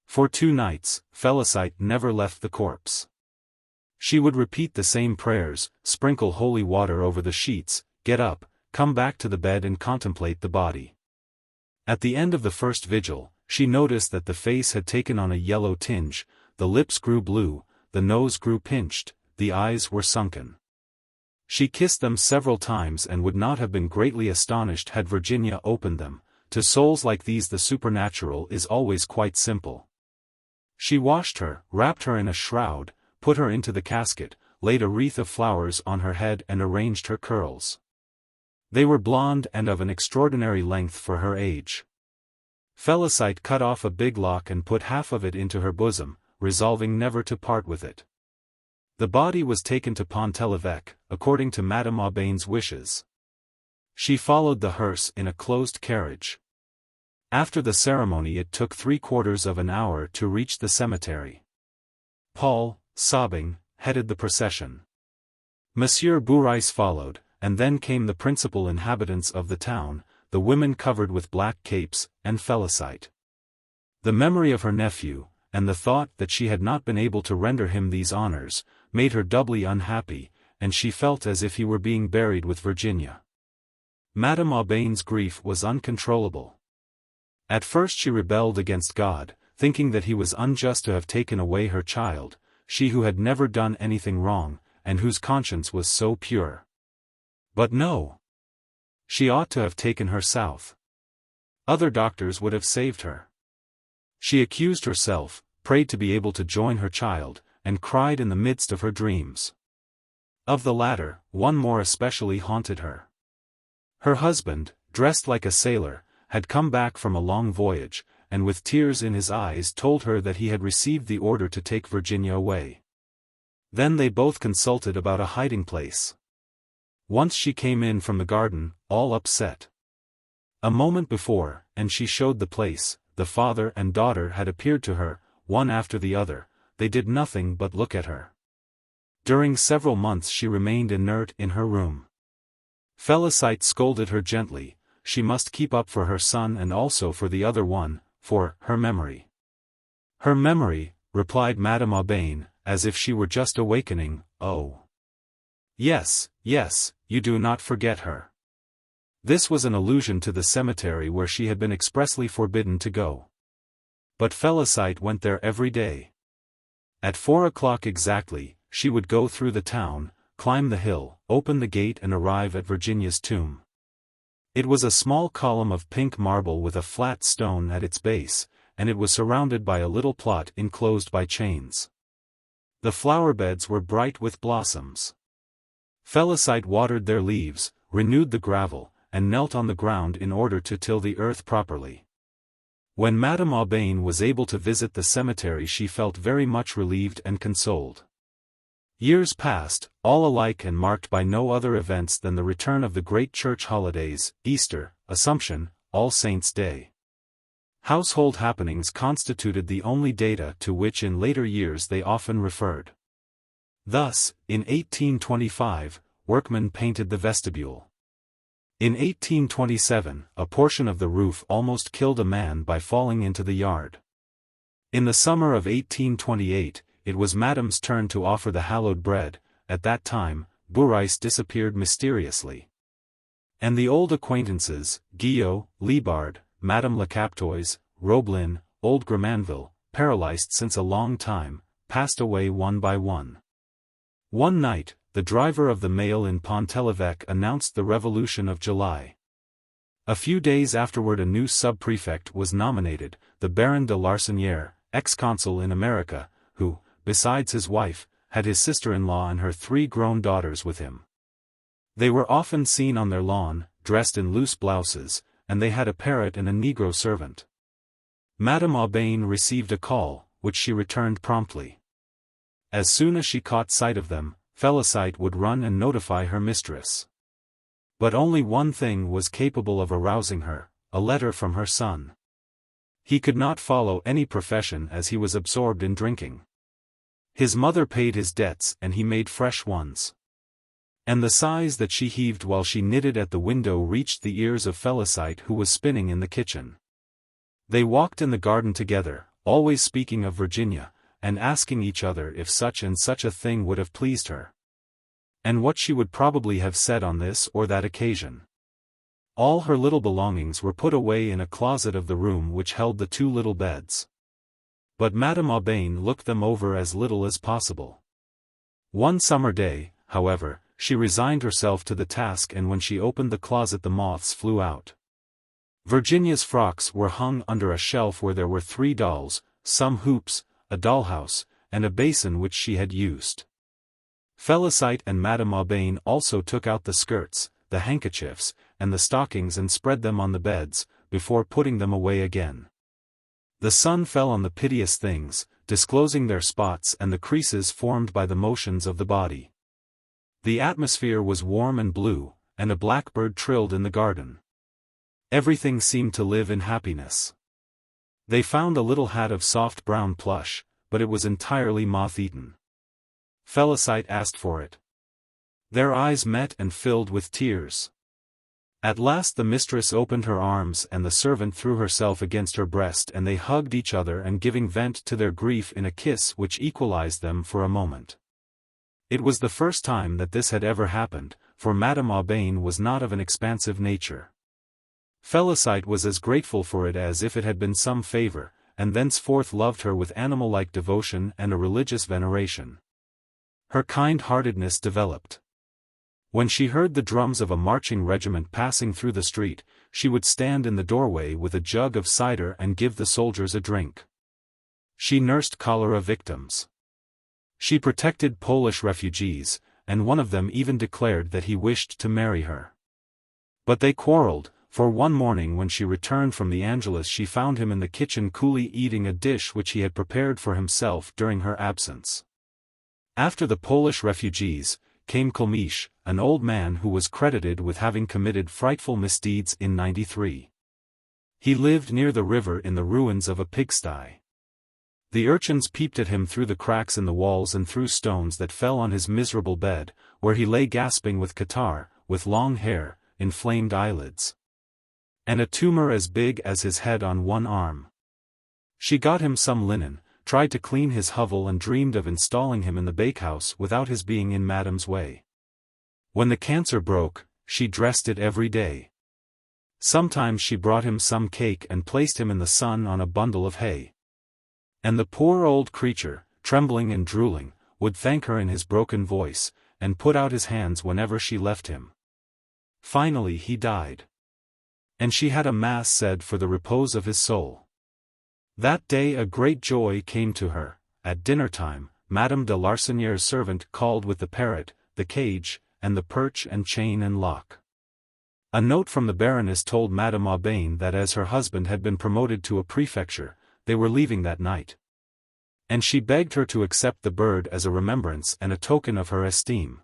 For 2 nights, Félicité never left the corpse. She would repeat the same prayers, sprinkle holy water over the sheets, get up, come back to the bed and contemplate the body. At the end of the first vigil, she noticed that the face had taken on a yellow tinge, the lips grew blue, the nose grew pinched, the eyes were sunken. She kissed them several times and would not have been greatly astonished had Virginia opened them. To souls like these the supernatural is always quite simple. She washed her, wrapped her in a shroud, put her into the casket, laid a wreath of flowers on her head and arranged her curls. They were blonde and of an extraordinary length for her age. Félicité cut off a big lock and put half of it into her bosom, resolving never to part with it. The body was taken to Pont-l'Évêque, according to Madame Aubain's wishes. She followed the hearse in a closed carriage. After the ceremony it took 3/4 of an hour to reach the cemetery. Paul, sobbing, headed the procession. Monsieur Bourrais followed, and then came the principal inhabitants of the town, the women covered with black capes, and Félicité. The memory of her nephew, and the thought that she had not been able to render him these honors, made her doubly unhappy, and she felt as if he were being buried with Virginia. Madame Aubain's grief was uncontrollable. At first she rebelled against God, thinking that he was unjust to have taken away her child, she who had never done anything wrong, and whose conscience was so pure. But no. She ought to have taken her south. Other doctors would have saved her. She accused herself, prayed to be able to join her child, and cried in the midst of her dreams. Of the latter, one more especially haunted her. Her husband, dressed like a sailor, had come back from a long voyage, and with tears in his eyes told her that he had received the order to take Virginia away. Then they both consulted about a hiding place. Once she came in from the garden, all upset. A moment before, and she showed the place, the father and daughter had appeared to her, one after the other, they did nothing but look at her. During several months she remained inert in her room. Félicité scolded her gently, she must keep up for her son and also for the other one, for her memory. Her memory, replied Madame Aubain, as if she were just awakening, oh. Yes, yes, you do not forget her. This was an allusion to the cemetery where she had been expressly forbidden to go. But Félicité went there every day. At 4 o'clock exactly, she would go through the town, climb the hill, open the gate and arrive at Virginia's tomb. It was a small column of pink marble with a flat stone at its base, and it was surrounded by a little plot enclosed by chains. The flower beds were bright with blossoms. Félicité watered their leaves, renewed the gravel, and knelt on the ground in order to till the earth properly. When Madame Aubain was able to visit the cemetery, she felt very much relieved and consoled. Years passed, all alike and marked by no other events than the return of the great church holidays, Easter, Assumption, All Saints' Day. Household happenings constituted the only data to which in later years they often referred. Thus, in 1825, workmen painted the vestibule. In 1827, a portion of the roof almost killed a man by falling into the yard. In the summer of 1828, it was Madame's turn to offer the hallowed bread. At that time, Bourrice disappeared mysteriously. And the old acquaintances, Guillot, Liebard, Madame Lecaptois, Roblin, old Gramanville, paralyzed since a long time, passed away one by one. One night, the driver of the mail in Pont-l'Evêque announced the Revolution of July. A few days afterward a new sub-prefect was nominated, the Baron de Larsonnière, ex-consul in America, who, besides his wife, had his sister-in-law and her 3 grown daughters with him. They were often seen on their lawn, dressed in loose blouses, and they had a parrot and a Negro servant. Madame Aubain received a call, which she returned promptly. As soon as she caught sight of them, Félicité would run and notify her mistress. But only one thing was capable of arousing her, a letter from her son. He could not follow any profession as he was absorbed in drinking. His mother paid his debts and he made fresh ones. And the sighs that she heaved while she knitted at the window reached the ears of Félicité, who was spinning in the kitchen. They walked in the garden together, always speaking of Virginia, and asking each other if such and such a thing would have pleased her. And what she would probably have said on this or that occasion. All her little belongings were put away in a closet of the room which held the 2 little beds. But Madame Aubain looked them over as little as possible. One summer day, however, she resigned herself to the task, and when she opened the closet the moths flew out. Virginia's frocks were hung under a shelf where there were 3 dolls, some hoops, a dollhouse, and a basin which she had used. Félicité and Madame Aubain also took out the skirts, the handkerchiefs, and the stockings and spread them on the beds, before putting them away again. The sun fell on the piteous things, disclosing their spots and the creases formed by the motions of the body. The atmosphere was warm and blue, and a blackbird trilled in the garden. Everything seemed to live in happiness. They found a little hat of soft brown plush, but it was entirely moth-eaten. Félicité asked for it. Their eyes met and filled with tears. At last the mistress opened her arms and the servant threw herself against her breast, and they hugged each other and giving vent to their grief in a kiss which equalized them for a moment. It was the first time that this had ever happened, for Madame Aubain was not of an expansive nature. Félicité was as grateful for it as if it had been some favor, and thenceforth loved her with animal-like devotion and a religious veneration. Her kind-heartedness developed. When she heard the drums of a marching regiment passing through the street, she would stand in the doorway with a jug of cider and give the soldiers a drink. She nursed cholera victims. She protected Polish refugees, and one of them even declared that he wished to marry her. But they quarreled, for one morning when she returned from the Angelus she found him in the kitchen coolly eating a dish which he had prepared for himself during her absence. After the Polish refugees, came Colmiche, an old man who was credited with having committed frightful misdeeds in '93. He lived near the river in the ruins of a pigsty. The urchins peeped at him through the cracks in the walls and threw stones that fell on his miserable bed, where he lay gasping with catarrh, with long hair, inflamed eyelids, and a tumor as big as his head on one arm. She got him some linen, tried to clean his hovel and dreamed of installing him in the bakehouse without his being in Madame's way. When the cancer broke, she dressed it every day. Sometimes she brought him some cake and placed him in the sun on a bundle of hay. And the poor old creature, trembling and drooling, would thank her in his broken voice, and put out his hands whenever she left him. Finally he died. And she had a mass said for the repose of his soul. That day a great joy came to her. At dinner-time, Madame de Larsonnière's servant called with the parrot, the cage, and the perch and chain and lock. A note from the Baroness told Madame Aubain that as her husband had been promoted to a prefecture, they were leaving that night. And she begged her to accept the bird as a remembrance and a token of her esteem.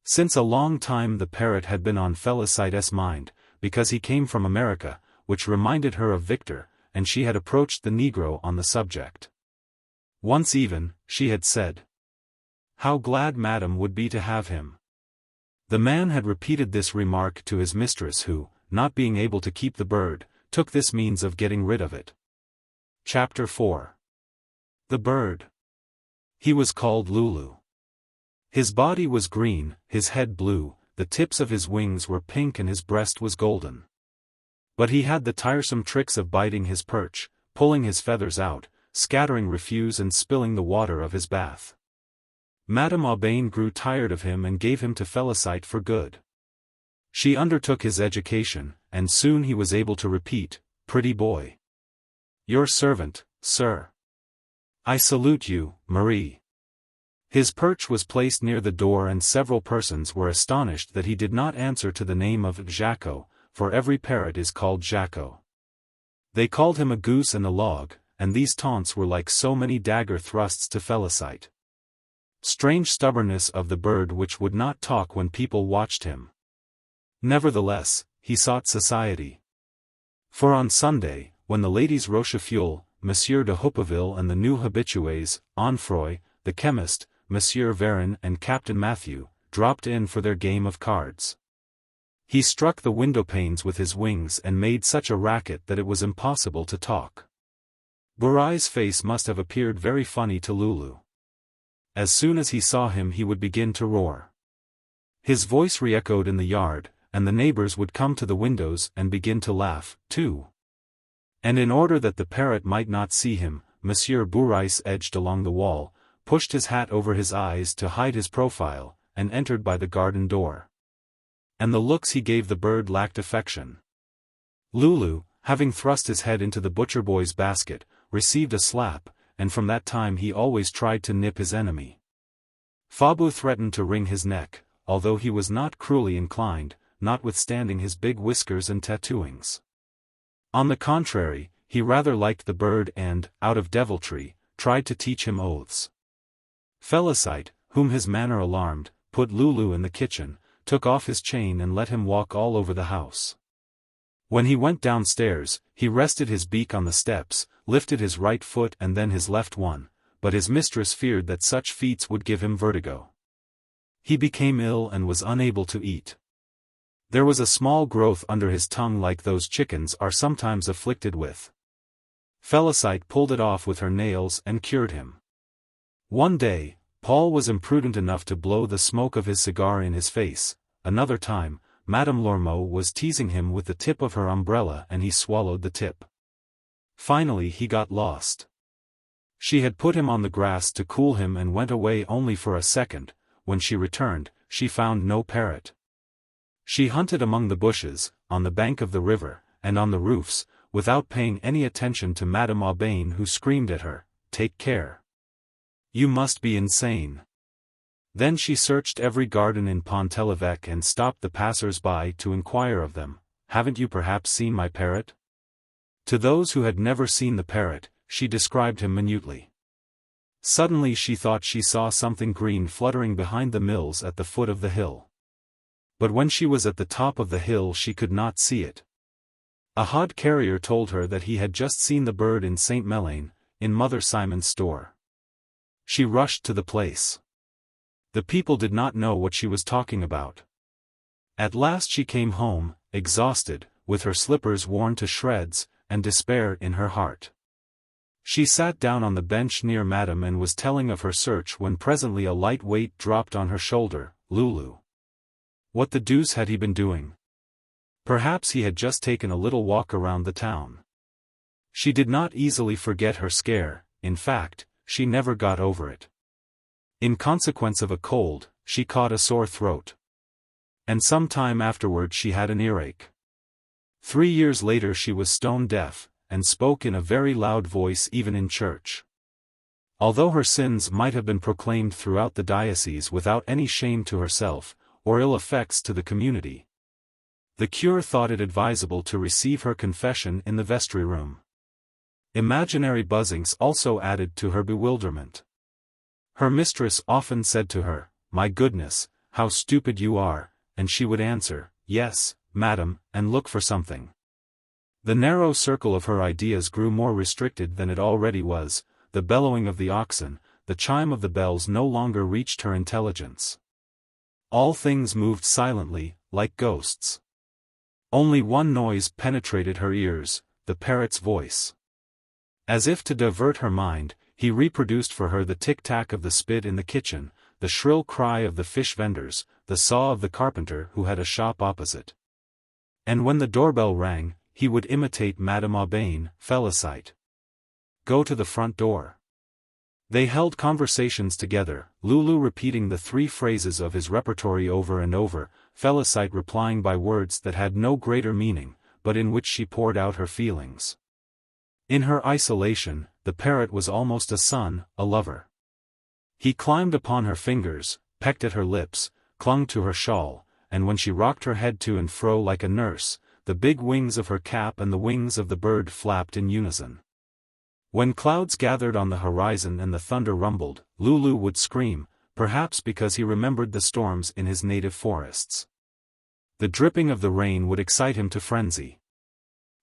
Since a long time the parrot had been on Félicite's mind, because he came from America, which reminded her of Victor, and she had approached the Negro on the subject. Once even, she had said, "How glad Madame would be to have him." The man had repeated this remark to his mistress who, not being able to keep the bird, took this means of getting rid of it. Chapter 4. The bird. He was called Lulu. His body was green, his head blue, the tips of his wings were pink and his breast was golden. But he had the tiresome tricks of biting his perch, pulling his feathers out, scattering refuse and spilling the water of his bath. Madame Aubain grew tired of him and gave him to Félicité for good. She undertook his education, and soon he was able to repeat, "Pretty boy. Your servant, sir. I salute you, Marie." His perch was placed near the door and several persons were astonished that he did not answer to the name of Jacko, for every parrot is called Jacko. They called him a goose and a log, and these taunts were like so many dagger thrusts to Félicité. Strange stubbornness of the bird which would not talk when people watched him. Nevertheless, he sought society. For on Sunday, when the ladies Rochefoucauld, Monsieur de Houppeville and the new habitués, Onfroy, the chemist, Monsieur Varin and Captain Matthew, dropped in for their game of cards. He struck the window panes with his wings and made such a racket that it was impossible to talk. Bourrai's face must have appeared very funny to Lulu. As soon as he saw him he would begin to roar. His voice re-echoed in the yard, and the neighbors would come to the windows and begin to laugh, too. And in order that the parrot might not see him, Monsieur Bourrais edged along the wall, pushed his hat over his eyes to hide his profile, and entered by the garden door. And the looks he gave the bird lacked affection. Lulu, having thrust his head into the butcher boy's basket, received a slap, and from that time he always tried to nip his enemy. Fabu threatened to wring his neck, although he was not cruelly inclined, notwithstanding his big whiskers and tattooings. On the contrary, he rather liked the bird and, out of deviltry, tried to teach him oaths. Félicité, whom his manner alarmed, put Lulu in the kitchen, took off his chain and let him walk all over the house. When he went downstairs, he rested his beak on the steps, lifted his right foot and then his left one, but his mistress feared that such feats would give him vertigo. He became ill and was unable to eat. There was a small growth under his tongue like those chickens are sometimes afflicted with. Félicité pulled it off with her nails and cured him. One day, Paul was imprudent enough to blow the smoke of his cigar in his face. Another time, Madame Lormeau was teasing him with the tip of her umbrella and he swallowed the tip. Finally he got lost. She had put him on the grass to cool him and went away only for a second. When she returned, she found no parrot. She hunted among the bushes, on the bank of the river, and on the roofs, without paying any attention to Madame Aubain who screamed at her, "Take care. You must be insane." Then she searched every garden in Pont-l'Evêque and stopped the passers-by to inquire of them, "Haven't you perhaps seen my parrot?" To those who had never seen the parrot, she described him minutely. Suddenly she thought she saw something green fluttering behind the mills at the foot of the hill. But when she was at the top of the hill she could not see it. A hod carrier told her that he had just seen the bird in St. Melaine, in Mother Simon's store. She rushed to the place. The people did not know what she was talking about. At last she came home, exhausted, with her slippers worn to shreds, and despair in her heart. She sat down on the bench near Madame and was telling of her search when presently a light weight dropped on her shoulder. Lulu. What the deuce had he been doing? Perhaps he had just taken a little walk around the town. She did not easily forget her scare, in fact, she never got over it. In consequence of a cold, she caught a sore throat. And some time afterward she had an earache. 3 years later she was stone deaf, and spoke in a very loud voice even in church. Although her sins might have been proclaimed throughout the diocese without any shame to herself, or ill effects to the community, The cure thought it advisable to receive her confession in the vestry room. Imaginary buzzings also added to her bewilderment. Her mistress often said to her, "My goodness, how stupid you are," and she would answer, "Yes, madam," and look for something. The narrow circle of her ideas grew more restricted than it already was. The bellowing of the oxen, the chime of the bells no longer reached her intelligence. All things moved silently, like ghosts. Only one noise penetrated her ears, the parrot's voice. As if to divert her mind, he reproduced for her the tic-tac of the spit in the kitchen, the shrill cry of the fish vendors, the saw of the carpenter who had a shop opposite. And when the doorbell rang, he would imitate Madame Aubain, Félicité. "Go to the front door." They held conversations together, Lulu repeating the 3 phrases of his repertory over and over, Félicité replying by words that had no greater meaning, but in which she poured out her feelings. In her isolation, the parrot was almost a son, a lover. He climbed upon her fingers, pecked at her lips, clung to her shawl, and when she rocked her head to and fro like a nurse, the big wings of her cap and the wings of the bird flapped in unison. When clouds gathered on the horizon and the thunder rumbled, Lulu would scream, perhaps because he remembered the storms in his native forests. The dripping of the rain would excite him to frenzy.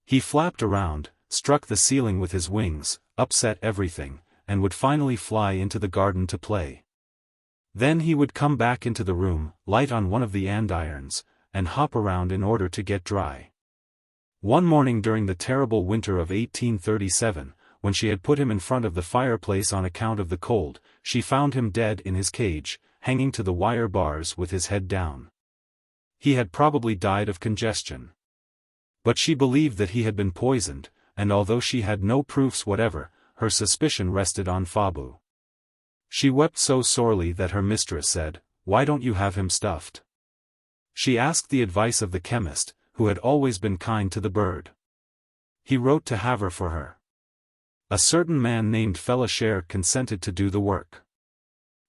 He flapped around, struck the ceiling with his wings, upset everything, and would finally fly into the garden to play. Then he would come back into the room, light on one of the andirons, and hop around in order to get dry. One morning during the terrible winter of 1837, when she had put him in front of the fireplace on account of the cold, she found him dead in his cage, hanging to the wire bars with his head down. He had probably died of congestion. But she believed that he had been poisoned, and although she had no proofs whatever, her suspicion rested on Fabu. She wept so sorely that her mistress said, "Why don't you have him stuffed?" She asked the advice of the chemist, who had always been kind to the bird. He wrote to Havre for her. A certain man named Félicité consented to do the work.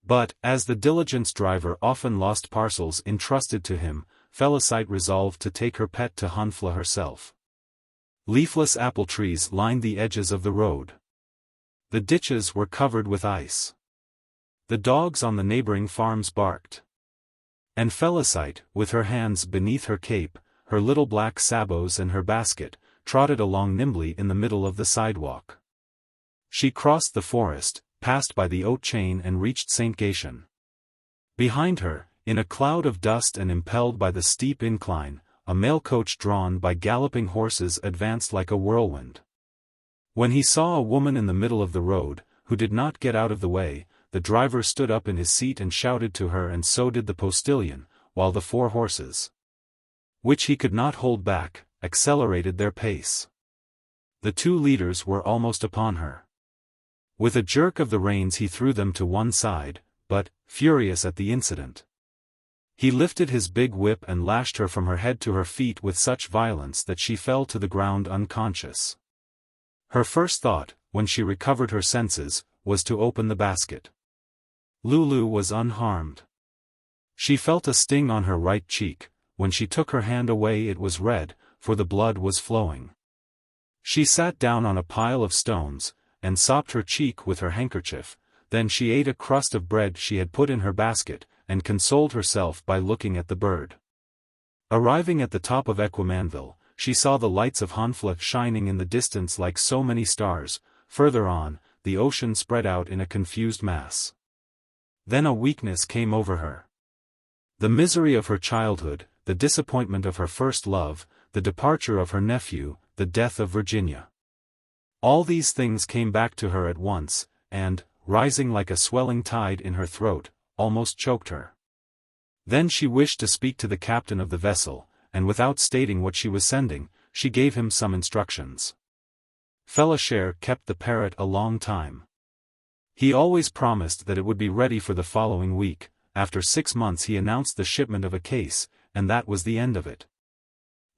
But, as the diligence driver often lost parcels entrusted to him, Félicité resolved to take her pet to Honfleur herself. Leafless apple trees lined the edges of the road. The ditches were covered with ice. The dogs on the neighboring farms barked. And Félicité, with her hands beneath her cape, her little black sabots and her basket, trotted along nimbly in the middle of the sidewalk. She crossed the forest, passed by the oat chain and reached St. Gatien. Behind her, in a cloud of dust and impelled by the steep incline, a mail coach drawn by galloping horses advanced like a whirlwind. When he saw a woman in the middle of the road, who did not get out of the way, the driver stood up in his seat and shouted to her, and so did the postilion, while the 4 horses, which he could not hold back, accelerated their pace. The 2 leaders were almost upon her. With a jerk of the reins he threw them to one side, but, furious at the incident, he lifted his big whip and lashed her from her head to her feet with such violence that she fell to the ground unconscious. Her first thought, when she recovered her senses, was to open the basket. Lulu was unharmed. She felt a sting on her right cheek. When she took her hand away it was red, for the blood was flowing. She sat down on a pile of stones, and sopped her cheek with her handkerchief. Then she ate a crust of bread she had put in her basket, and consoled herself by looking at the bird. Arriving at the top of Equimanville, she saw the lights of Honfleur shining in the distance like so many stars. Further on, the ocean spread out in a confused mass. Then a weakness came over her. The misery of her childhood, the disappointment of her first love, the departure of her nephew, the death of Virginia. All these things came back to her at once, and, rising like a swelling tide in her throat, almost choked her. Then she wished to speak to the captain of the vessel, and without stating what she was sending, she gave him some instructions. Félicité kept the parrot a long time. He always promised that it would be ready for the following week. After 6 months he announced the shipment of a case, and that was the end of it.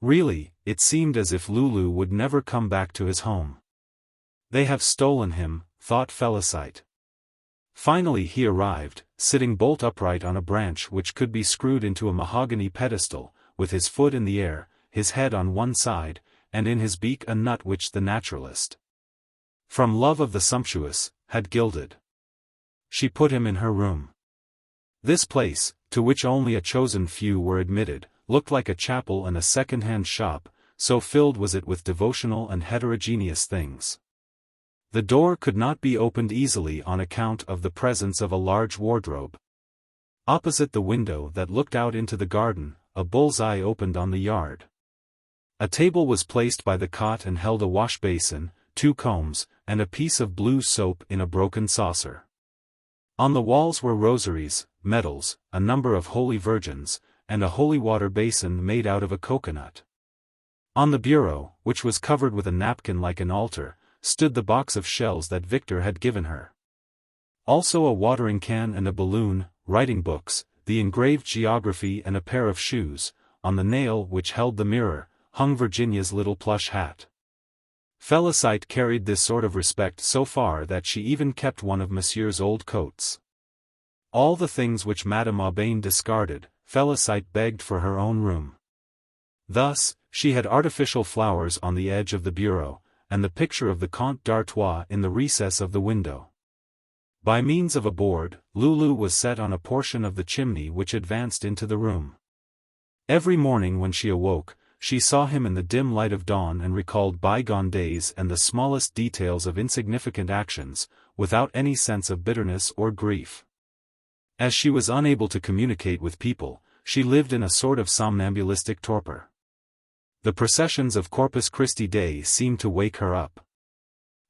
Really, it seemed as if Lulu would never come back to his home. They have stolen him, thought Félicité. Finally he arrived, sitting bolt upright on a branch which could be screwed into a mahogany pedestal, with his foot in the air, his head on one side, and in his beak a nut which the naturalist, from love of the sumptuous, had gilded. She put him in her room. This place, to which only a chosen few were admitted, looked like a chapel and a second-hand shop, so filled was it with devotional and heterogeneous things. The door could not be opened easily on account of the presence of a large wardrobe. Opposite the window that looked out into the garden, a bull's-eye opened on the yard. A table was placed by the cot and held a wash-basin, 2 combs, and a piece of blue soap in a broken saucer. On the walls were rosaries, medals, a number of holy virgins, and a holy water basin made out of a coconut. On the bureau, which was covered with a napkin like an altar, stood the box of shells that Victor had given her. Also a watering can and a balloon, writing books, the engraved geography and a pair of shoes. On the nail which held the mirror, hung Virginia's little plush hat. Félicité carried this sort of respect so far that she even kept one of Monsieur's old coats. All the things which Madame Aubain discarded, Félicité begged for her own room. Thus, she had artificial flowers on the edge of the bureau, and the picture of the Comte d'Artois in the recess of the window. By means of a board, Lulu was set on a portion of the chimney which advanced into the room. Every morning when she awoke, she saw him in the dim light of dawn and recalled bygone days and the smallest details of insignificant actions, without any sense of bitterness or grief. As she was unable to communicate with people, she lived in a sort of somnambulistic torpor. The processions of Corpus Christi Day seemed to wake her up.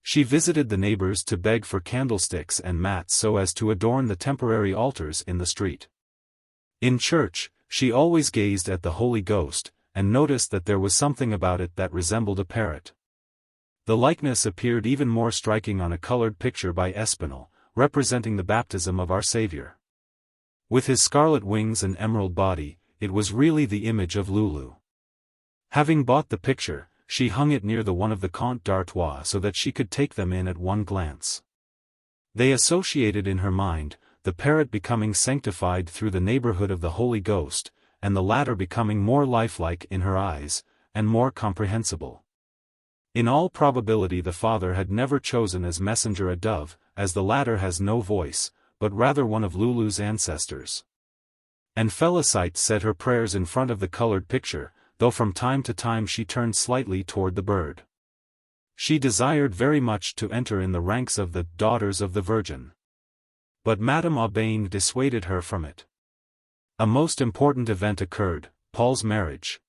She visited the neighbors to beg for candlesticks and mats so as to adorn the temporary altars in the street. In church, she always gazed at the Holy Ghost, and noticed that there was something about it that resembled a parrot. The likeness appeared even more striking on a colored picture by Espinal, representing the baptism of our Savior. With his scarlet wings and emerald body, it was really the image of Lulu. Having bought the picture, she hung it near the one of the Comte d'Artois so that she could take them in at one glance. They associated in her mind, the parrot becoming sanctified through the neighborhood of the Holy Ghost, and the latter becoming more lifelike in her eyes, and more comprehensible. In all probability the father had never chosen as messenger a dove, as the latter has no voice, but rather one of Lulu's ancestors. And Félicité said her prayers in front of the colored picture, though from time to time she turned slightly toward the bird. She desired very much to enter in the ranks of the Daughters of the Virgin. But Madame Aubain dissuaded her from it. A most important event occurred, Paul's marriage.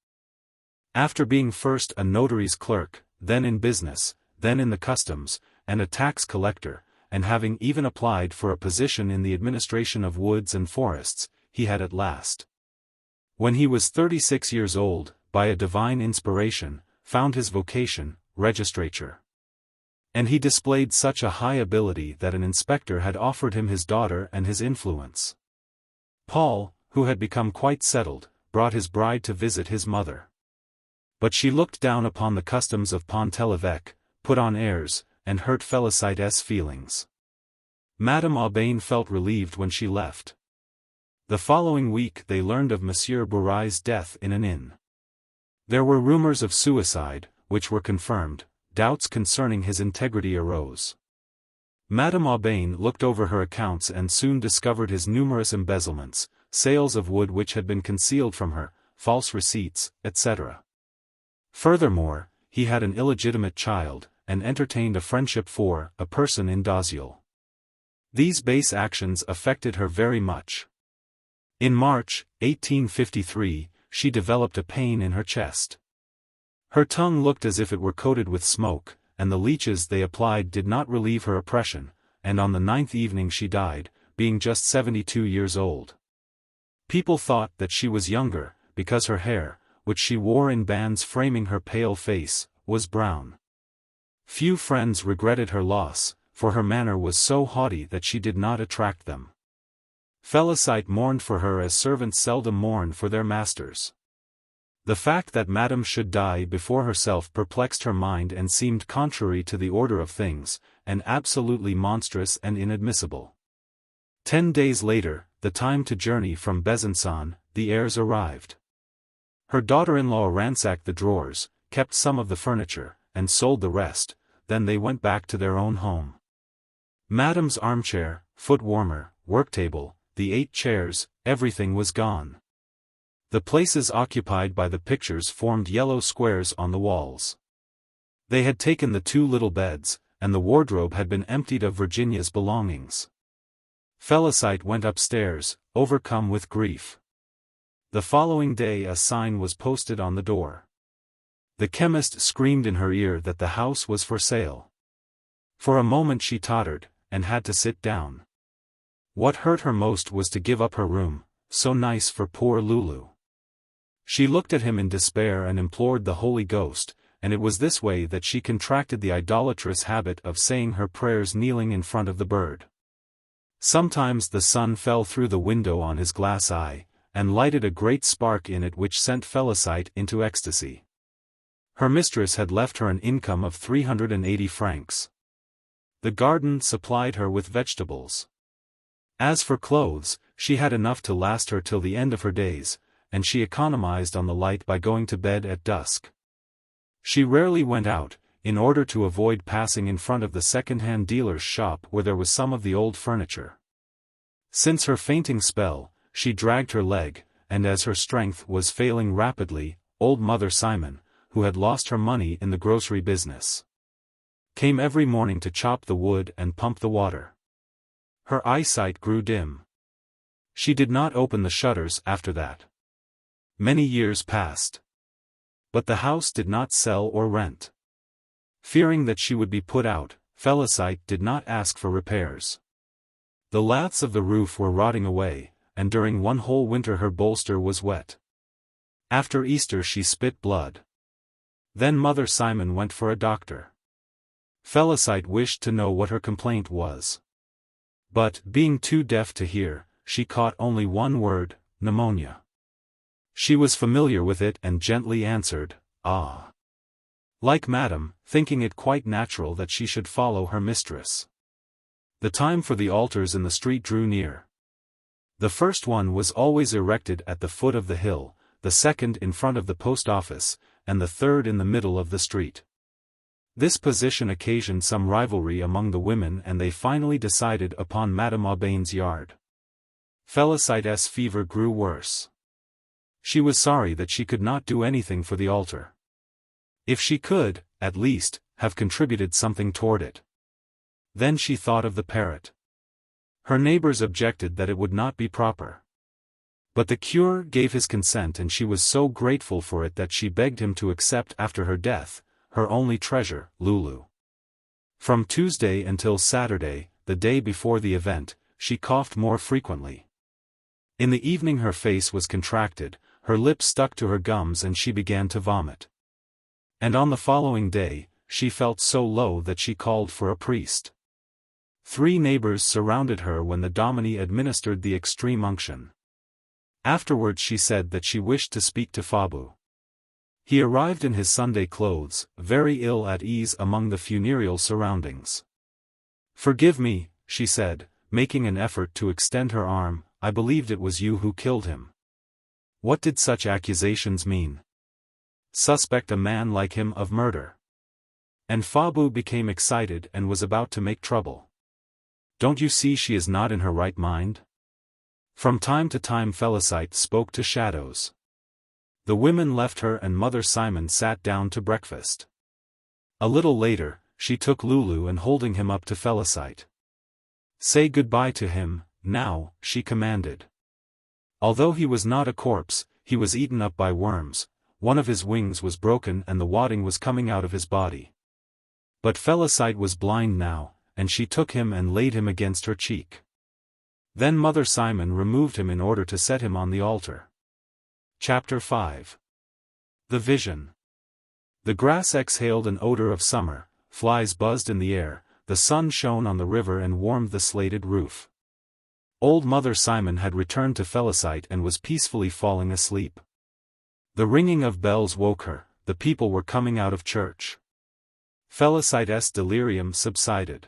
After being first a notary's clerk, then in business, then in the customs, and a tax collector, and having even applied for a position in the administration of woods and forests, he had at last, when he was 36 years old, by a divine inspiration, found his vocation, registrature. And he displayed such a high ability that an inspector had offered him his daughter and his influence. Paul, who had become quite settled, brought his bride to visit his mother. But she looked down upon the customs of Pont-l'Évêque, put on airs, and hurt Félicite's feelings. Madame Aubain felt relieved when she left. The following week they learned of Monsieur Bourrai's death in an inn. There were rumors of suicide, which were confirmed. Doubts concerning his integrity arose. Madame Aubain looked over her accounts and soon discovered his numerous embezzlements, sales of wood which had been concealed from her, false receipts, etc. Furthermore, he had an illegitimate child, and entertained a friendship for a person in Dazil. These base actions affected her very much. In March, 1853, she developed a pain in her chest. Her tongue looked as if it were coated with smoke, and the leeches they applied did not relieve her oppression, and on the 9th evening she died, being just 72 years old. People thought that she was younger, because her hair, which she wore in bands framing her pale face, was brown. Few friends regretted her loss, for her manner was so haughty that she did not attract them. Félicité mourned for her as servants seldom mourn for their masters. The fact that Madame should die before herself perplexed her mind and seemed contrary to the order of things, and absolutely monstrous and inadmissible. 10 days later, the time to journey from Besançon, the heirs arrived. Her daughter-in-law ransacked the drawers, kept some of the furniture, and sold the rest, then they went back to their own home. Madame's armchair, foot-warmer, work-table, the 8 chairs, everything was gone. The places occupied by the pictures formed yellow squares on the walls. They had taken the 2 little beds, and the wardrobe had been emptied of Virginia's belongings. Félicité went upstairs, overcome with grief. The following day a sign was posted on the door. The chemist screamed in her ear that the house was for sale. For a moment she tottered, and had to sit down. What hurt her most was to give up her room, so nice for poor Lulu. She looked at him in despair and implored the Holy Ghost, and it was this way that she contracted the idolatrous habit of saying her prayers kneeling in front of the bird. Sometimes the sun fell through the window on his glass eye, and lighted a great spark in it which sent Félicité into ecstasy. Her mistress had left her an income of 380 francs. The garden supplied her with vegetables. As for clothes, she had enough to last her till the end of her days, and she economized on the light by going to bed at dusk. She rarely went out, in order to avoid passing in front of the second-hand dealer's shop where there was some of the old furniture. Since her fainting spell, she dragged her leg, and as her strength was failing rapidly, old Mother Simon, who had lost her money in the grocery business, came every morning to chop the wood and pump the water. Her eyesight grew dim. She did not open the shutters after that. Many years passed. But the house did not sell or rent. Fearing that she would be put out, Félicité did not ask for repairs. The laths of the roof were rotting away, and during one whole winter her bolster was wet. After Easter she spit blood. Then Mother Simon went for a doctor. Félicité wished to know what her complaint was. But, being too deaf to hear, she caught only one word: pneumonia. She was familiar with it and gently answered, "Ah." Like Madame, thinking it quite natural that she should follow her mistress. The time for the altars in the street drew near. The first one was always erected at the foot of the hill, the second in front of the post office, and the third in the middle of the street. This position occasioned some rivalry among the women and they finally decided upon Madame Aubain's yard. Félicité's fever grew worse. She was sorry that she could not do anything for the altar. If she could, at least, have contributed something toward it. Then she thought of the parrot. Her neighbors objected that it would not be proper. But the curé gave his consent and she was so grateful for it that she begged him to accept after her death, her only treasure, Lulu. From Tuesday until Saturday, the day before the event, she coughed more frequently. In the evening her face was contracted, her lips stuck to her gums and she began to vomit. And on the following day, she felt so low that she called for a priest. 3 neighbors surrounded her when the Dominie administered the extreme unction. Afterwards she said that she wished to speak to Fabu. He arrived in his Sunday clothes, very ill at ease among the funereal surroundings. "Forgive me," she said, making an effort to extend her arm, "I believed it was you who killed him." What did such accusations mean? Suspect a man like him of murder. And Fabu became excited and was about to make trouble. "Don't you see she is not in her right mind?" From time to time Félicité spoke to shadows. The women left her and Mother Simon sat down to breakfast. A little later, she took Lulu and holding him up to Félicité. "Say goodbye to him, now," she commanded. Although he was not a corpse, he was eaten up by worms, one of his wings was broken and the wadding was coming out of his body. But Félicité was blind now, and she took him and laid him against her cheek. Then Mother Simon removed him in order to set him on the altar. Chapter 5. The Vision. The grass exhaled an odor of summer, flies buzzed in the air, the sun shone on the river and warmed the slated roof. Old Mother Simon had returned to Félicité and was peacefully falling asleep. The ringing of bells woke her, the people were coming out of church. Félicité's delirium subsided.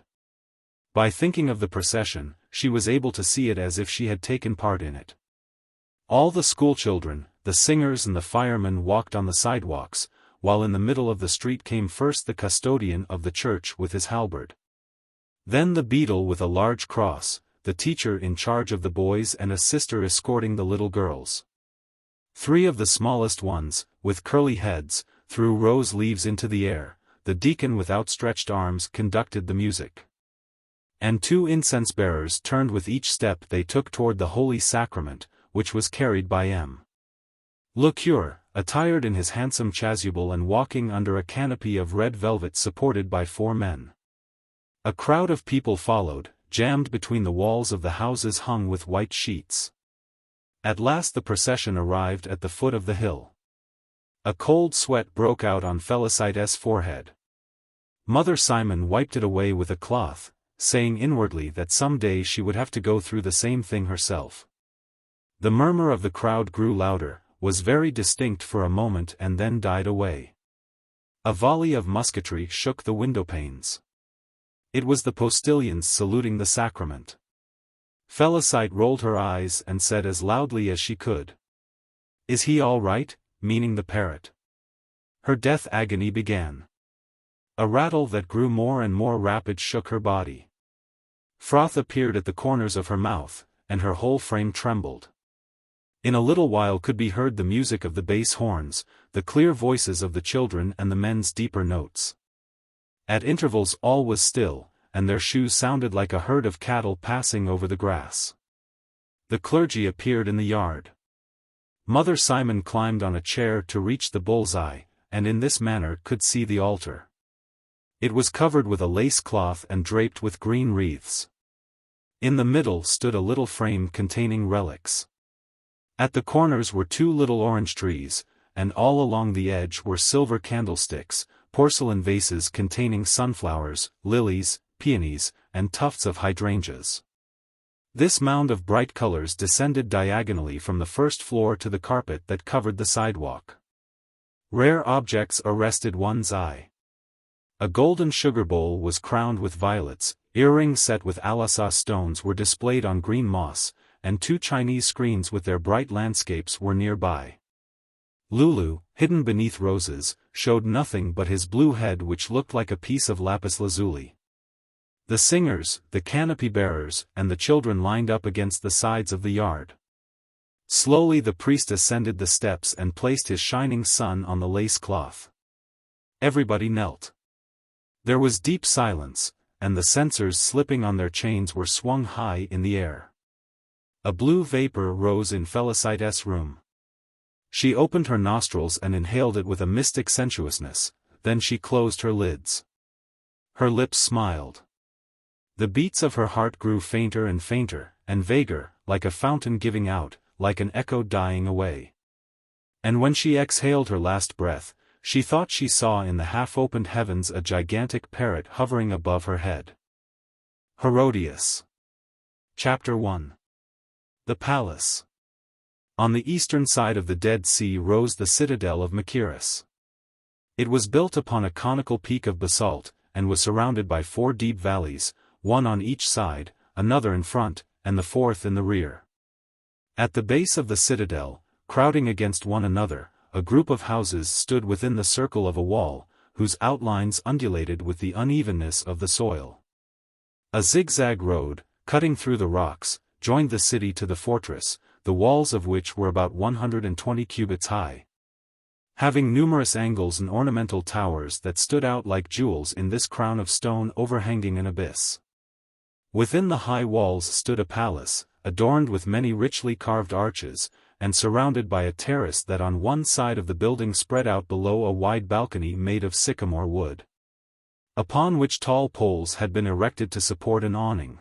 By thinking of the procession, she was able to see it as if she had taken part in it. All the schoolchildren, the singers and the firemen walked on the sidewalks, while in the middle of the street came first the custodian of the church with his halberd. Then the beadle with a large cross, the teacher in charge of the boys and a sister escorting the little girls. 3 of the smallest ones, with curly heads, threw rose leaves into the air. The deacon with outstretched arms conducted the music. And 2 incense-bearers turned with each step they took toward the Holy Sacrament, which was carried by Le Cure, attired in his handsome chasuble and walking under a canopy of red velvet supported by 4 men. A crowd of people followed, jammed between the walls of the houses hung with white sheets. At last the procession arrived at the foot of the hill. A cold sweat broke out on Félicite's forehead. Mother Simon wiped it away with a cloth, saying inwardly that some day she would have to go through the same thing herself. The murmur of the crowd grew louder, was very distinct for a moment and then died away. A volley of musketry shook the windowpanes. It was the postilions saluting the sacrament. Félicité rolled her eyes and said as loudly as she could, "Is he all right?" meaning the parrot. Her death agony began. A rattle that grew more and more rapid shook her body. Froth appeared at the corners of her mouth, and her whole frame trembled. In a little while could be heard the music of the bass horns, the clear voices of the children and the men's deeper notes. At intervals all was still, and their shoes sounded like a herd of cattle passing over the grass. The clergy appeared in the yard. Mother Simon climbed on a chair to reach the bull's-eye, and in this manner could see the altar. It was covered with a lace cloth and draped with green wreaths. In the middle stood a little frame containing relics. At the corners were 2 little orange trees, and all along the edge were silver candlesticks, porcelain vases containing sunflowers, lilies, peonies, and tufts of hydrangeas. This mound of bright colors descended diagonally from the first floor to the carpet that covered the sidewalk. Rare objects arrested one's eye. A golden sugar bowl was crowned with violets, earrings set with Alsace stones were displayed on green moss, and 2 Chinese screens with their bright landscapes were nearby. Lulu, hidden beneath roses, showed nothing but his blue head which looked like a piece of lapis lazuli. The singers, the canopy-bearers, and the children lined up against the sides of the yard. Slowly the priest ascended the steps and placed his shining sun on the lace cloth. Everybody knelt. There was deep silence, and the censers slipping on their chains were swung high in the air. A blue vapor rose in Félicite's room. She opened her nostrils and inhaled it with a mystic sensuousness, then she closed her lids. Her lips smiled. The beats of her heart grew fainter and fainter, and vaguer, like a fountain giving out, like an echo dying away. And when she exhaled her last breath, she thought she saw in the half-opened heavens a gigantic parrot hovering above her head. Herodias. Chapter 1. The Palace. On the eastern side of the Dead Sea rose the citadel of Machaerus. It was built upon a conical peak of basalt, and was surrounded by 4 deep valleys, 1 on each side, another in front, and the 4th in the rear. At the base of the citadel, crowding against one another, a group of houses stood within the circle of a wall, whose outlines undulated with the unevenness of the soil. A zigzag road, cutting through the rocks, joined the city to the fortress, the walls of which were about 120 cubits high. Having numerous angles and ornamental towers that stood out like jewels in this crown of stone overhanging an abyss. Within the high walls stood a palace, adorned with many richly carved arches, and surrounded by a terrace that on one side of the building spread out below a wide balcony made of sycamore wood, upon which tall poles had been erected to support an awning.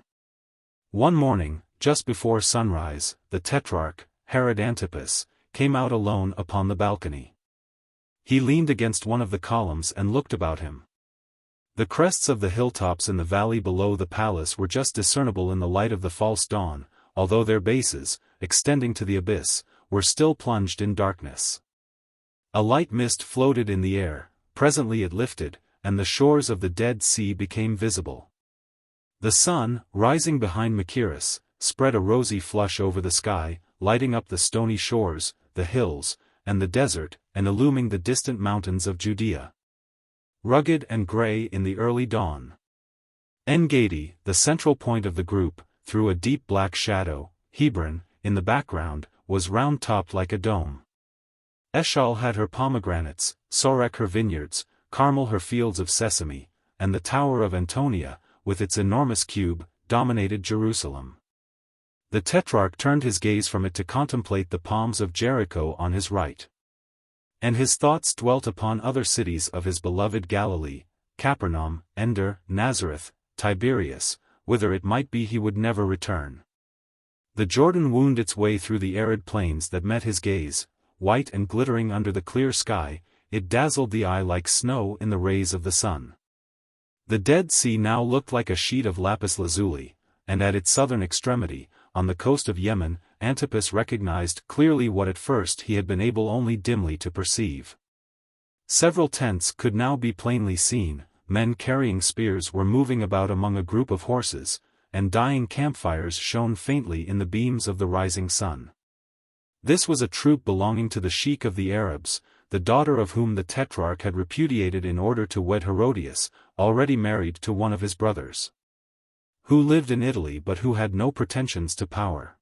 One morning, just before sunrise, the tetrarch, Herod Antipas, came out alone upon the balcony. He leaned against one of the columns and looked about him. The crests of the hilltops in the valley below the palace were just discernible in the light of the false dawn, although their bases, extending to the abyss, were still plunged in darkness. A light mist floated in the air, presently it lifted, and the shores of the Dead Sea became visible. The sun, rising behind Machaerus, spread a rosy flush over the sky, lighting up the stony shores, the hills, and the desert, and illuming the distant mountains of Judea. Rugged and grey in the early dawn. En-Gedi, the central point of the group, threw a deep black shadow. Hebron, in the background, was round-topped like a dome. Eshal had her pomegranates, Sorek her vineyards, Carmel her fields of sesame, and the Tower of Antonia, with its enormous cube, dominated Jerusalem. The Tetrarch turned his gaze from it to contemplate the palms of Jericho on his right. And his thoughts dwelt upon other cities of his beloved Galilee, Capernaum, Ender, Nazareth, Tiberias, whither it might be he would never return. The Jordan wound its way through the arid plains that met his gaze, white and glittering under the clear sky. It dazzled the eye like snow in the rays of the sun. The Dead Sea now looked like a sheet of lapis lazuli, and at its southern extremity, on the coast of Yemen, Antipas recognized clearly what at first he had been able only dimly to perceive. Several tents could now be plainly seen, men carrying spears were moving about among a group of horses, and dying campfires shone faintly in the beams of the rising sun. This was a troop belonging to the Sheikh of the Arabs, the daughter of whom the Tetrarch had repudiated in order to wed Herodias, already married to one of his brothers, who lived in Italy but who had no pretensions to power.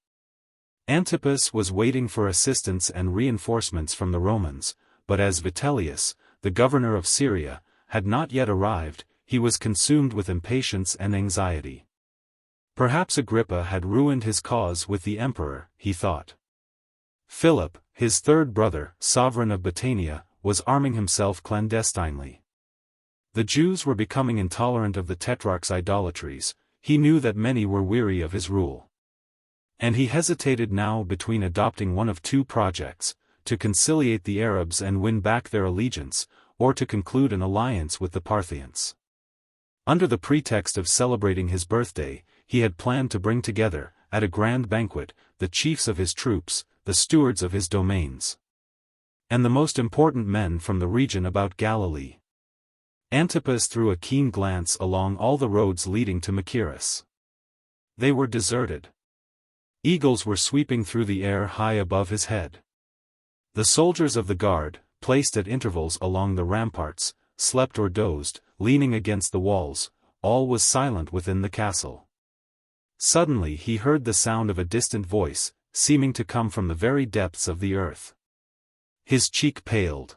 Antipas was waiting for assistance and reinforcements from the Romans, but as Vitellius, the governor of Syria, had not yet arrived, he was consumed with impatience and anxiety. Perhaps Agrippa had ruined his cause with the emperor, he thought. Philip, his third brother, sovereign of Batanea, was arming himself clandestinely. The Jews were becoming intolerant of the Tetrarch's idolatries. He knew that many were weary of his rule. And he hesitated now between adopting one of two projects, to conciliate the Arabs and win back their allegiance, or to conclude an alliance with the Parthians. Under the pretext of celebrating his birthday, he had planned to bring together, at a grand banquet, the chiefs of his troops, the stewards of his domains, and the most important men from the region about Galilee. Antipas threw a keen glance along all the roads leading to Machaerus. They were deserted. Eagles were sweeping through the air high above his head. The soldiers of the guard, placed at intervals along the ramparts, slept or dozed, leaning against the walls. All was silent within the castle. Suddenly he heard the sound of a distant voice, seeming to come from the very depths of the earth. His cheek paled.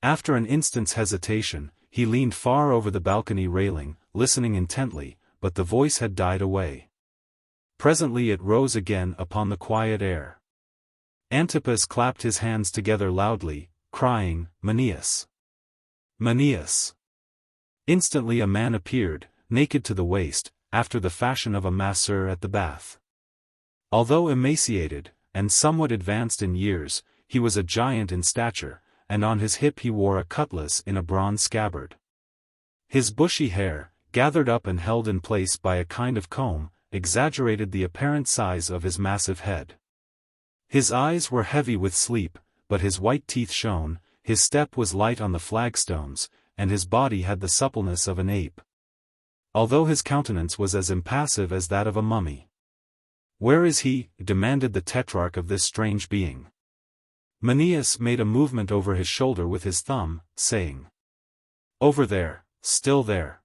After an instant's hesitation, he leaned far over the balcony railing, listening intently, but the voice had died away. Presently it rose again upon the quiet air. Antipas clapped his hands together loudly, crying, "Maneus! Maneus!" Instantly a man appeared, naked to the waist, after the fashion of a masseur at the bath. Although emaciated, and somewhat advanced in years, he was a giant in stature, and on his hip he wore a cutlass in a bronze scabbard. His bushy hair, gathered up and held in place by a kind of comb, exaggerated the apparent size of his massive head. His eyes were heavy with sleep, but his white teeth shone, his step was light on the flagstones, and his body had the suppleness of an ape, although his countenance was as impassive as that of a mummy. "Where is he?" demanded the Tetrarch of this strange being. Maneus made a movement over his shoulder with his thumb, saying, "Over there, still there.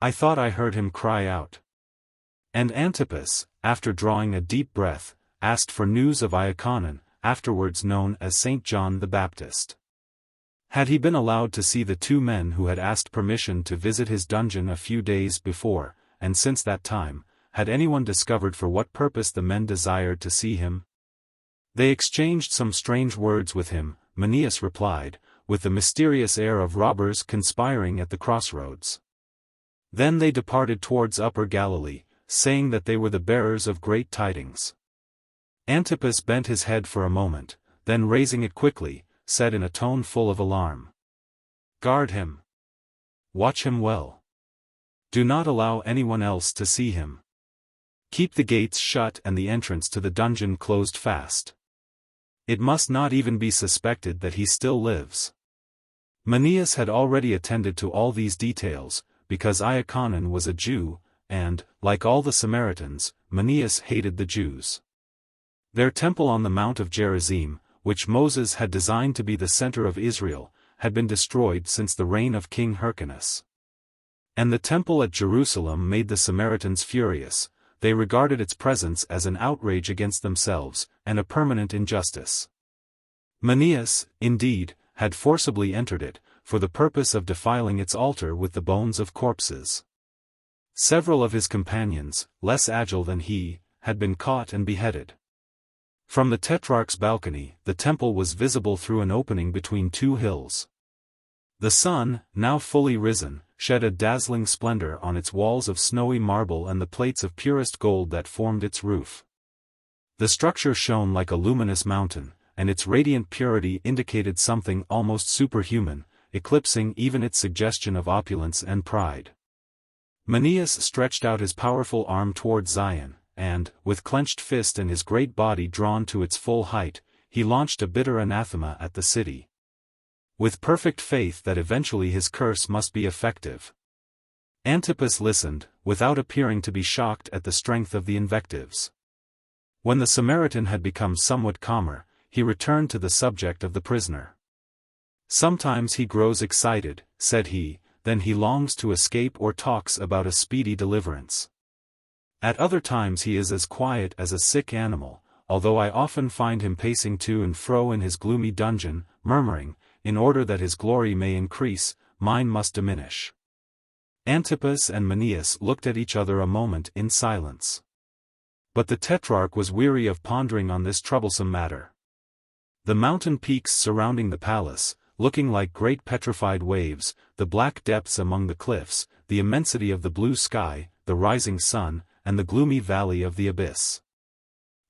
I thought I heard him cry out." And Antipas, after drawing a deep breath, asked for news of Iochanan, afterwards known as Saint John the Baptist. Had he been allowed to see the two men who had asked permission to visit his dungeon a few days before, and since that time, had anyone discovered for what purpose the men desired to see him? They exchanged some strange words with him, Maneus replied, with the mysterious air of robbers conspiring at the crossroads. Then they departed towards Upper Galilee, saying that they were the bearers of great tidings. Antipas bent his head for a moment, then raising it quickly, said in a tone full of alarm, "Guard him. Watch him well. Do not allow anyone else to see him. Keep the gates shut and the entrance to the dungeon closed fast. It must not even be suspected that he still lives." Maneus had already attended to all these details, because Iochanan was a Jew, and, like all the Samaritans, Maneus hated the Jews. Their temple on the Mount of Gerizim, which Moses had designed to be the center of Israel, had been destroyed since the reign of King Hyrcanus. And the temple at Jerusalem made the Samaritans furious. They regarded its presence as an outrage against themselves, and a permanent injustice. Manius, indeed, had forcibly entered it, for the purpose of defiling its altar with the bones of corpses. Several of his companions, less agile than he, had been caught and beheaded. From the Tetrarch's balcony, the temple was visible through an opening between two hills. The sun, now fully risen, shed a dazzling splendor on its walls of snowy marble and the plates of purest gold that formed its roof. The structure shone like a luminous mountain, and its radiant purity indicated something almost superhuman, eclipsing even its suggestion of opulence and pride. Manius stretched out his powerful arm toward Zion, and, with clenched fist and his great body drawn to its full height, he launched a bitter anathema at the city. With perfect faith that eventually his curse must be effective. Antipas listened, without appearing to be shocked at the strength of the invectives. When the Samaritan had become somewhat calmer, he returned to the subject of the prisoner. "Sometimes he grows excited," said he, "then he longs to escape or talks about a speedy deliverance. At other times he is as quiet as a sick animal, although I often find him pacing to and fro in his gloomy dungeon, murmuring, 'In order that his glory may increase, mine must diminish.'" Antipas and Manius looked at each other a moment in silence. But the Tetrarch was weary of pondering on this troublesome matter. The mountain peaks surrounding the palace, looking like great petrified waves, the black depths among the cliffs, the immensity of the blue sky, the rising sun, and the gloomy valley of the abyss,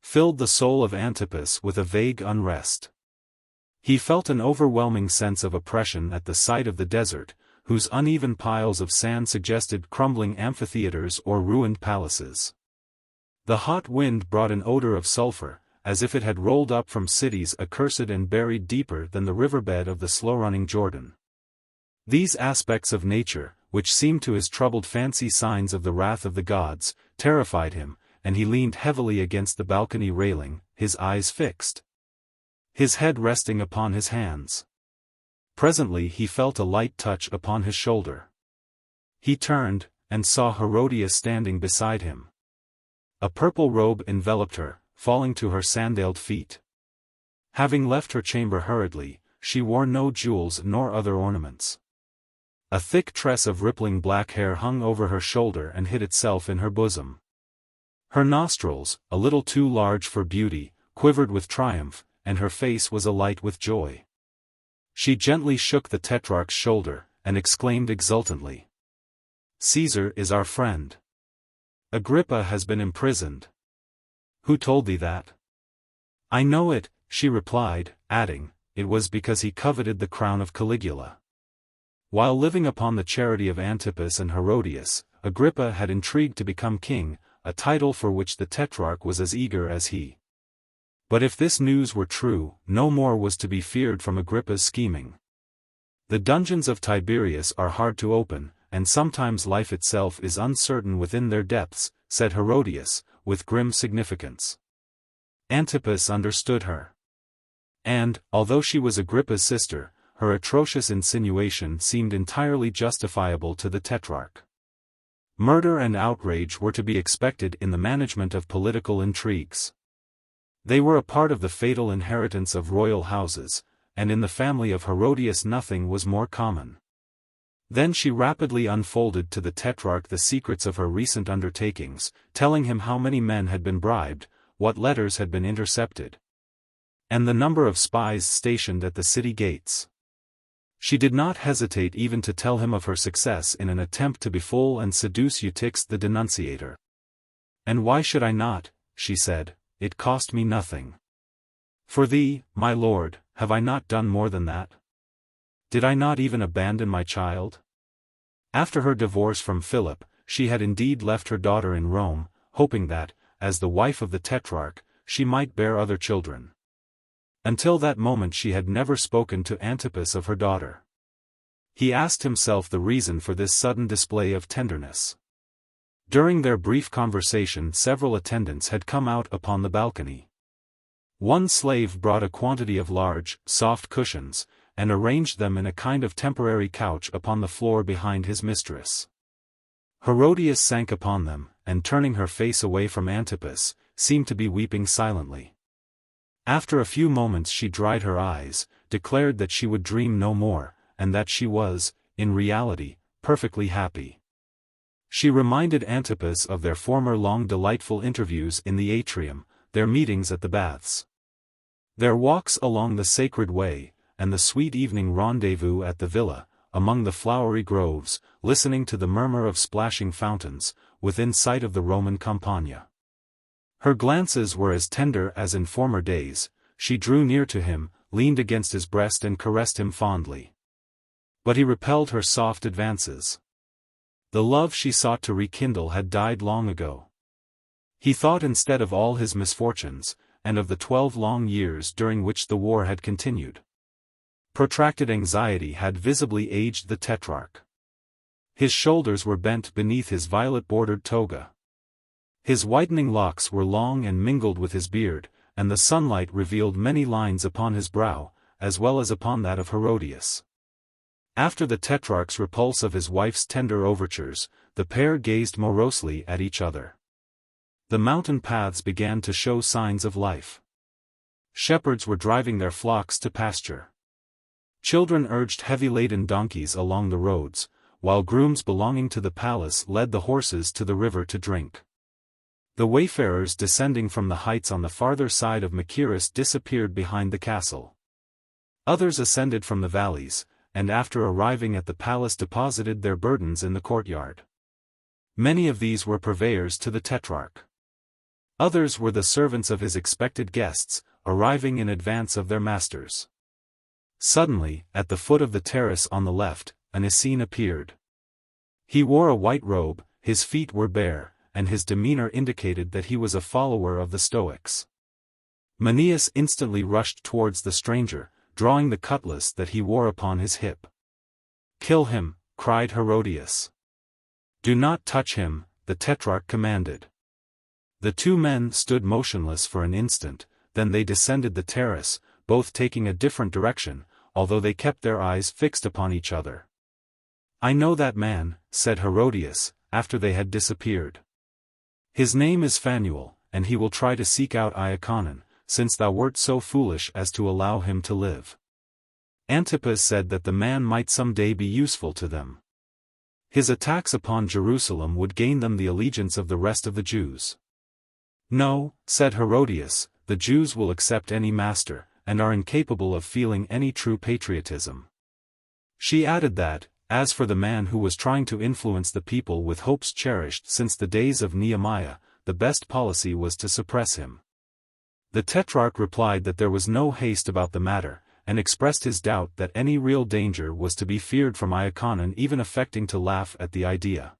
filled the soul of Antipas with a vague unrest. He felt an overwhelming sense of oppression at the sight of the desert, whose uneven piles of sand suggested crumbling amphitheaters or ruined palaces. The hot wind brought an odor of sulfur, as if it had rolled up from cities accursed and buried deeper than the riverbed of the slow-running Jordan. These aspects of nature, which seemed to his troubled fancy signs of the wrath of the gods, terrified him, and he leaned heavily against the balcony railing, his eyes fixed, his head resting upon his hands. Presently he felt a light touch upon his shoulder. He turned, and saw Herodias standing beside him. A purple robe enveloped her, falling to her sandaled feet. Having left her chamber hurriedly, she wore no jewels nor other ornaments. A thick tress of rippling black hair hung over her shoulder and hid itself in her bosom. Her nostrils, a little too large for beauty, quivered with triumph, and her face was alight with joy. She gently shook the Tetrarch's shoulder, and exclaimed exultantly, "Caesar is our friend. Agrippa has been imprisoned." "Who told thee that?" "I know it," she replied, adding, "It was because he coveted the crown of Caligula." While living upon the charity of Antipas and Herodias, Agrippa had intrigued to become king, a title for which the Tetrarch was as eager as he. But if this news were true, no more was to be feared from Agrippa's scheming. The dungeons of Tiberias are hard to open, and sometimes life itself is uncertain within their depths, said Herodias, with grim significance. Antipas understood her. And, although she was Agrippa's sister, her atrocious insinuation seemed entirely justifiable to the Tetrarch. Murder and outrage were to be expected in the management of political intrigues. They were a part of the fatal inheritance of royal houses, and in the family of Herodias nothing was more common. Then she rapidly unfolded to the Tetrarch the secrets of her recent undertakings, telling him how many men had been bribed, what letters had been intercepted, and the number of spies stationed at the city gates. She did not hesitate even to tell him of her success in an attempt to befool and seduce Eutychus the denunciator. "And why should I not?" she said. "It cost me nothing. For thee, my lord, have I not done more than that? Did I not even abandon my child?" After her divorce from Philip, she had indeed left her daughter in Rome, hoping that, as the wife of the Tetrarch, she might bear other children. Until that moment she had never spoken to Antipas of her daughter. He asked himself the reason for this sudden display of tenderness. During their brief conversation several attendants had come out upon the balcony. One slave brought a quantity of large, soft cushions, and arranged them in a kind of temporary couch upon the floor behind his mistress. Herodias sank upon them, and turning her face away from Antipas, seemed to be weeping silently. After a few moments she dried her eyes, declared that she would dream no more, and that she was, in reality, perfectly happy. She reminded Antipas of their former long delightful interviews in the atrium, their meetings at the baths, their walks along the sacred way, and the sweet evening rendezvous at the villa, among the flowery groves, listening to the murmur of splashing fountains, within sight of the Roman Campagna. Her glances were as tender as in former days. She drew near to him, leaned against his breast and caressed him fondly. But he repelled her soft advances. The love she sought to rekindle had died long ago. He thought instead of all his misfortunes, and of the 12 long years during which the war had continued. Protracted anxiety had visibly aged the tetrarch. His shoulders were bent beneath his violet-bordered toga. His whitening locks were long and mingled with his beard, and the sunlight revealed many lines upon his brow, as well as upon that of Herodias. After the tetrarch's repulse of his wife's tender overtures, the pair gazed morosely at each other. The mountain paths began to show signs of life. Shepherds were driving their flocks to pasture. Children urged heavy-laden donkeys along the roads, while grooms belonging to the palace led the horses to the river to drink. The wayfarers descending from the heights on the farther side of Machaerus disappeared behind the castle. Others ascended from the valleys, and after arriving at the palace deposited their burdens in the courtyard. Many of these were purveyors to the tetrarch. Others were the servants of his expected guests, arriving in advance of their masters. Suddenly, at the foot of the terrace on the left, an Essene appeared. He wore a white robe, his feet were bare, and his demeanor indicated that he was a follower of the Stoics. Manius instantly rushed towards the stranger, drawing the cutlass that he wore upon his hip. "Kill him," cried Herodias. "Do not touch him," the tetrarch commanded. The two men stood motionless for an instant, then they descended the terrace, both taking a different direction, although they kept their eyes fixed upon each other. "I know that man," said Herodias, after they had disappeared. "His name is Phanuel, and he will try to seek out Iaconon, since thou wert so foolish as to allow him to live." Antipas said that the man might some day be useful to them. His attacks upon Jerusalem would gain them the allegiance of the rest of the Jews. "No," said Herodias, "the Jews will accept any master, and are incapable of feeling any true patriotism." She added that, as for the man who was trying to influence the people with hopes cherished since the days of Nehemiah, the best policy was to suppress him. The tetrarch replied that there was no haste about the matter, and expressed his doubt that any real danger was to be feared from Iaconon, even affecting to laugh at the idea.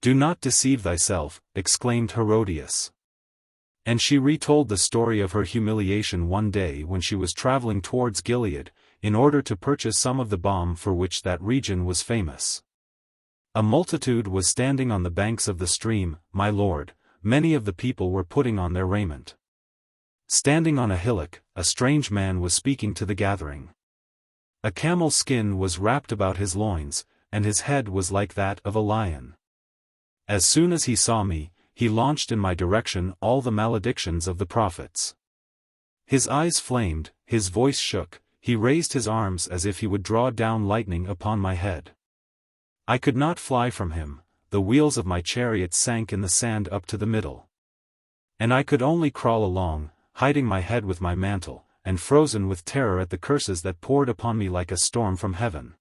"Do not deceive thyself," exclaimed Herodias. And she retold the story of her humiliation one day when she was traveling towards Gilead, in order to purchase some of the balm for which that region was famous. "A multitude was standing on the banks of the stream, my lord, many of the people were putting on their raiment. Standing on a hillock, a strange man was speaking to the gathering. A camel's skin was wrapped about his loins, and his head was like that of a lion. As soon as he saw me, he launched in my direction all the maledictions of the prophets. His eyes flamed, his voice shook, he raised his arms as if he would draw down lightning upon my head. I could not fly from him, the wheels of my chariot sank in the sand up to the middle. And I could only crawl along, hiding my head with my mantle, and frozen with terror at the curses that poured upon me like a storm from heaven."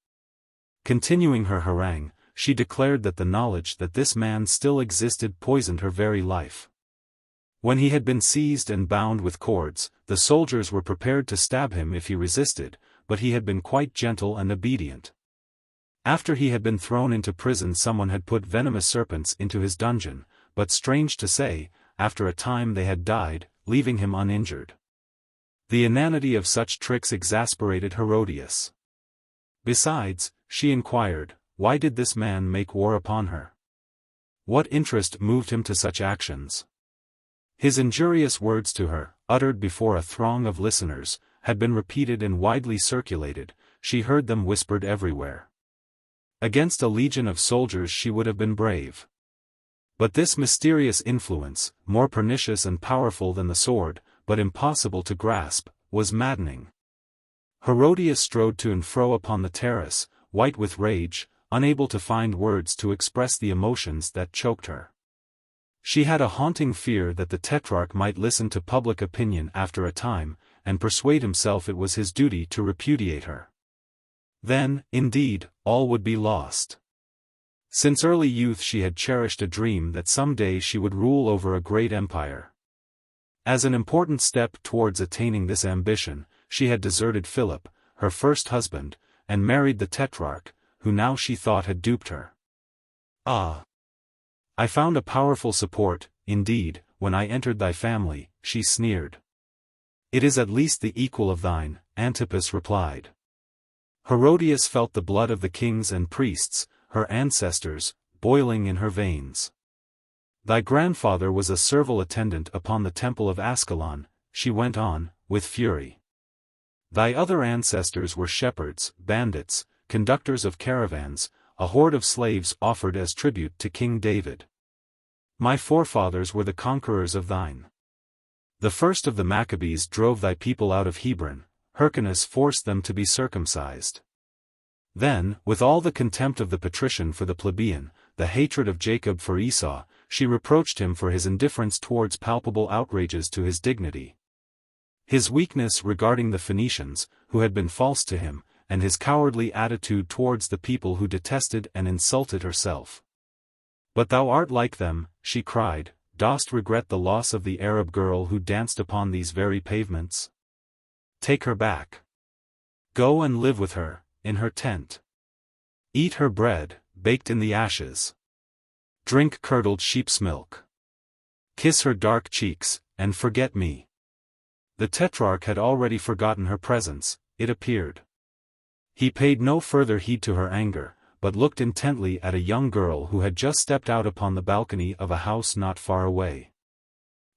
Continuing her harangue, she declared that the knowledge that this man still existed poisoned her very life. When he had been seized and bound with cords, the soldiers were prepared to stab him if he resisted, but he had been quite gentle and obedient. After he had been thrown into prison, someone had put venomous serpents into his dungeon, but strange to say, after a time they had died, leaving him uninjured. The inanity of such tricks exasperated Herodias. Besides, she inquired, why did this man make war upon her? What interest moved him to such actions? His injurious words to her, uttered before a throng of listeners, had been repeated and widely circulated, she heard them whispered everywhere. Against a legion of soldiers she would have been brave. But this mysterious influence, more pernicious and powerful than the sword, but impossible to grasp, was maddening. Herodias strode to and fro upon the terrace, white with rage, unable to find words to express the emotions that choked her. She had a haunting fear that the Tetrarch might listen to public opinion after a time, and persuade himself it was his duty to repudiate her. Then, indeed, all would be lost. Since early youth she had cherished a dream that some day she would rule over a great empire. As an important step towards attaining this ambition, she had deserted Philip, her first husband, and married the Tetrarch, who now she thought had duped her. Ah! I found a powerful support, indeed, when I entered thy family, she sneered. It is at least the equal of thine, Antipas replied. Herodias felt the blood of the kings and priests, her ancestors, boiling in her veins. Thy grandfather was a servile attendant upon the temple of Ascalon, she went on, with fury. Thy other ancestors were shepherds, bandits, conductors of caravans, a horde of slaves offered as tribute to King David. My forefathers were the conquerors of thine. The first of the Maccabees drove thy people out of Hebron, Hyrcanus forced them to be circumcised. Then, with all the contempt of the patrician for the plebeian, the hatred of Jacob for Esau, she reproached him for his indifference towards palpable outrages to his dignity. His weakness regarding the Phoenicians, who had been false to him, and his cowardly attitude towards the people who detested and insulted herself. But thou art like them, she cried, dost regret the loss of the Arab girl who danced upon these very pavements? Take her back. Go and live with her, in her tent. Eat her bread, baked in the ashes. Drink curdled sheep's milk. Kiss her dark cheeks, and forget me. The Tetrarch had already forgotten her presence, it appeared. He paid no further heed to her anger, but looked intently at a young girl who had just stepped out upon the balcony of a house not far away.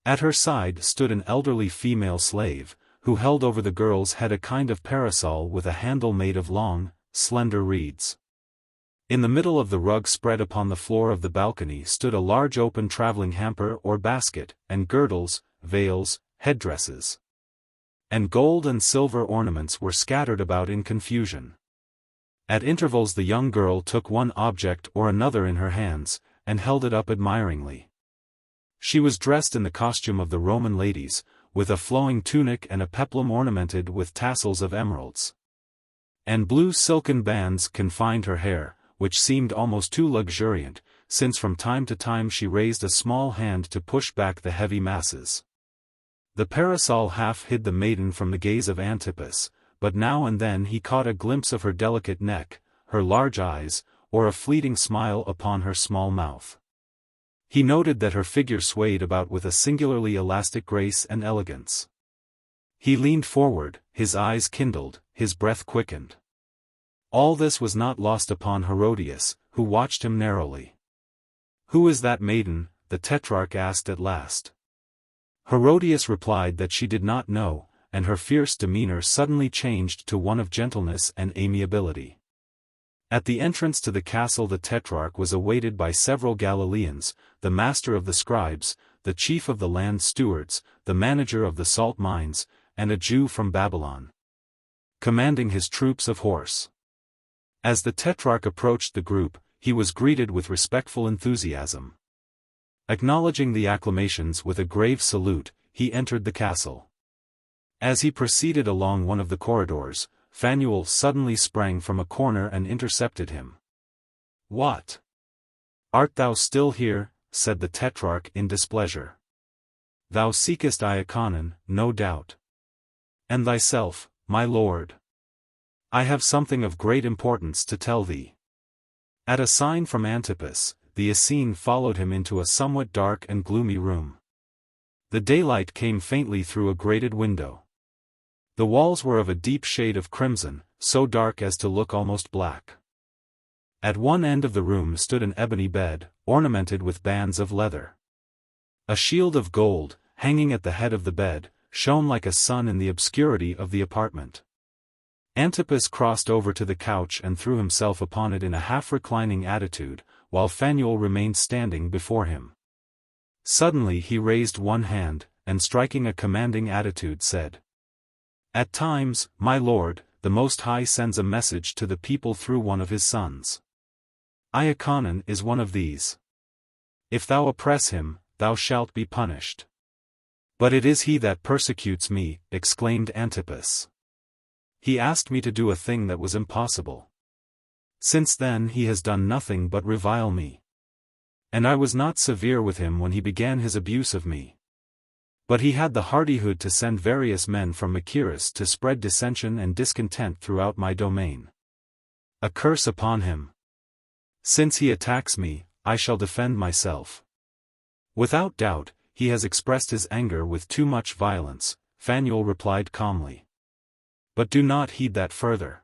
At her side stood an elderly female slave, who held over the girl's head a kind of parasol with a handle made of long, slender reeds. In the middle of the rug spread upon the floor of the balcony stood a large open traveling hamper or basket, and girdles, veils, headdresses. And gold and silver ornaments were scattered about in confusion. At intervals the young girl took one object or another in her hands, and held it up admiringly. She was dressed in the costume of the Roman ladies, with a flowing tunic and a peplum ornamented with tassels of emeralds. And blue silken bands confined her hair, which seemed almost too luxuriant, since from time to time she raised a small hand to push back the heavy masses. The parasol half hid the maiden from the gaze of Antipas, but now and then he caught a glimpse of her delicate neck, her large eyes, or a fleeting smile upon her small mouth. He noted that her figure swayed about with a singularly elastic grace and elegance. He leaned forward, his eyes kindled, his breath quickened. All this was not lost upon Herodias, who watched him narrowly. "Who is that maiden?" the Tetrarch asked at last. Herodias replied that she did not know, and her fierce demeanor suddenly changed to one of gentleness and amiability. At the entrance to the castle the Tetrarch was awaited by several Galileans, the master of the scribes, the chief of the land stewards, the manager of the salt mines, and a Jew from Babylon, commanding his troops of horse. As the Tetrarch approached the group, he was greeted with respectful enthusiasm. Acknowledging the acclamations with a grave salute, he entered the castle. As he proceeded along one of the corridors, Phanuel suddenly sprang from a corner and intercepted him. "What? Art thou still here?" said the Tetrarch in displeasure. "Thou seekest Iaconon, no doubt. And thyself, my lord? I have something of great importance to tell thee." At a sign from Antipas, the Essene followed him into a somewhat dark and gloomy room. The daylight came faintly through a grated window. The walls were of a deep shade of crimson, so dark as to look almost black. At one end of the room stood an ebony bed, ornamented with bands of leather. A shield of gold, hanging at the head of the bed, shone like a sun in the obscurity of the apartment. Antipas crossed over to the couch and threw himself upon it in a half-reclining attitude, while Phanuel remained standing before him. Suddenly he raised one hand, and striking a commanding attitude said, "At times, my lord, the Most High sends a message to the people through one of his sons. Iaconon is one of these. If thou oppress him, thou shalt be punished." "But it is he that persecutes me," exclaimed Antipas. "He asked me to do a thing that was impossible. Since then he has done nothing but revile me. And I was not severe with him when he began his abuse of me. But he had the hardihood to send various men from Machaerus to spread dissension and discontent throughout my domain. A curse upon him! Since he attacks me, I shall defend myself." "Without doubt, he has expressed his anger with too much violence," Phanuel replied calmly. "But do not heed that further.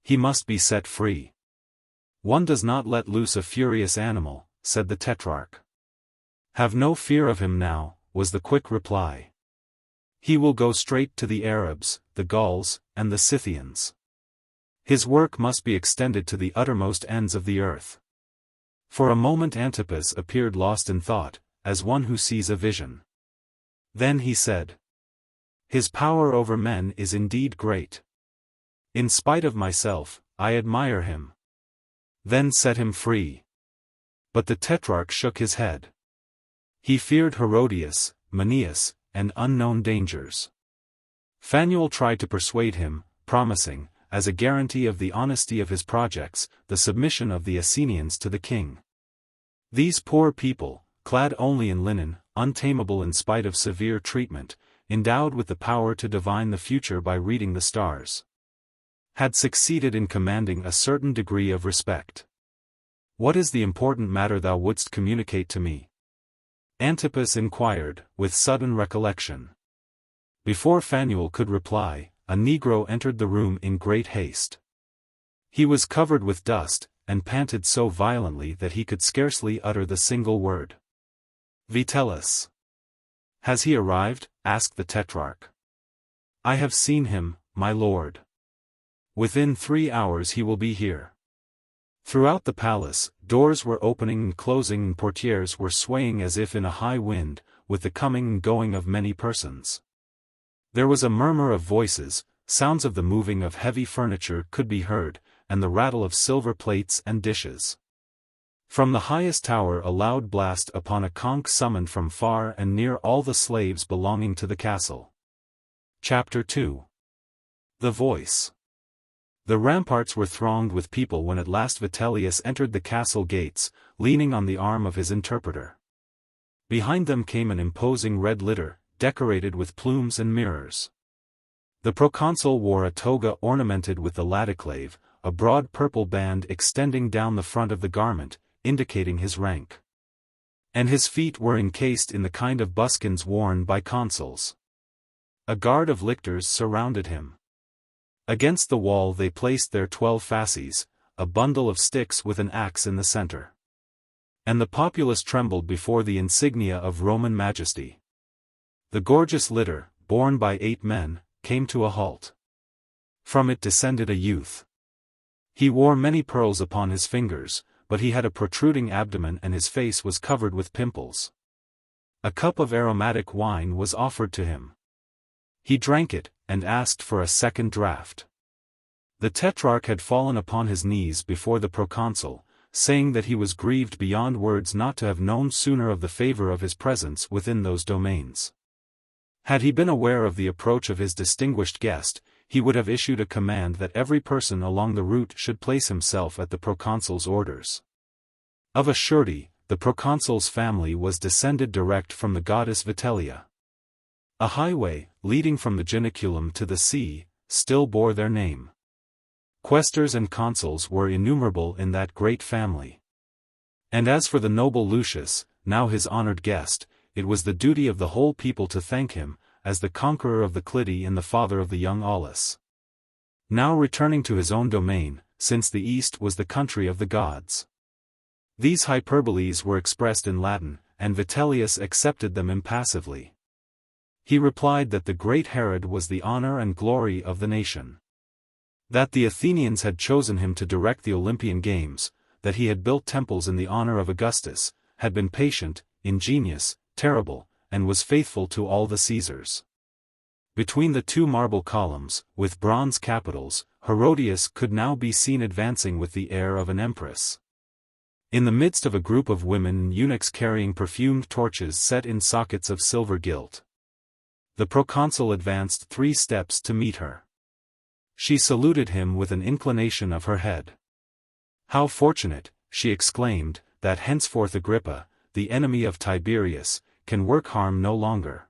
He must be set free." "One does not let loose a furious animal," said the Tetrarch. "Have no fear of him now," was the quick reply. "He will go straight to the Arabs, the Gauls, and the Scythians. His work must be extended to the uttermost ends of the earth." For a moment Antipas appeared lost in thought, as one who sees a vision. Then he said, "His power over men is indeed great. In spite of myself, I admire him. Then set him free." But the Tetrarch shook his head. He feared Herodias, Manius, and unknown dangers. Phanuel tried to persuade him, promising, as a guarantee of the honesty of his projects, the submission of the Athenians to the king. These poor people, clad only in linen, untamable in spite of severe treatment, endowed with the power to divine the future by reading the stars, had succeeded in commanding a certain degree of respect. "What is the important matter thou wouldst communicate to me?" Antipas inquired, with sudden recollection. Before Phanuel could reply, a negro entered the room in great haste. He was covered with dust, and panted so violently that he could scarcely utter the single word. "Vitellis." "Has he arrived?" asked the Tetrarch. "I have seen him, my lord. Within 3 hours he will be here." Throughout the palace, doors were opening and closing and portieres were swaying as if in a high wind, with the coming and going of many persons. There was a murmur of voices, sounds of the moving of heavy furniture could be heard, and the rattle of silver plates and dishes. From the highest tower a loud blast upon a conch summoned from far and near all the slaves belonging to the castle. Chapter 2. The Voice. The ramparts were thronged with people when at last Vitellius entered the castle gates, leaning on the arm of his interpreter. Behind them came an imposing red litter, decorated with plumes and mirrors. The proconsul wore a toga ornamented with the laticlave, a broad purple band extending down the front of the garment, indicating his rank. And his feet were encased in the kind of buskins worn by consuls. A guard of lictors surrounded him. Against the wall they placed their 12 fasces, a bundle of sticks with an axe in the center. And the populace trembled before the insignia of Roman majesty. The gorgeous litter, borne by 8 men, came to a halt. From it descended a youth. He wore many pearls upon his fingers, but he had a protruding abdomen and his face was covered with pimples. A cup of aromatic wine was offered to him. He drank it, and asked for a second draught. The Tetrarch had fallen upon his knees before the proconsul, saying that he was grieved beyond words not to have known sooner of the favor of his presence within those domains. Had he been aware of the approach of his distinguished guest, he would have issued a command that every person along the route should place himself at the proconsul's orders. Of a surety, the proconsul's family was descended direct from the goddess Vitellia. A highway, leading from the Janiculum to the sea, still bore their name. Quaestors and consuls were innumerable in that great family. And as for the noble Lucius, now his honored guest, it was the duty of the whole people to thank him, as the conqueror of the Clydi and the father of the young Aulus. Now returning to his own domain, since the East was the country of the gods. These hyperboles were expressed in Latin, and Vitellius accepted them impassively. He replied that the great Herod was the honor and glory of the nation. That the Athenians had chosen him to direct the Olympian Games, that he had built temples in the honor of Augustus, had been patient, ingenious, terrible, and was faithful to all the Caesars. Between the two marble columns, with bronze capitals, Herodias could now be seen advancing with the air of an empress. In the midst of a group of women and eunuchs carrying perfumed torches set in sockets of silver gilt. The proconsul advanced 3 steps to meet her. She saluted him with an inclination of her head. "How fortunate," she exclaimed, "that henceforth Agrippa, the enemy of Tiberius, can work harm no longer."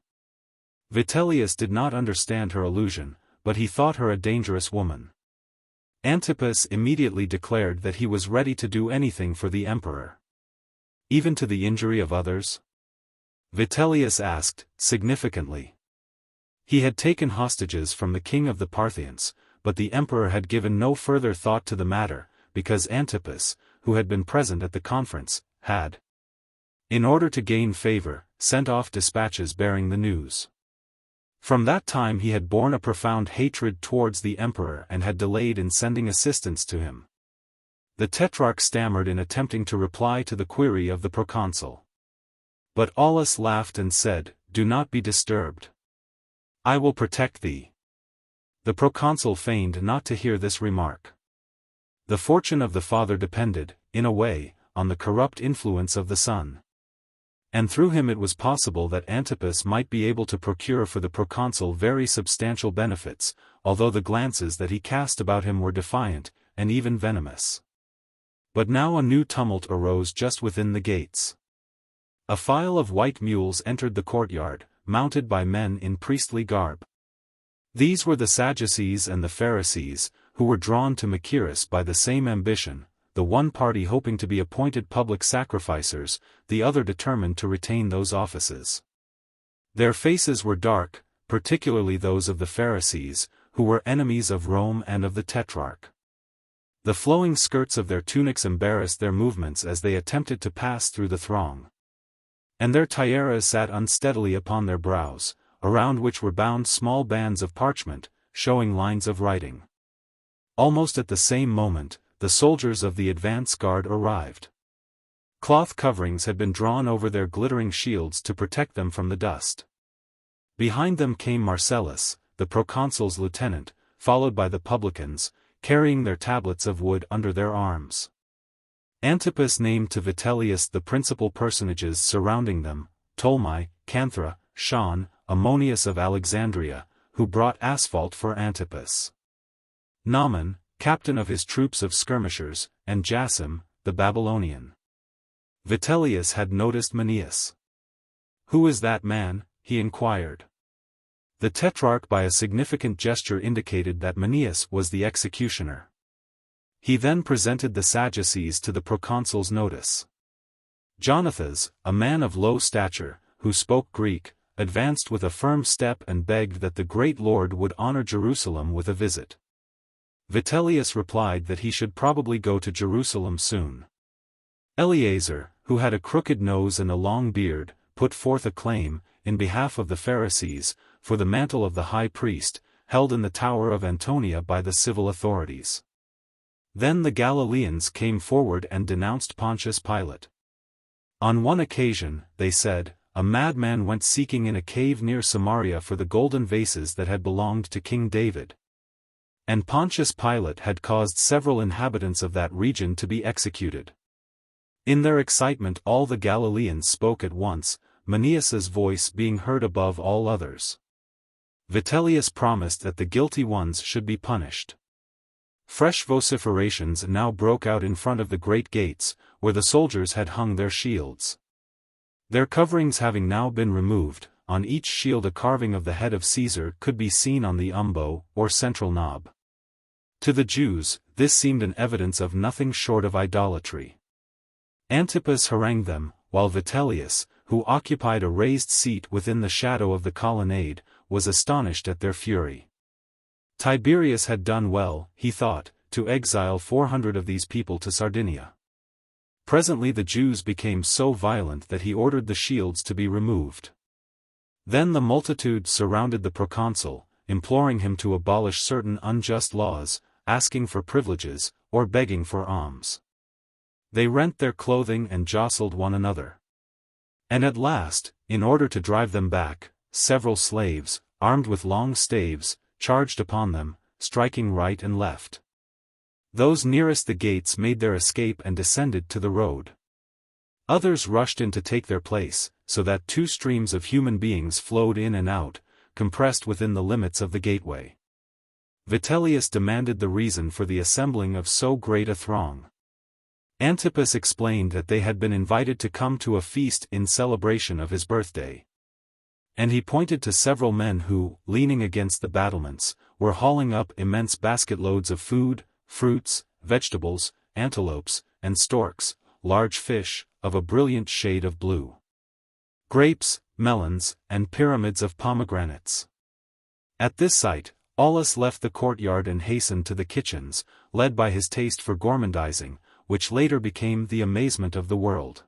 Vitellius did not understand her allusion, but he thought her a dangerous woman. Antipas immediately declared that he was ready to do anything for the emperor. Even to the injury of others? Vitellius asked, significantly. He had taken hostages from the king of the Parthians, but the emperor had given no further thought to the matter, because Antipas, who had been present at the conference, had, in order to gain favor, sent off dispatches bearing the news. From that time he had borne a profound hatred towards the emperor and had delayed in sending assistance to him. The tetrarch stammered in attempting to reply to the query of the proconsul. But Aulus laughed and said, "Do not be disturbed. I will protect thee." The proconsul feigned not to hear this remark. The fortune of the father depended, in a way, on the corrupt influence of the son. And through him it was possible that Antipas might be able to procure for the proconsul very substantial benefits, although the glances that he cast about him were defiant, and even venomous. But now a new tumult arose just within the gates. A file of white mules entered the courtyard, mounted by men in priestly garb. These were the Sadducees and the Pharisees, who were drawn to Machaerus by the same ambition, the one party hoping to be appointed public sacrificers, the other determined to retain those offices. Their faces were dark, particularly those of the Pharisees, who were enemies of Rome and of the Tetrarch. The flowing skirts of their tunics embarrassed their movements as they attempted to pass through the throng. And their tiaras sat unsteadily upon their brows, around which were bound small bands of parchment, showing lines of writing. Almost at the same moment, the soldiers of the advance guard arrived. Cloth coverings had been drawn over their glittering shields to protect them from the dust. Behind them came Marcellus, the proconsul's lieutenant, followed by the publicans, carrying their tablets of wood under their arms. Antipas named to Vitellius the principal personages surrounding them, Ptolemy, Canthra, Shaun, Ammonius of Alexandria, who brought asphalt for Antipas. Naaman, captain of his troops of skirmishers, and Jasim, the Babylonian. Vitellius had noticed Manius. "Who is that man?" he inquired. The tetrarch by a significant gesture indicated that Manius was the executioner. He then presented the Sadducees to the proconsul's notice. Jonathas, a man of low stature, who spoke Greek, advanced with a firm step and begged that the great lord would honor Jerusalem with a visit. Vitellius replied that he should probably go to Jerusalem soon. Eleazar, who had a crooked nose and a long beard, put forth a claim, in behalf of the Pharisees, for the mantle of the high priest, held in the tower of Antonia by the civil authorities. Then the Galileans came forward and denounced Pontius Pilate. On one occasion, they said, a madman went seeking in a cave near Samaria for the golden vases that had belonged to King David. And Pontius Pilate had caused several inhabitants of that region to be executed. In their excitement all the Galileans spoke at once, Manius's voice being heard above all others. Vitellius promised that the guilty ones should be punished. Fresh vociferations now broke out in front of the great gates, where the soldiers had hung their shields. Their coverings having now been removed, on each shield a carving of the head of Caesar could be seen on the umbo, or central knob. To the Jews, this seemed an evidence of nothing short of idolatry. Antipas harangued them, while Vitellius, who occupied a raised seat within the shadow of the colonnade, was astonished at their fury. Tiberius had done well, he thought, to exile 400 of these people to Sardinia. Presently the Jews became so violent that he ordered the shields to be removed. Then the multitude surrounded the proconsul, imploring him to abolish certain unjust laws, asking for privileges, or begging for alms. They rent their clothing and jostled one another. And at last, in order to drive them back, several slaves, armed with long staves, charged upon them, striking right and left. Those nearest the gates made their escape and descended to the road. Others rushed in to take their place, so that two streams of human beings flowed in and out, compressed within the limits of the gateway. Vitellius demanded the reason for the assembling of so great a throng. Antipas explained that they had been invited to come to a feast in celebration of his birthday. And he pointed to several men who, leaning against the battlements, were hauling up immense basketloads of food, fruits, vegetables, antelopes, and storks, large fish, of a brilliant shade of blue, grapes, melons, and pyramids of pomegranates. At this sight, Aulus left the courtyard and hastened to the kitchens, led by his taste for gormandizing, which later became the amazement of the world.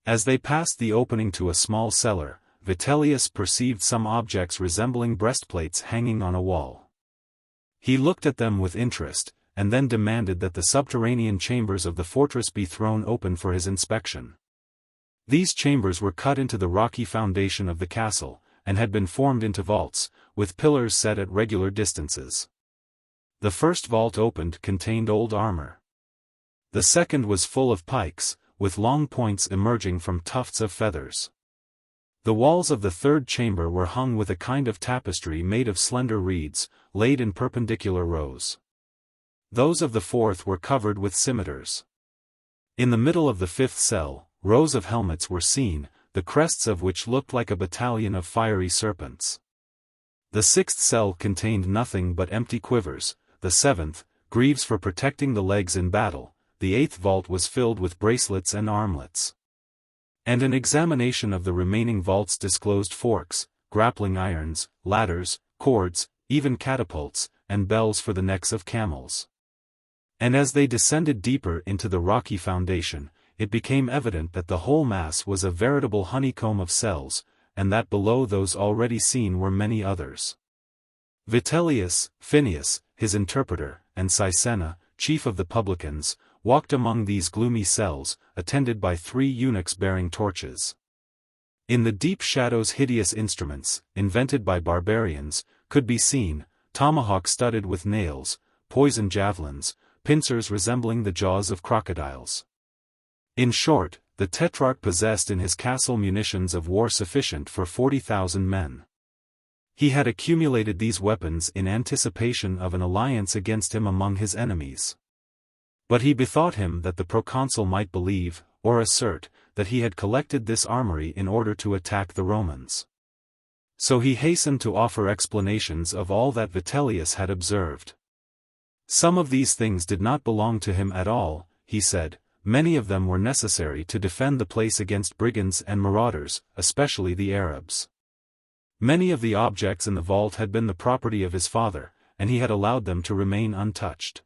As they passed the opening to a small cellar, Vitellius perceived some objects resembling breastplates hanging on a wall. He looked at them with interest, and then demanded that the subterranean chambers of the fortress be thrown open for his inspection. These chambers were cut into the rocky foundation of the castle, and had been formed into vaults, with pillars set at regular distances. The first vault opened contained old armor. The second was full of pikes, with long points emerging from tufts of feathers. The walls of the third chamber were hung with a kind of tapestry made of slender reeds, laid in perpendicular rows. Those of the fourth were covered with scimitars. In the middle of the fifth cell, rows of helmets were seen, the crests of which looked like a battalion of fiery serpents. The sixth cell contained nothing but empty quivers, the seventh, greaves for protecting the legs in battle, the eighth vault was filled with bracelets and armlets. And an examination of the remaining vaults disclosed forks, grappling irons, ladders, cords, even catapults, and bells for the necks of camels. And as they descended deeper into the rocky foundation, it became evident that the whole mass was a veritable honeycomb of cells, and that below those already seen were many others. Vitellius, Phineas, his interpreter, and Sisenna, chief of the publicans, walked among these gloomy cells, attended by 3 eunuchs bearing torches. In the deep shadows hideous instruments, invented by barbarians, could be seen, tomahawks studded with nails, poisoned javelins, pincers resembling the jaws of crocodiles. In short, the Tetrarch possessed in his castle munitions of war sufficient for 40,000 men. He had accumulated these weapons in anticipation of an alliance against him among his enemies. But he bethought him that the proconsul might believe, or assert, that he had collected this armory in order to attack the Romans. So he hastened to offer explanations of all that Vitellius had observed. Some of these things did not belong to him at all, he said, many of them were necessary to defend the place against brigands and marauders, especially the Arabs. Many of the objects in the vault had been the property of his father, and he had allowed them to remain untouched.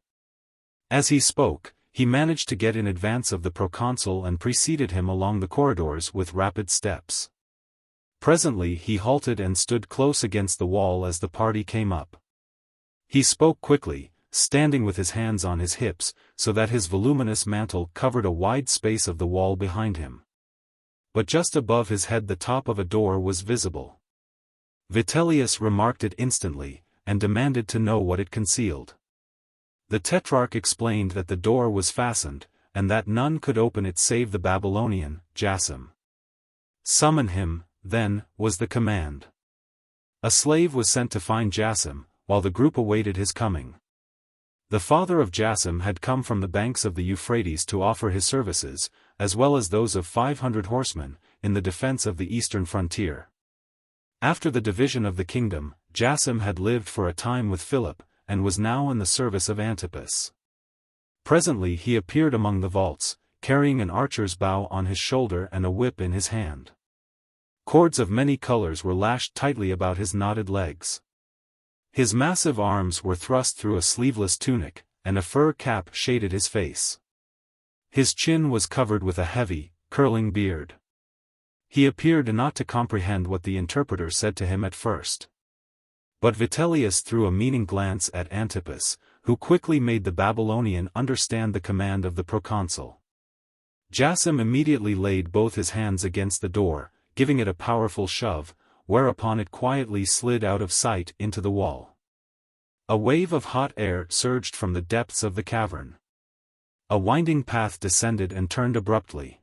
As he spoke, he managed to get in advance of the proconsul and preceded him along the corridors with rapid steps. Presently he halted and stood close against the wall as the party came up. He spoke quickly, standing with his hands on his hips, so that his voluminous mantle covered a wide space of the wall behind him. But just above his head the top of a door was visible. Vitellius remarked it instantly, and demanded to know what it concealed. The Tetrarch explained that the door was fastened, and that none could open it save the Babylonian, Jasim. "Summon him," then, was the command. A slave was sent to find Jasim, while the group awaited his coming. The father of Jasim had come from the banks of the Euphrates to offer his services, as well as those of 500 horsemen, in the defense of the eastern frontier. After the division of the kingdom, Jasim had lived for a time with Philip, and was now in the service of Antipas. Presently he appeared among the vaults, carrying an archer's bow on his shoulder and a whip in his hand. Cords of many colors were lashed tightly about his knotted legs. His massive arms were thrust through a sleeveless tunic, and a fur cap shaded his face. His chin was covered with a heavy, curling beard. He appeared not to comprehend what the interpreter said to him at first. But Vitellius threw a meaning glance at Antipas, who quickly made the Babylonian understand the command of the proconsul. Jasim immediately laid both his hands against the door, giving it a powerful shove, whereupon it quietly slid out of sight into the wall. A wave of hot air surged from the depths of the cavern. A winding path descended and turned abruptly.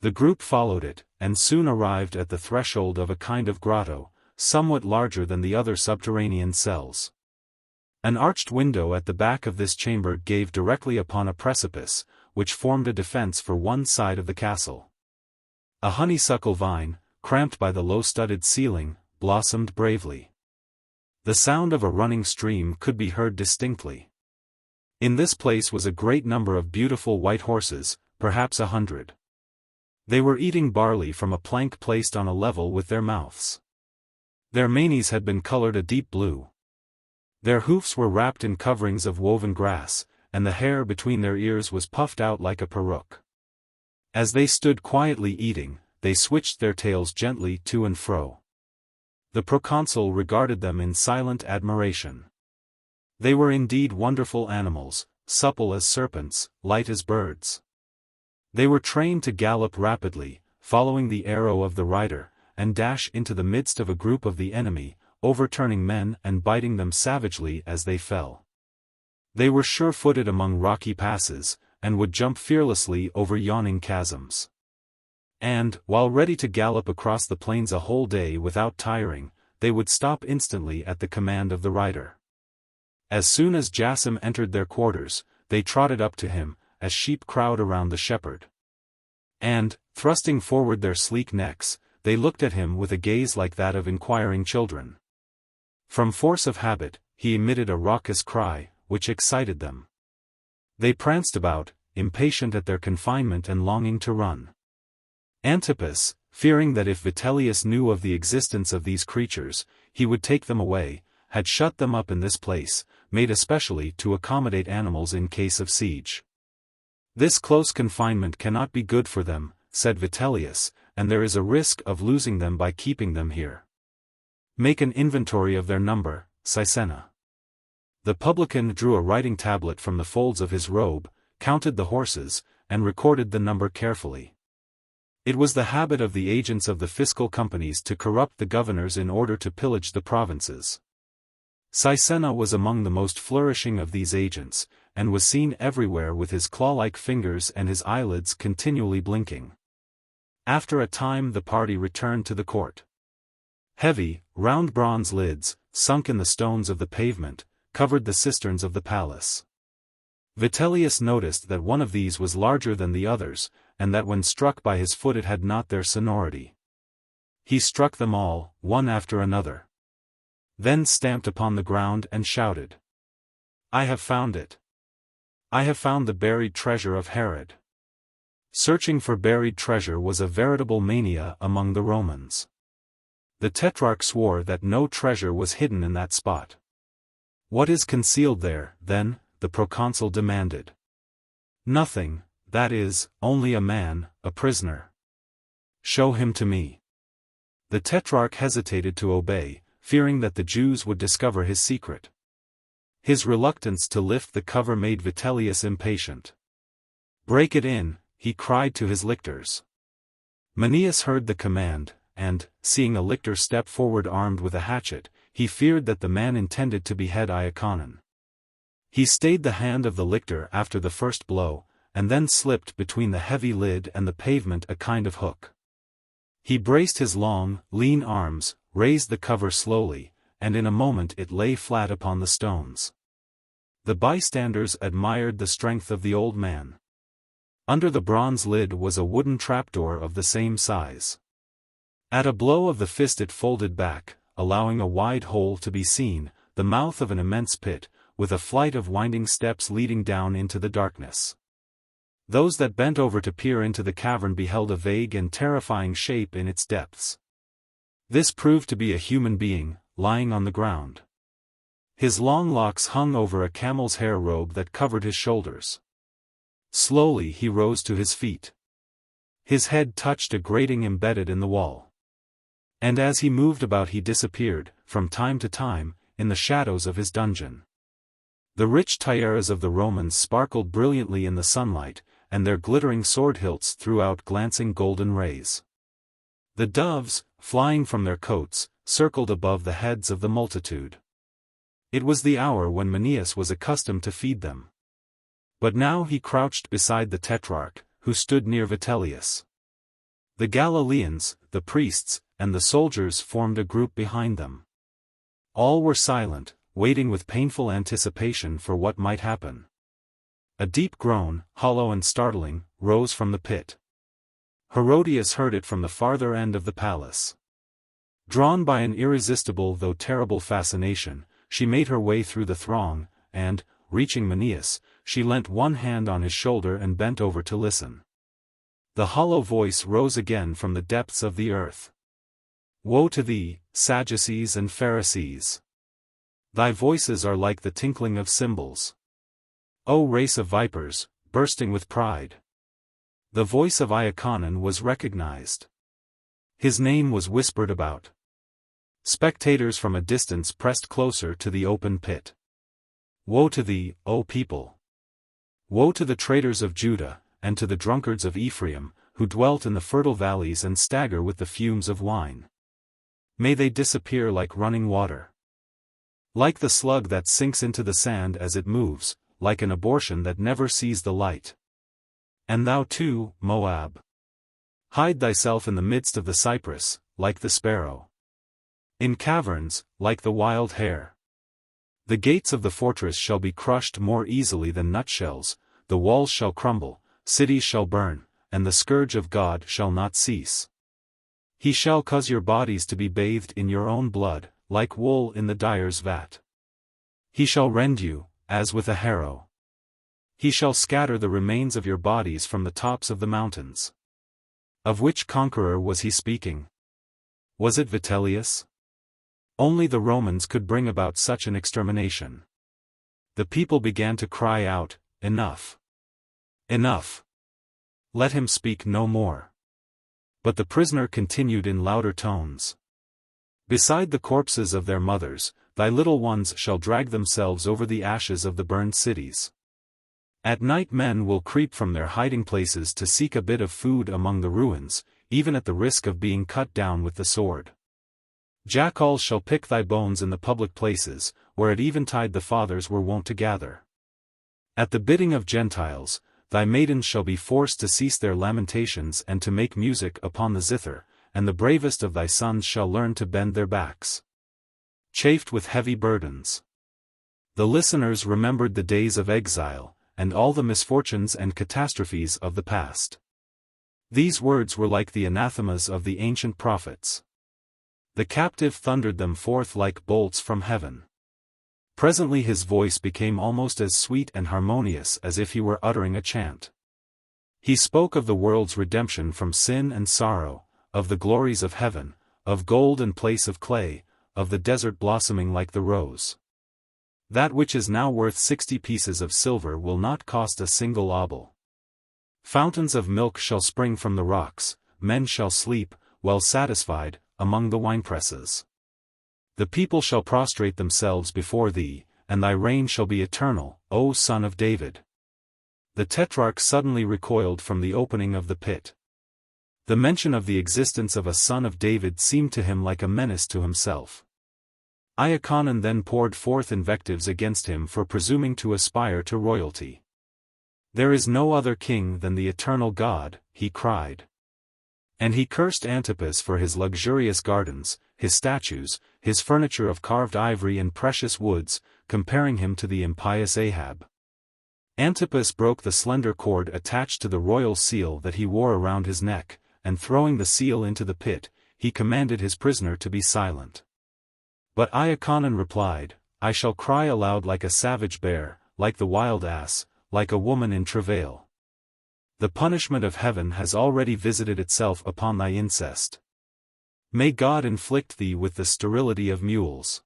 The group followed it, and soon arrived at the threshold of a kind of grotto, somewhat larger than the other subterranean cells. An arched window at the back of this chamber gave directly upon a precipice, which formed a defense for one side of the castle. A honeysuckle vine, cramped by the low-studded ceiling, blossomed bravely. The sound of a running stream could be heard distinctly. In this place was a great number of beautiful white horses, perhaps 100. They were eating barley from a plank placed on a level with their mouths. Their manes had been colored a deep blue. Their hoofs were wrapped in coverings of woven grass, and the hair between their ears was puffed out like a peruke. As they stood quietly eating, they switched their tails gently to and fro. The proconsul regarded them in silent admiration. They were indeed wonderful animals, supple as serpents, light as birds. They were trained to gallop rapidly, following the arrow of the rider, and dash into the midst of a group of the enemy, overturning men and biting them savagely as they fell. They were sure-footed among rocky passes, and would jump fearlessly over yawning chasms. And, while ready to gallop across the plains a whole day without tiring, they would stop instantly at the command of the rider. As soon as Jasim entered their quarters, they trotted up to him, as sheep crowd around the shepherd. And, thrusting forward their sleek necks, they looked at him with a gaze like that of inquiring children. From force of habit, he emitted a raucous cry, which excited them. They pranced about, impatient at their confinement and longing to run. Antipas, fearing that if Vitellius knew of the existence of these creatures, he would take them away, had shut them up in this place, made especially to accommodate animals in case of siege. This close confinement cannot be good for them, said Vitellius, and there is a risk of losing them by keeping them here. Make an inventory of their number, Caecina. The publican drew a writing tablet from the folds of his robe, counted the horses, and recorded the number carefully. It was the habit of the agents of the fiscal companies to corrupt the governors in order to pillage the provinces. Caecina was among the most flourishing of these agents, and was seen everywhere with his claw-like fingers and his eyelids continually blinking. After a time the party returned to the court. Heavy, round bronze lids, sunk in the stones of the pavement, covered the cisterns of the palace. Vitellius noticed that one of these was larger than the others, and that when struck by his foot it had not their sonority. He struck them all, one after another. Then stamped upon the ground and shouted, "I have found it! I have found the buried treasure of Herod." Searching for buried treasure was a veritable mania among the Romans. The Tetrarch swore that no treasure was hidden in that spot. "What is concealed there, then?" the proconsul demanded. "Nothing, that is, only a man, a prisoner." "Show him to me." The Tetrarch hesitated to obey, fearing that the Jews would discover his secret. His reluctance to lift the cover made Vitellius impatient. "Break it in," he cried to his lictors. Manius heard the command, and, seeing a lictor step forward armed with a hatchet, he feared that the man intended to behead Iaconon. He stayed the hand of the lictor after the first blow, and then slipped between the heavy lid and the pavement a kind of hook. He braced his long, lean arms, raised the cover slowly, and in a moment it lay flat upon the stones. The bystanders admired the strength of the old man. Under the bronze lid was a wooden trapdoor of the same size. At a blow of the fist it folded back, allowing a wide hole to be seen, the mouth of an immense pit, with a flight of winding steps leading down into the darkness. Those that bent over to peer into the cavern beheld a vague and terrifying shape in its depths. This proved to be a human being, lying on the ground. His long locks hung over a camel's hair robe that covered his shoulders. Slowly he rose to his feet. His head touched a grating embedded in the wall. And as he moved about he disappeared, from time to time, in the shadows of his dungeon. The rich tiaras of the Romans sparkled brilliantly in the sunlight, and their glittering sword hilts threw out glancing golden rays. The doves, flying from their cotes, circled above the heads of the multitude. It was the hour when Manius was accustomed to feed them. But now he crouched beside the tetrarch, who stood near Vitellius. The Galileans, the priests, and the soldiers formed a group behind them. All were silent, waiting with painful anticipation for what might happen. A deep groan, hollow and startling, rose from the pit. Herodias heard it from the farther end of the palace. Drawn by an irresistible though terrible fascination, she made her way through the throng, and, reaching Manius, she leant one hand on his shoulder and bent over to listen. The hollow voice rose again from the depths of the earth. Woe to thee, Sadducees and Pharisees! Thy voices are like the tinkling of cymbals. O race of vipers, bursting with pride! The voice of Iaconon was recognized. His name was whispered about. Spectators from a distance pressed closer to the open pit. Woe to thee, O people! Woe to the traitors of Judah, and to the drunkards of Ephraim, who dwelt in the fertile valleys and stagger with the fumes of wine. May they disappear like running water. Like the slug that sinks into the sand as it moves, like an abortion that never sees the light. And thou too, Moab. Hide thyself in the midst of the cypress, like the sparrow. In caverns, like the wild hare. The gates of the fortress shall be crushed more easily than nutshells, the walls shall crumble, cities shall burn, and the scourge of God shall not cease. He shall cause your bodies to be bathed in your own blood, like wool in the dyer's vat. He shall rend you, as with a harrow. He shall scatter the remains of your bodies from the tops of the mountains. Of which conqueror was he speaking? Was it Vitellius? Only the Romans could bring about such an extermination. The people began to cry out, Enough! Enough! Let him speak no more. But the prisoner continued in louder tones. Beside the corpses of their mothers, thy little ones shall drag themselves over the ashes of the burned cities. At night men will creep from their hiding places to seek a bit of food among the ruins, even at the risk of being cut down with the sword. Jackals shall pick thy bones in the public places, where at eventide the fathers were wont to gather. At the bidding of Gentiles, thy maidens shall be forced to cease their lamentations and to make music upon the zither, and the bravest of thy sons shall learn to bend their backs. Chafed with heavy burdens. The listeners remembered the days of exile, and all the misfortunes and catastrophes of the past. These words were like the anathemas of the ancient prophets. The captive thundered them forth like bolts from heaven. Presently his voice became almost as sweet and harmonious as if he were uttering a chant. He spoke of the world's redemption from sin and sorrow, of the glories of heaven, of gold and place of clay, of the desert blossoming like the rose. That which is now worth 60 pieces of silver will not cost a single obol. Fountains of milk shall spring from the rocks, men shall sleep, well satisfied, among the winepresses. The people shall prostrate themselves before thee, and thy reign shall be eternal, O Son of David. The tetrarch suddenly recoiled from the opening of the pit. The mention of the existence of a son of David seemed to him like a menace to himself. Iaconon then poured forth invectives against him for presuming to aspire to royalty. There is no other king than the eternal God, he cried. And he cursed Antipas for his luxurious gardens, his statues, his furniture of carved ivory and precious woods, comparing him to the impious Ahab. Antipas broke the slender cord attached to the royal seal that he wore around his neck, and throwing the seal into the pit, he commanded his prisoner to be silent. But Iaconon replied, I shall cry aloud like a savage bear, like the wild ass, like a woman in travail. The punishment of heaven has already visited itself upon thy incest. May God inflict thee with the sterility of mules.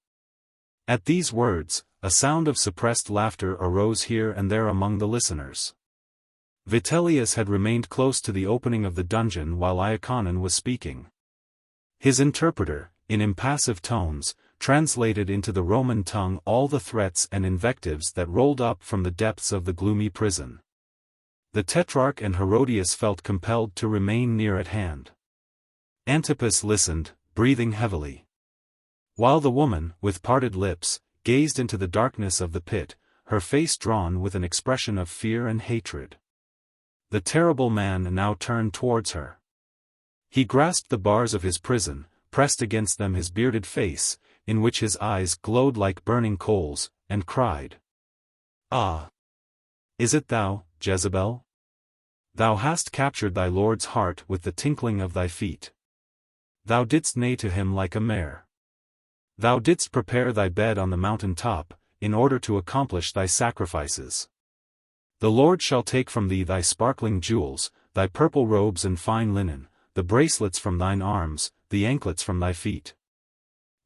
At these words, a sound of suppressed laughter arose here and there among the listeners. Vitellius had remained close to the opening of the dungeon while Iaconon was speaking. His interpreter, in impassive tones, translated into the Roman tongue all the threats and invectives that rolled up from the depths of the gloomy prison. The Tetrarch and Herodias felt compelled to remain near at hand. Antipas listened, breathing heavily. While the woman, with parted lips, gazed into the darkness of the pit, her face drawn with an expression of fear and hatred. The terrible man now turned towards her. He grasped the bars of his prison, pressed against them his bearded face, in which his eyes glowed like burning coals, and cried, "Ah! Is it thou, Jezebel? Thou hast captured thy Lord's heart with the tinkling of thy feet. Thou didst neigh to him like a mare. Thou didst prepare thy bed on the mountain top, in order to accomplish thy sacrifices. The Lord shall take from thee thy sparkling jewels, thy purple robes and fine linen, the bracelets from thine arms, the anklets from thy feet.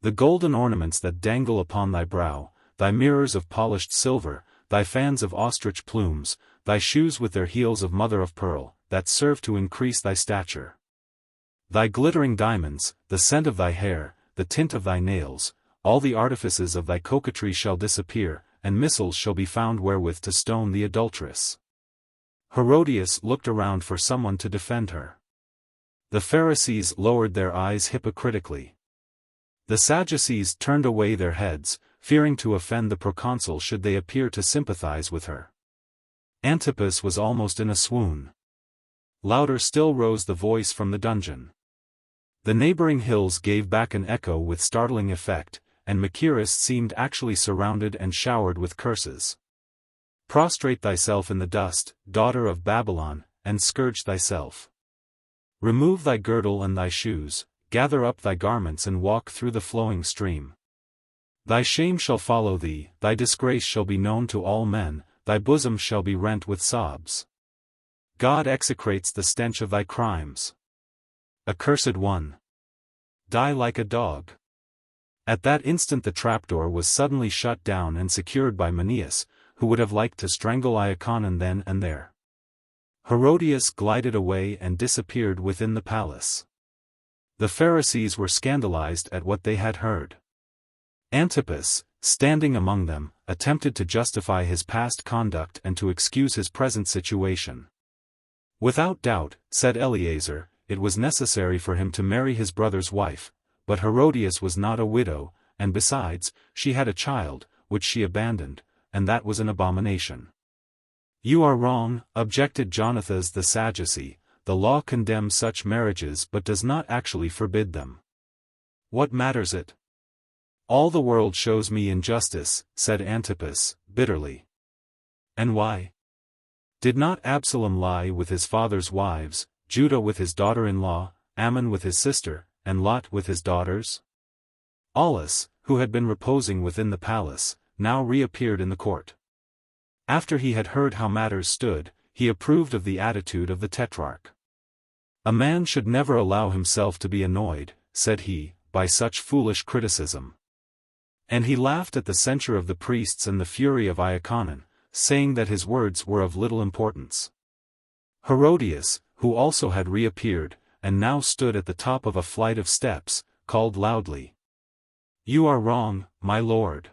The golden ornaments that dangle upon thy brow, thy mirrors of polished silver, thy fans of ostrich plumes, thy shoes with their heels of mother of pearl, that serve to increase thy stature. Thy glittering diamonds, the scent of thy hair, the tint of thy nails, all the artifices of thy coquetry shall disappear, and missiles shall be found wherewith to stone the adulteress." Herodias looked around for someone to defend her. The Pharisees lowered their eyes hypocritically. The Sadducees turned away their heads, fearing to offend the proconsul should they appear to sympathize with her. Antipas was almost in a swoon. Louder still rose the voice from the dungeon. The neighboring hills gave back an echo with startling effect, and Machaerus seemed actually surrounded and showered with curses. "Prostrate thyself in the dust, daughter of Babylon, and scourge thyself. Remove thy girdle and thy shoes, gather up thy garments and walk through the flowing stream. Thy shame shall follow thee, thy disgrace shall be known to all men, thy bosom shall be rent with sobs. God execrates the stench of thy crimes. Accursed one! Die like a dog." At that instant the trapdoor was suddenly shut down and secured by Manius, who would have liked to strangle Iaconon then and there. Herodias glided away and disappeared within the palace. The Pharisees were scandalized at what they had heard. Antipas, standing among them, attempted to justify his past conduct and to excuse his present situation. "Without doubt," said Eleazar, "it was necessary for him to marry his brother's wife, but Herodias was not a widow, and besides, she had a child, which she abandoned, and that was an abomination." "You are wrong," objected Jonathas the Sadducee, "the law condemns such marriages but does not actually forbid them." "What matters it? All the world shows me injustice," said Antipas, bitterly. "And why? Did not Absalom lie with his father's wives, Judah with his daughter-in-law, Ammon with his sister, and Lot with his daughters?" Aulus, who had been reposing within the palace, now reappeared in the court. After he had heard how matters stood, he approved of the attitude of the Tetrarch. "A man should never allow himself to be annoyed," said he, "by such foolish criticism." And he laughed at the censure of the priests and the fury of Iaconon, saying that his words were of little importance. Herodias, who also had reappeared, and now stood at the top of a flight of steps, called loudly, "You are wrong, my lord."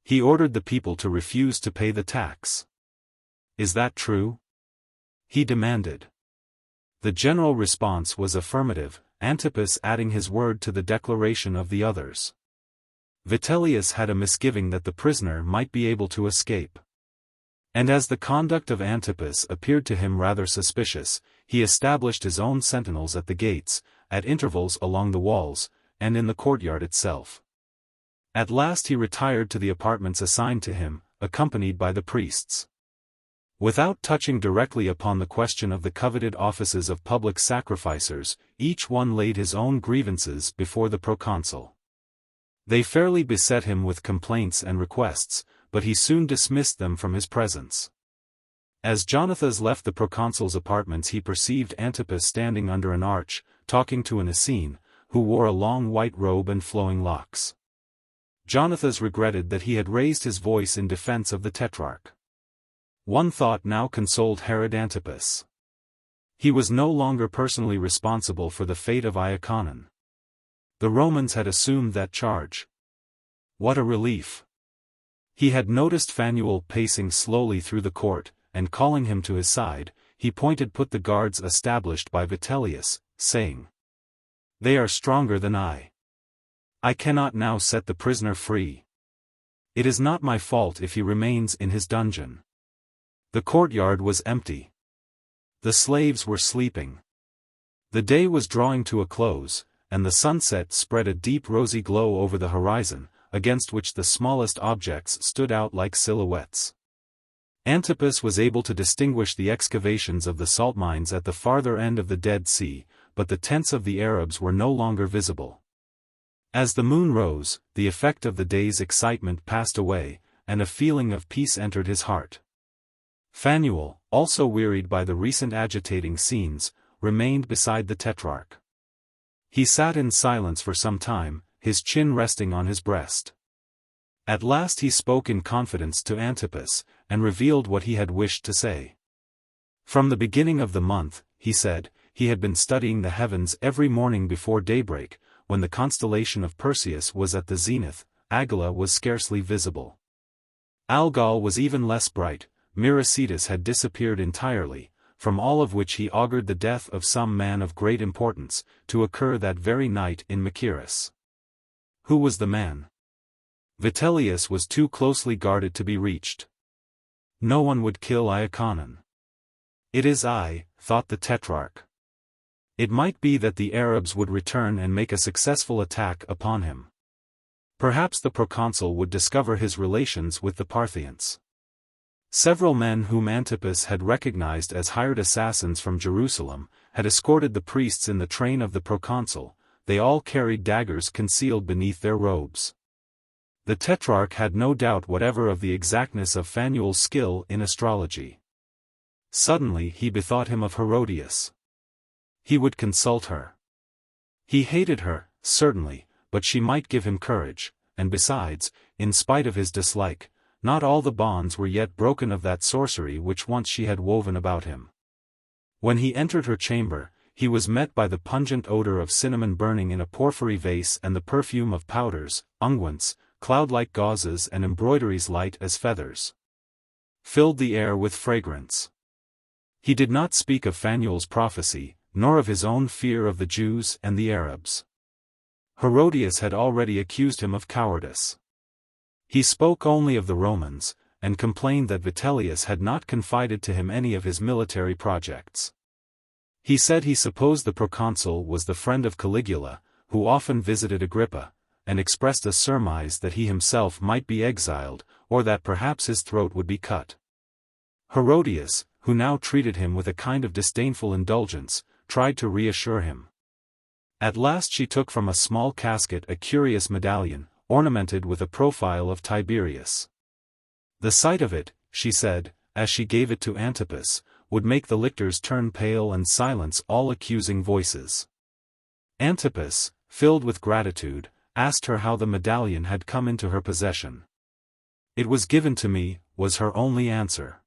He ordered the people to refuse to pay the tax. "Is that true?" he demanded. The general response was affirmative, Antipas adding his word to the declaration of the others. Vitellius had a misgiving that the prisoner might be able to escape. And as the conduct of Antipas appeared to him rather suspicious, he established his own sentinels at the gates, at intervals along the walls, and in the courtyard itself. At last he retired to the apartments assigned to him, accompanied by the priests. Without touching directly upon the question of the coveted offices of public sacrificers, each one laid his own grievances before the proconsul. They fairly beset him with complaints and requests, but he soon dismissed them from his presence. As Jonathas left the proconsul's apartments he perceived Antipas standing under an arch, talking to an Essene, who wore a long white robe and flowing locks. Jonathas regretted that he had raised his voice in defense of the Tetrarch. One thought now consoled Herod. He was no longer personally responsible for the fate of Iaconon. The Romans had assumed that charge. What a relief! He had noticed Phanuel pacing slowly through the court, and calling him to his side, he put the guards established by Vitellius, saying, "They are stronger than I. I cannot now set the prisoner free. It is not my fault if he remains in his dungeon." The courtyard was empty. The slaves were sleeping. The day was drawing to a close, and the sunset spread a deep rosy glow over the horizon, against which the smallest objects stood out like silhouettes. Antipas was able to distinguish the excavations of the salt mines at the farther end of the Dead Sea, but the tents of the Arabs were no longer visible. As the moon rose, the effect of the day's excitement passed away, and a feeling of peace entered his heart. Phanuel, also wearied by the recent agitating scenes, remained beside the Tetrarch. He sat in silence for some time, his chin resting on his breast. At last he spoke in confidence to Antipas, and revealed what he had wished to say. From the beginning of the month, he said, he had been studying the heavens every morning before daybreak. When the constellation of Perseus was at the zenith, Agila was scarcely visible. Algol was even less bright. Miracetus had disappeared entirely, from all of which he augured the death of some man of great importance, to occur that very night in Machaerus. Who was the man? Vitellius was too closely guarded to be reached. No one would kill Iaconon. "It is I," thought the Tetrarch. It might be that the Arabs would return and make a successful attack upon him. Perhaps the proconsul would discover his relations with the Parthians. Several men whom Antipas had recognized as hired assassins from Jerusalem, had escorted the priests in the train of the proconsul. They all carried daggers concealed beneath their robes. The Tetrarch had no doubt whatever of the exactness of Phanuel's skill in astrology. Suddenly he bethought him of Herodias. He would consult her. He hated her, certainly, but she might give him courage, and besides, in spite of his dislike, not all the bonds were yet broken of that sorcery which once she had woven about him. When he entered her chamber, he was met by the pungent odor of cinnamon burning in a porphyry vase and the perfume of powders, unguents, cloud-like gauzes and embroideries light as feathers filled the air with fragrance. He did not speak of Phanuel's prophecy, nor of his own fear of the Jews and the Arabs. Herodias had already accused him of cowardice. He spoke only of the Romans, and complained that Vitellius had not confided to him any of his military projects. He said he supposed the proconsul was the friend of Caligula, who often visited Agrippa, and expressed a surmise that he himself might be exiled, or that perhaps his throat would be cut. Herodias, who now treated him with a kind of disdainful indulgence, tried to reassure him. At last she took from a small casket a curious medallion, ornamented with a profile of Tiberius. The sight of it, she said, as she gave it to Antipas, would make the lictors turn pale and silence all accusing voices. Antipas, filled with gratitude, asked her how the medallion had come into her possession. "It was given to me," was her only answer.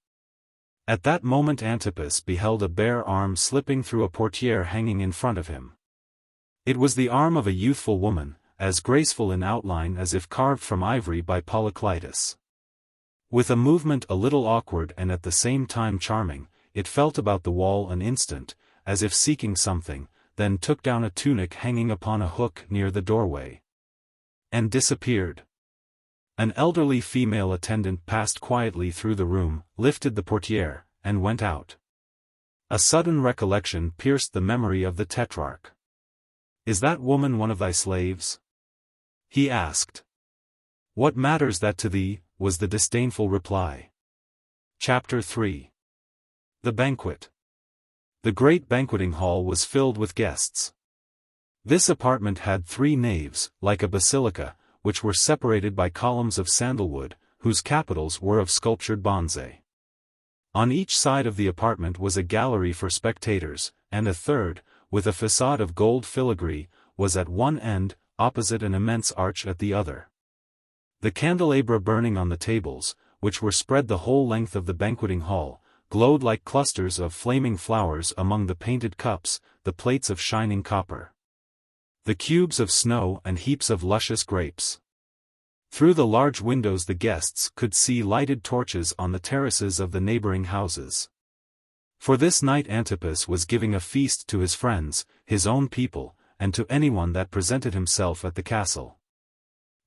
At that moment Antipas beheld a bare arm slipping through a portière hanging in front of him. It was the arm of a youthful woman, as graceful in outline as if carved from ivory by Polyclitus. With a movement a little awkward and at the same time charming, it felt about the wall an instant, as if seeking something, then took down a tunic hanging upon a hook near the doorway, and disappeared. An elderly female attendant passed quietly through the room, lifted the portière, and went out. A sudden recollection pierced the memory of the Tetrarch. "Is that woman one of thy slaves?" he asked. "What matters that to thee?" was the disdainful reply. Chapter 3. The Banquet. The great banqueting hall was filled with guests. This apartment had 3 naves, like a basilica, which were separated by columns of sandalwood, whose capitals were of sculptured bronze. On each side of the apartment was a gallery for spectators, and a third, with a façade of gold filigree, was at one end, opposite an immense arch at the other. The candelabra burning on the tables, which were spread the whole length of the banqueting hall, glowed like clusters of flaming flowers among the painted cups, the plates of shining copper, the cubes of snow and heaps of luscious grapes. Through the large windows the guests could see lighted torches on the terraces of the neighboring houses. For this night Antipas was giving a feast to his friends, his own people, and to anyone that presented himself at the castle.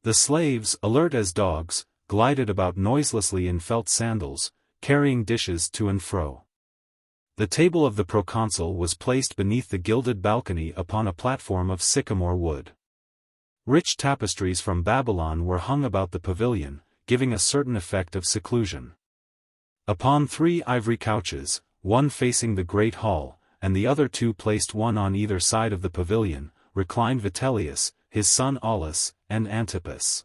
The slaves, alert as dogs, glided about noiselessly in felt sandals, carrying dishes to and fro. The table of the proconsul was placed beneath the gilded balcony upon a platform of sycamore wood. Rich tapestries from Babylon were hung about the pavilion, giving a certain effect of seclusion. Upon 3 ivory couches, one facing the great hall, and the other 2 placed one on either side of the pavilion, reclined Vitellius, his son Aulus, and Antipas.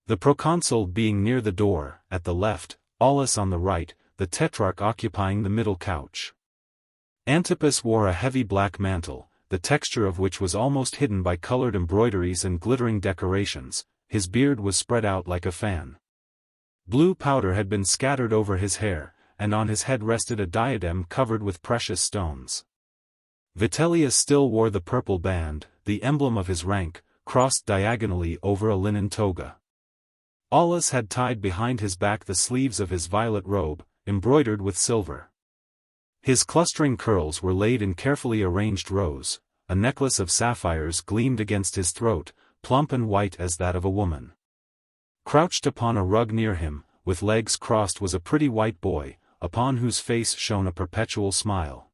The proconsul being near the door, at the left, Aulus on the right, the tetrarch occupying the middle couch. Antipas wore a heavy black mantle, the texture of which was almost hidden by colored embroideries and glittering decorations. His beard was spread out like a fan. Blue powder had been scattered over his hair, and on his head rested a diadem covered with precious stones. Vitellius still wore the purple band, the emblem of his rank, crossed diagonally over a linen toga. Aulus had tied behind his back the sleeves of his violet robe, embroidered with silver. His clustering curls were laid in carefully arranged rows, a necklace of sapphires gleamed against his throat, plump and white as that of a woman. Crouched upon a rug near him, with legs crossed, was a pretty white boy, upon whose face shone a perpetual smile.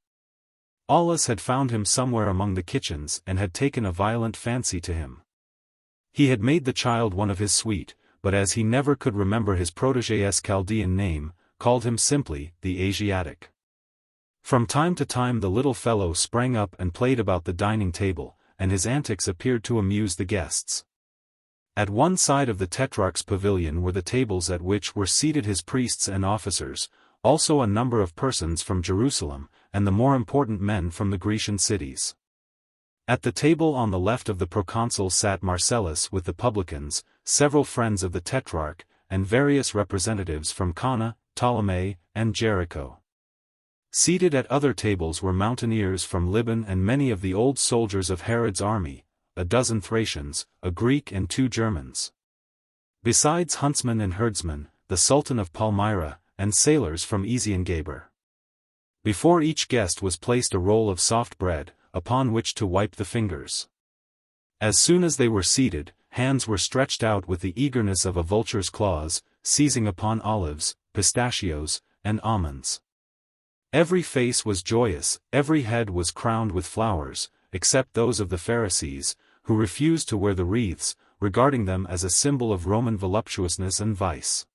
Aulus had found him somewhere among the kitchens and had taken a violent fancy to him. He had made the child one of his suite, but as he never could remember his protégé's Chaldean name, called him simply the Asiatic. From time to time the little fellow sprang up and played about the dining table, and his antics appeared to amuse the guests. At one side of the tetrarch's pavilion were the tables at which were seated his priests and officers, also a number of persons from Jerusalem, and the more important men from the Grecian cities. At the table on the left of the proconsul sat Marcellus with the publicans, several friends of the tetrarch, and various representatives from Cana, Ptolemy, and Jericho. Seated at other tables were mountaineers from Liban and many of the old soldiers of Herod's army, a dozen Thracians, a Greek and 2 Germans. Besides huntsmen and herdsmen, the Sultan of Palmyra, and sailors from Eziongaber. Before each guest was placed a roll of soft bread, upon which to wipe the fingers. As soon as they were seated, hands were stretched out with the eagerness of a vulture's claws, seizing upon olives, pistachios, and almonds. Every face was joyous, every head was crowned with flowers, except those of the Pharisees, who refused to wear the wreaths, regarding them as a symbol of Roman voluptuousness and vice.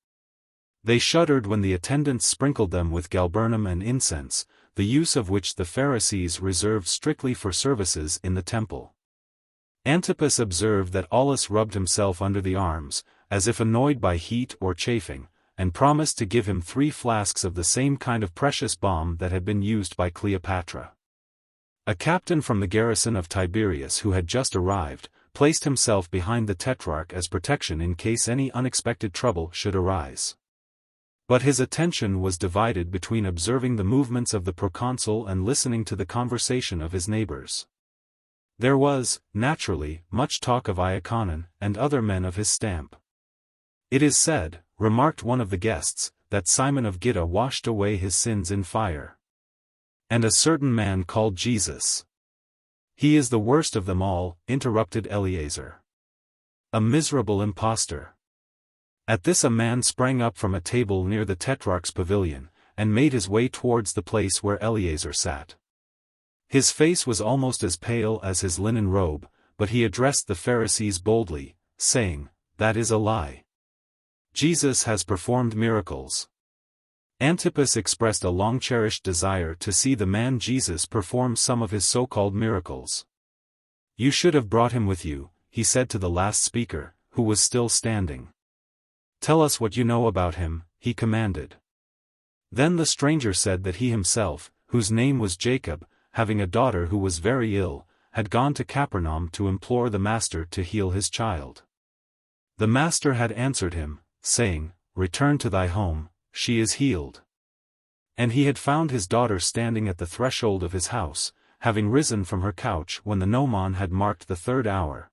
They shuddered when the attendants sprinkled them with galbanum and incense, the use of which the Pharisees reserved strictly for services in the temple. Antipas observed that Aulus rubbed himself under the arms, as if annoyed by heat or chafing, and promised to give him 3 flasks of the same kind of precious balm that had been used by Cleopatra. A captain from the garrison of Tiberias who had just arrived, placed himself behind the tetrarch as protection in case any unexpected trouble should arise. But his attention was divided between observing the movements of the proconsul and listening to the conversation of his neighbors. There was, naturally, much talk of Iaconon and other men of his stamp. It is said, remarked one of the guests, that Simon of Gitta washed away his sins in fire. And a certain man called Jesus. He is the worst of them all, interrupted Eleazar. A miserable impostor. At this a man sprang up from a table near the tetrarch's pavilion, and made his way towards the place where Eleazar sat. His face was almost as pale as his linen robe, but he addressed the Pharisees boldly, saying, "That is a lie. Jesus has performed miracles." Antipas expressed a long-cherished desire to see the man Jesus perform some of his so-called miracles. "You should have brought him with you," he said to the last speaker, who was still standing. "Tell us what you know about him," he commanded. Then the stranger said that he himself, whose name was Jacob, having a daughter who was very ill, had gone to Capernaum to implore the master to heal his child. The master had answered him, saying, return to thy home, she is healed. And he had found his daughter standing at the threshold of his house, having risen from her couch when the gnomon had marked the 3rd hour.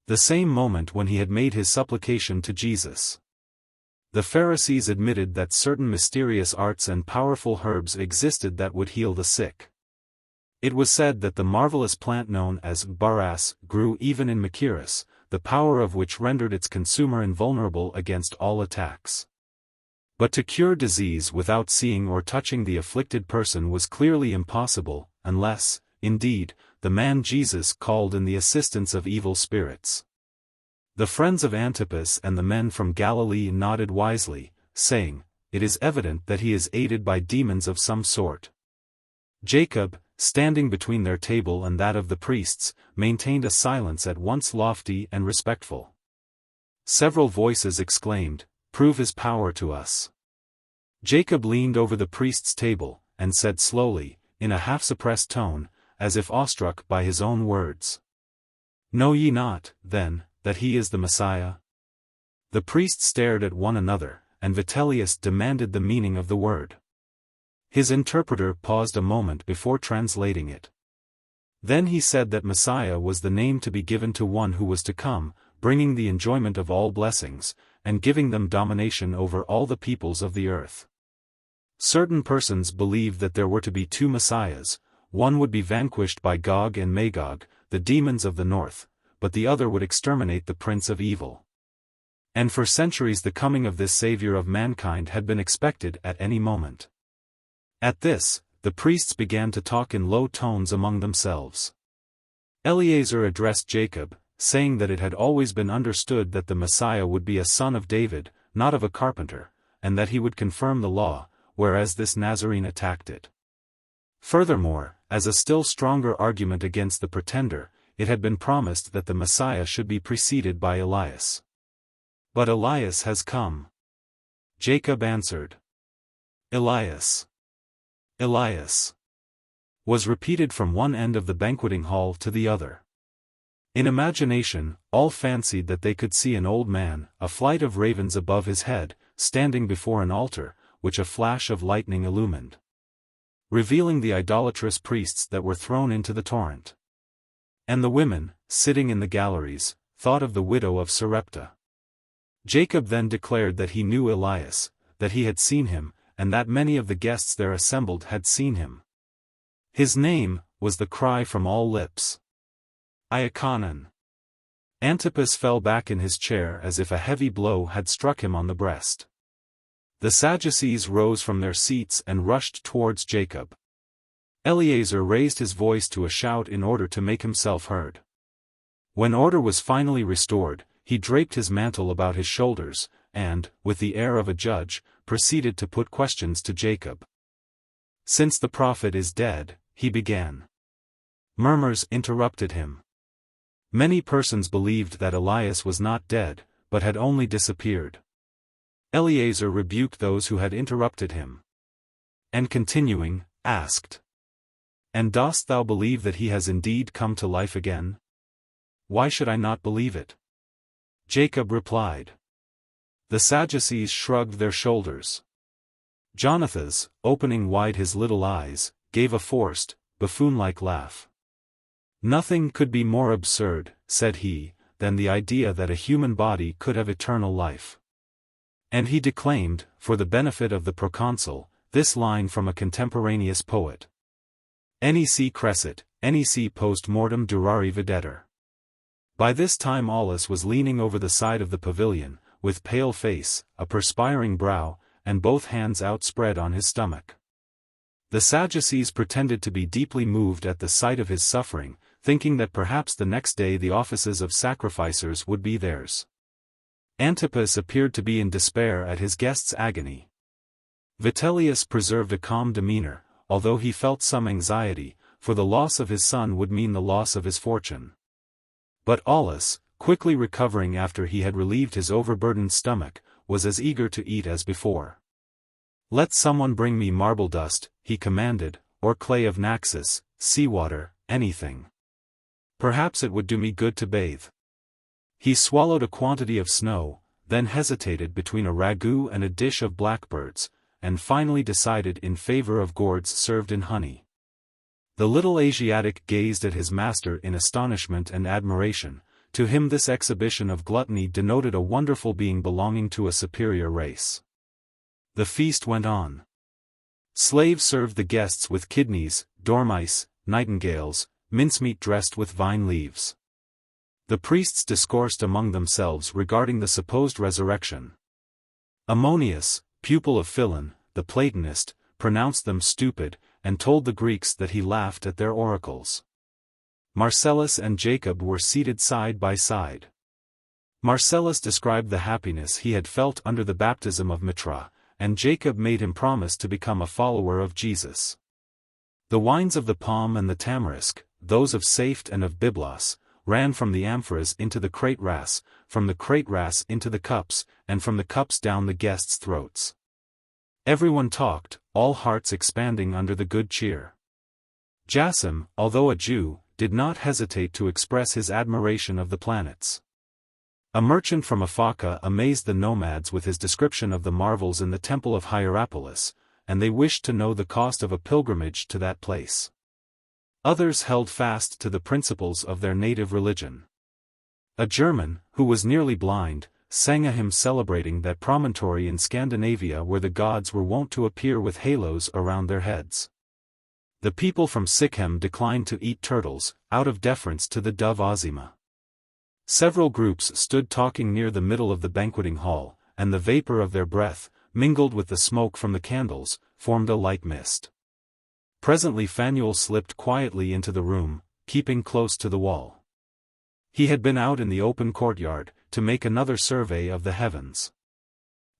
The same moment when he had made his supplication to Jesus. The Pharisees admitted that certain mysterious arts and powerful herbs existed that would heal the sick. It was said that the marvelous plant known as baras grew even in Machaerus, the power of which rendered its consumer invulnerable against all attacks. But to cure disease without seeing or touching the afflicted person was clearly impossible, unless, indeed, the man Jesus called in the assistance of evil spirits. The friends of Antipas and the men from Galilee nodded wisely, saying, "It is evident that he is aided by demons of some sort." Jacob, standing between their table and that of the priests, maintained a silence at once lofty and respectful. Several voices exclaimed, "Prove his power to us." Jacob leaned over the priest's table, and said slowly, in a half-suppressed tone, as if awestruck by his own words, "Know ye not, then, that he is the Messiah?" The priests stared at one another, and Vitellius demanded the meaning of the word. His interpreter paused a moment before translating it. Then he said that Messiah was the name to be given to one who was to come, bringing the enjoyment of all blessings, and giving them domination over all the peoples of the earth. Certain persons believed that there were to be 2 Messiahs, one would be vanquished by Gog and Magog, the demons of the north, but the other would exterminate the prince of evil. And for centuries the coming of this savior of mankind had been expected at any moment. At this, the priests began to talk in low tones among themselves. Eleazar addressed Jacob, saying that it had always been understood that the Messiah would be a son of David, not of a carpenter, and that he would confirm the law, whereas this Nazarene attacked it. Furthermore, as a still stronger argument against the pretender, it had been promised that the Messiah should be preceded by Elias. "But Elias has come," Jacob answered. "Elias. Elias," was repeated from one end of the banqueting hall to the other. In imagination, all fancied that they could see an old man, a flight of ravens above his head, standing before an altar, which a flash of lightning illumined, revealing the idolatrous priests that were thrown into the torrent. And the women, sitting in the galleries, thought of the widow of Sarepta. Jacob then declared that he knew Elias, that he had seen him, and that many of the guests there assembled had seen him. His name was the cry from all lips. Iaconon. Antipas fell back in his chair as if a heavy blow had struck him on the breast. The Sadducees rose from their seats and rushed towards Jacob. Eleazar raised his voice to a shout in order to make himself heard. When order was finally restored, he draped his mantle about his shoulders, and, with the air of a judge, proceeded to put questions to Jacob. "Since the prophet is dead," he began. Murmurs interrupted him. Many persons believed that Elias was not dead, but had only disappeared. Eleazar rebuked those who had interrupted him. And continuing, asked, "And dost thou believe that he has indeed come to life again?" "Why should I not believe it?" Jacob replied. The Sadducees shrugged their shoulders. Jonathas, opening wide his little eyes, gave a forced, buffoon-like laugh. "Nothing could be more absurd," said he, "than the idea that a human body could have eternal life." And he declaimed, for the benefit of the proconsul, this line from a contemporaneous poet. "Nec crescit, nec post mortem durari videtur." By this time Aulus was leaning over the side of the pavilion, with pale face, a perspiring brow, and both hands outspread on his stomach. The Sadducees pretended to be deeply moved at the sight of his suffering, thinking that perhaps the next day the offices of sacrificers would be theirs. Antipas appeared to be in despair at his guest's agony. Vitellius preserved a calm demeanor, although he felt some anxiety, for the loss of his son would mean the loss of his fortune. But Aulus, quickly recovering after he had relieved his overburdened stomach, was as eager to eat as before. "Let someone bring me marble dust," he commanded, "or clay of Naxos, seawater, anything. Perhaps it would do me good to bathe." He swallowed a quantity of snow, then hesitated between a ragout and a dish of blackbirds, and finally decided in favor of gourds served in honey. The little Asiatic gazed at his master in astonishment and admiration. To him this exhibition of gluttony denoted a wonderful being belonging to a superior race. The feast went on. Slaves served the guests with kidneys, dormice, nightingales, mincemeat dressed with vine leaves. The priests discoursed among themselves regarding the supposed resurrection. Ammonius, pupil of Philon, the Platonist, pronounced them stupid, and told the Greeks that he laughed at their oracles. Marcellus and Jacob were seated side by side. Marcellus described the happiness he had felt under the baptism of Mitra, and Jacob made him promise to become a follower of Jesus. The wines of the palm and the tamarisk, those of Sapht and of Byblos, ran from the amphoras into the crate-ras, from the crate-ras into the cups, and from the cups down the guests' throats. Everyone talked, all hearts expanding under the good cheer. Jason, although a Jew, did not hesitate to express his admiration of the planets. A merchant from Aphaca amazed the nomads with his description of the marvels in the temple of Hierapolis, and they wished to know the cost of a pilgrimage to that place. Others held fast to the principles of their native religion. A German, who was nearly blind, sang a hymn celebrating that promontory in Scandinavia where the gods were wont to appear with halos around their heads. The people from Sikhem declined to eat turtles, out of deference to the dove Ozima. Several groups stood talking near the middle of the banqueting hall, and the vapor of their breath, mingled with the smoke from the candles, formed a light mist. Presently Phanuel slipped quietly into the room, keeping close to the wall. He had been out in the open courtyard, to make another survey of the heavens.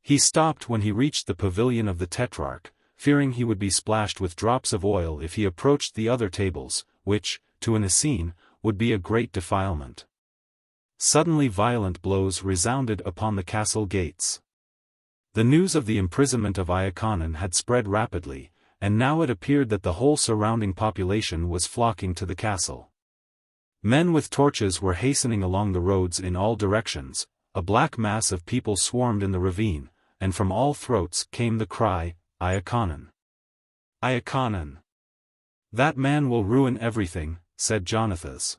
He stopped when he reached the pavilion of the Tetrarch, fearing he would be splashed with drops of oil if he approached the other tables, which, to an Essene, would be a great defilement. Suddenly violent blows resounded upon the castle gates. The news of the imprisonment of Iaconon had spread rapidly, and now it appeared that the whole surrounding population was flocking to the castle. Men with torches were hastening along the roads in all directions, a black mass of people swarmed in the ravine, and from all throats came the cry, Iaconon! Iaconon! That man will ruin everything, said Jonathas.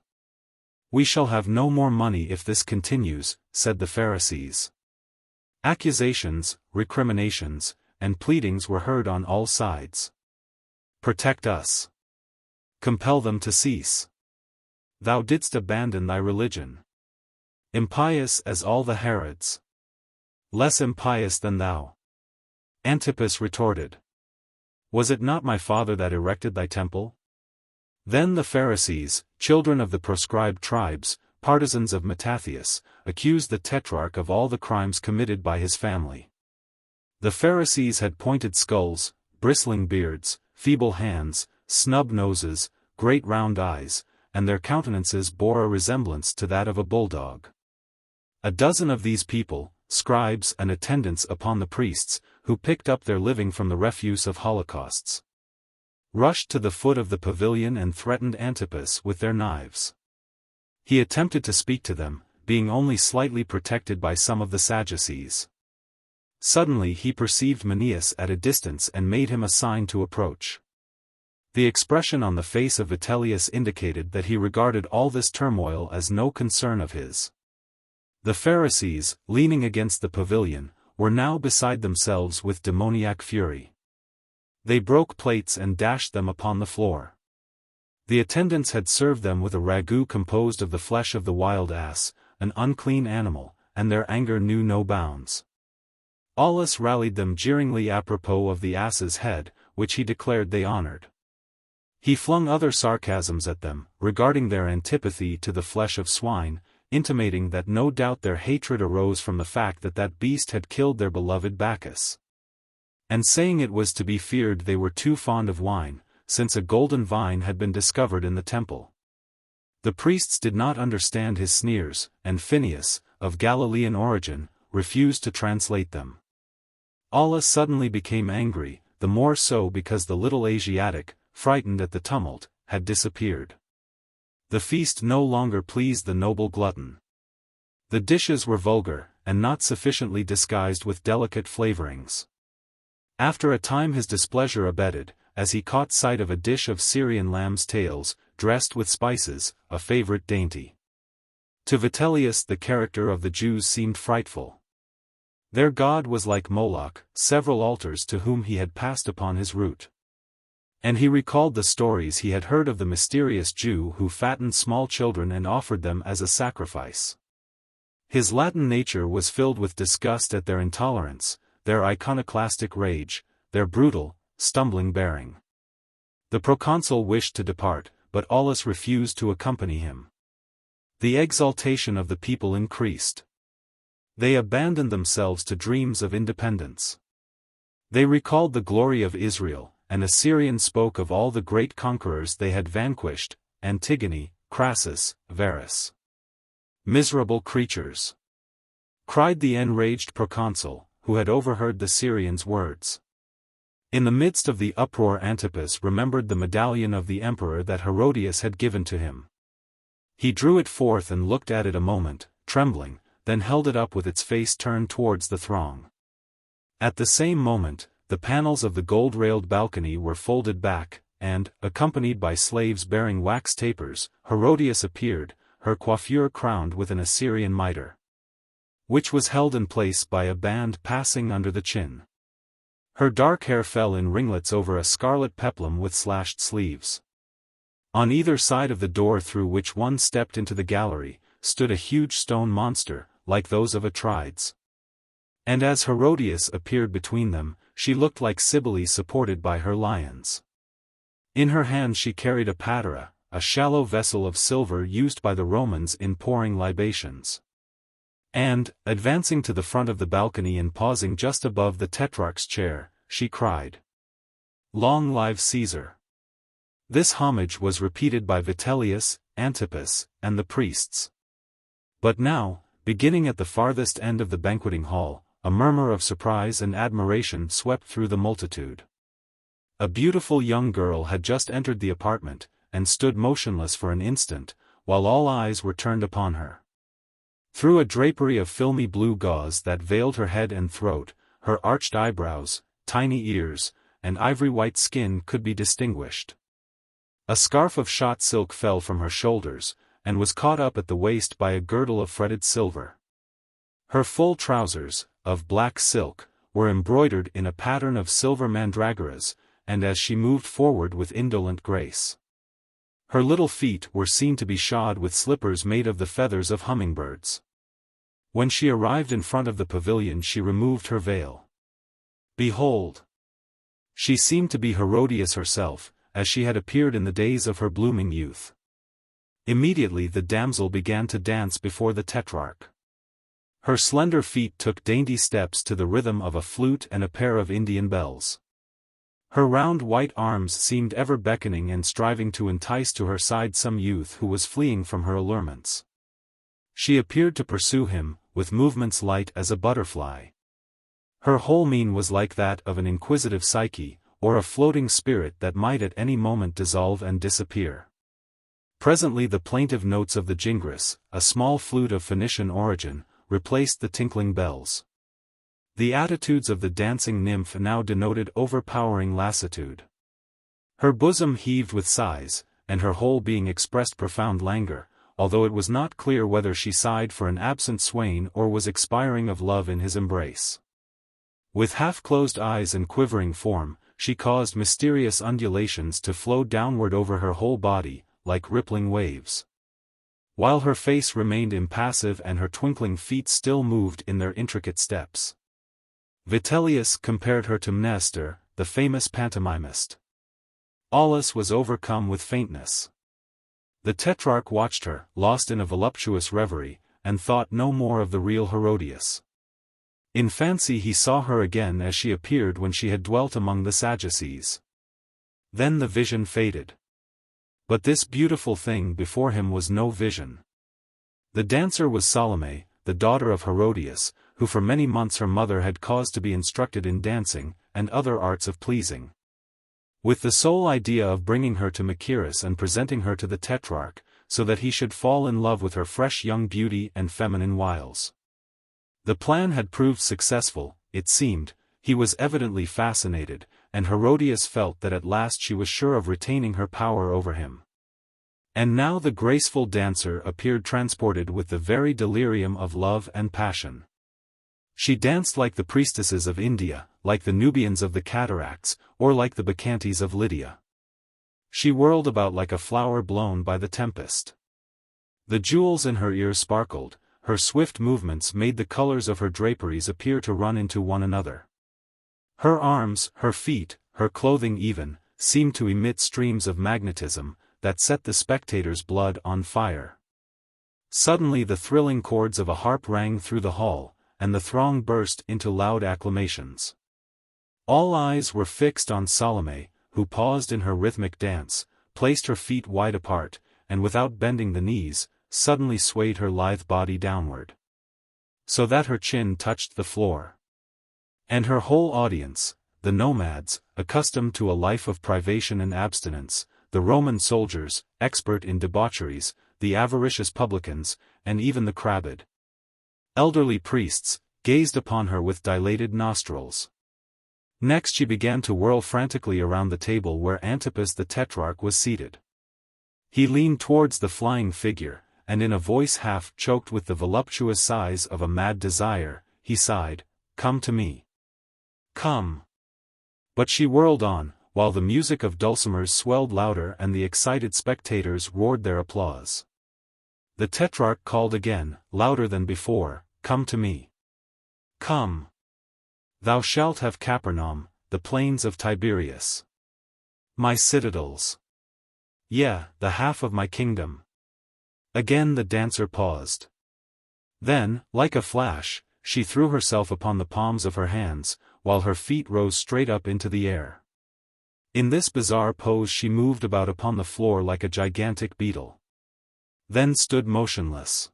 We shall have no more money if this continues, said the Pharisees. Accusations, recriminations, and pleadings were heard on all sides. Protect us. Compel them to cease. Thou didst abandon thy religion. Impious as all the Herods. Less impious than thou. Antipas retorted. Was it not my father that erected thy temple? Then the Pharisees, children of the proscribed tribes, partisans of Mattathias, accused the Tetrarch of all the crimes committed by his family. The Pharisees had pointed skulls, bristling beards, feeble hands, snub noses, great round eyes, and their countenances bore a resemblance to that of a bulldog. A dozen of these people, scribes and attendants upon the priests, who picked up their living from the refuse of holocausts, rushed to the foot of the pavilion and threatened Antipas with their knives. He attempted to speak to them, being only slightly protected by some of the Sadducees. Suddenly he perceived Manius at a distance and made him a sign to approach. The expression on the face of Vitellius indicated that he regarded all this turmoil as no concern of his. The Pharisees, leaning against the pavilion, were now beside themselves with demoniac fury. They broke plates and dashed them upon the floor. The attendants had served them with a ragout composed of the flesh of the wild ass, an unclean animal, and their anger knew no bounds. Aulus rallied them jeeringly apropos of the ass's head, which he declared they honored. He flung other sarcasms at them, regarding their antipathy to the flesh of swine, intimating that no doubt their hatred arose from the fact that that beast had killed their beloved Bacchus. And saying it was to be feared they were too fond of wine, since a golden vine had been discovered in the temple. The priests did not understand his sneers, and Phineas, of Galilean origin, refused to translate them. Aulus suddenly became angry, the more so because the little Asiatic, frightened at the tumult, had disappeared. The feast no longer pleased the noble glutton. The dishes were vulgar, and not sufficiently disguised with delicate flavorings. After a time his displeasure abated, as he caught sight of a dish of Syrian lamb's tails, dressed with spices, a favorite dainty. To Vitellius the character of the Jews seemed frightful. Their god was like Moloch, several altars to whom he had passed upon his route. And he recalled the stories he had heard of the mysterious Jew who fattened small children and offered them as a sacrifice. His Latin nature was filled with disgust at their intolerance, their iconoclastic rage, their brutal, stumbling bearing. The proconsul wished to depart, but Aulus refused to accompany him. The exaltation of the people increased. They abandoned themselves to dreams of independence. They recalled the glory of Israel, and Assyrian spoke of all the great conquerors they had vanquished, Antigone, Crassus, Varus. Miserable creatures! Cried the enraged proconsul, who had overheard the Syrians' words. In the midst of the uproar Antipas remembered the medallion of the emperor that Herodias had given to him. He drew it forth and looked at it a moment, trembling, then held it up with its face turned towards the throng. At the same moment, the panels of the gold-railed balcony were folded back, and, accompanied by slaves bearing wax tapers, Herodias appeared, her coiffure crowned with an Assyrian mitre, which was held in place by a band passing under the chin. Her dark hair fell in ringlets over a scarlet peplum with slashed sleeves. On either side of the door through which one stepped into the gallery, stood a huge stone monster, like those of Atrides. And as Herodias appeared between them, she looked like Cybele supported by her lions. In her hand she carried a patera, a shallow vessel of silver used by the Romans in pouring libations. And, advancing to the front of the balcony and pausing just above the tetrarch's chair, she cried, "Long live Caesar!" This homage was repeated by Vitellius, Antipas, and the priests. But now, beginning at the farthest end of the banqueting hall, a murmur of surprise and admiration swept through the multitude. A beautiful young girl had just entered the apartment, and stood motionless for an instant, while all eyes were turned upon her. Through a drapery of filmy blue gauze that veiled her head and throat, her arched eyebrows, tiny ears, and ivory-white skin could be distinguished. A scarf of shot silk fell from her shoulders, and was caught up at the waist by a girdle of fretted silver. Her full trousers, of black silk, were embroidered in a pattern of silver mandragoras, and as she moved forward with indolent grace, her little feet were seen to be shod with slippers made of the feathers of hummingbirds. When she arrived in front of the pavilion she removed her veil. Behold! She seemed to be Herodias herself, as she had appeared in the days of her blooming youth. Immediately the damsel began to dance before the tetrarch. Her slender feet took dainty steps to the rhythm of a flute and a pair of Indian bells. Her round white arms seemed ever beckoning and striving to entice to her side some youth who was fleeing from her allurements. She appeared to pursue him, with movements light as a butterfly. Her whole mien was like that of an inquisitive Psyche, or a floating spirit that might at any moment dissolve and disappear. Presently the plaintive notes of the jingris, a small flute of Phoenician origin, replaced the tinkling bells. The attitudes of the dancing nymph now denoted overpowering lassitude. Her bosom heaved with sighs, and her whole being expressed profound languor, although it was not clear whether she sighed for an absent swain or was expiring of love in his embrace. With half-closed eyes and quivering form, she caused mysterious undulations to flow downward over her whole body, like rippling waves, while her face remained impassive and her twinkling feet still moved in their intricate steps. Vitellius compared her to Mnestor, the famous pantomimist. Aulus was overcome with faintness. The tetrarch watched her, lost in a voluptuous reverie, and thought no more of the real Herodias. In fancy he saw her again as she appeared when she had dwelt among the Sadducees. Then the vision faded. But this beautiful thing before him was no vision. The dancer was Salome, the daughter of Herodias, who for many months her mother had caused to be instructed in dancing, and other arts of pleasing, with the sole idea of bringing her to Machaerus and presenting her to the tetrarch, so that he should fall in love with her fresh young beauty and feminine wiles. The plan had proved successful, it seemed. He was evidently fascinated, and Herodias felt that at last she was sure of retaining her power over him. And now the graceful dancer appeared transported with the very delirium of love and passion. She danced like the priestesses of India, like the Nubians of the cataracts, or like the Bacchantes of Lydia. She whirled about like a flower blown by the tempest. The jewels in her ears sparkled, her swift movements made the colors of her draperies appear to run into one another. Her arms, her feet, her clothing even, seemed to emit streams of magnetism, that set the spectators' blood on fire. Suddenly the thrilling chords of a harp rang through the hall, and the throng burst into loud acclamations. All eyes were fixed on Salome, who paused in her rhythmic dance, placed her feet wide apart, and without bending the knees, suddenly swayed her lithe body downward, so that her chin touched the floor. And her whole audience, the nomads, accustomed to a life of privation and abstinence, the Roman soldiers, expert in debaucheries, the avaricious publicans, and even the crabbed elderly priests, gazed upon her with dilated nostrils. Next she began to whirl frantically around the table where Antipas the Tetrarch was seated. He leaned towards the flying figure, and in a voice half choked with the voluptuous sighs of a mad desire, he sighed, "Come to me. Come." But she whirled on, while the music of dulcimers swelled louder and the excited spectators roared their applause. The Tetrarch called again, louder than before, "Come to me. Come. Thou shalt have Capernaum, the plains of Tiberias. My citadels. Yea, the half of my kingdom." Again the dancer paused. Then, like a flash, she threw herself upon the palms of her hands, while her feet rose straight up into the air. In this bizarre pose she moved about upon the floor like a gigantic beetle. Then stood motionless.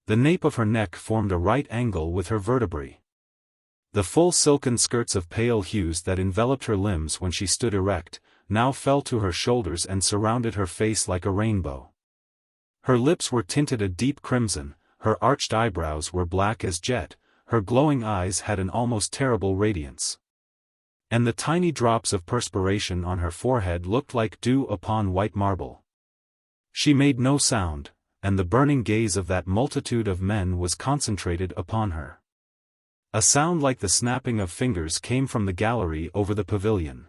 The nape of her neck formed a right angle with her vertebrae. The full silken skirts of pale hues that enveloped her limbs when she stood erect, now fell to her shoulders and surrounded her face like a rainbow. Her lips were tinted a deep crimson, her arched eyebrows were black as jet, her glowing eyes had an almost terrible radiance. And the tiny drops of perspiration on her forehead looked like dew upon white marble. She made no sound, and the burning gaze of that multitude of men was concentrated upon her. A sound like the snapping of fingers came from the gallery over the pavilion.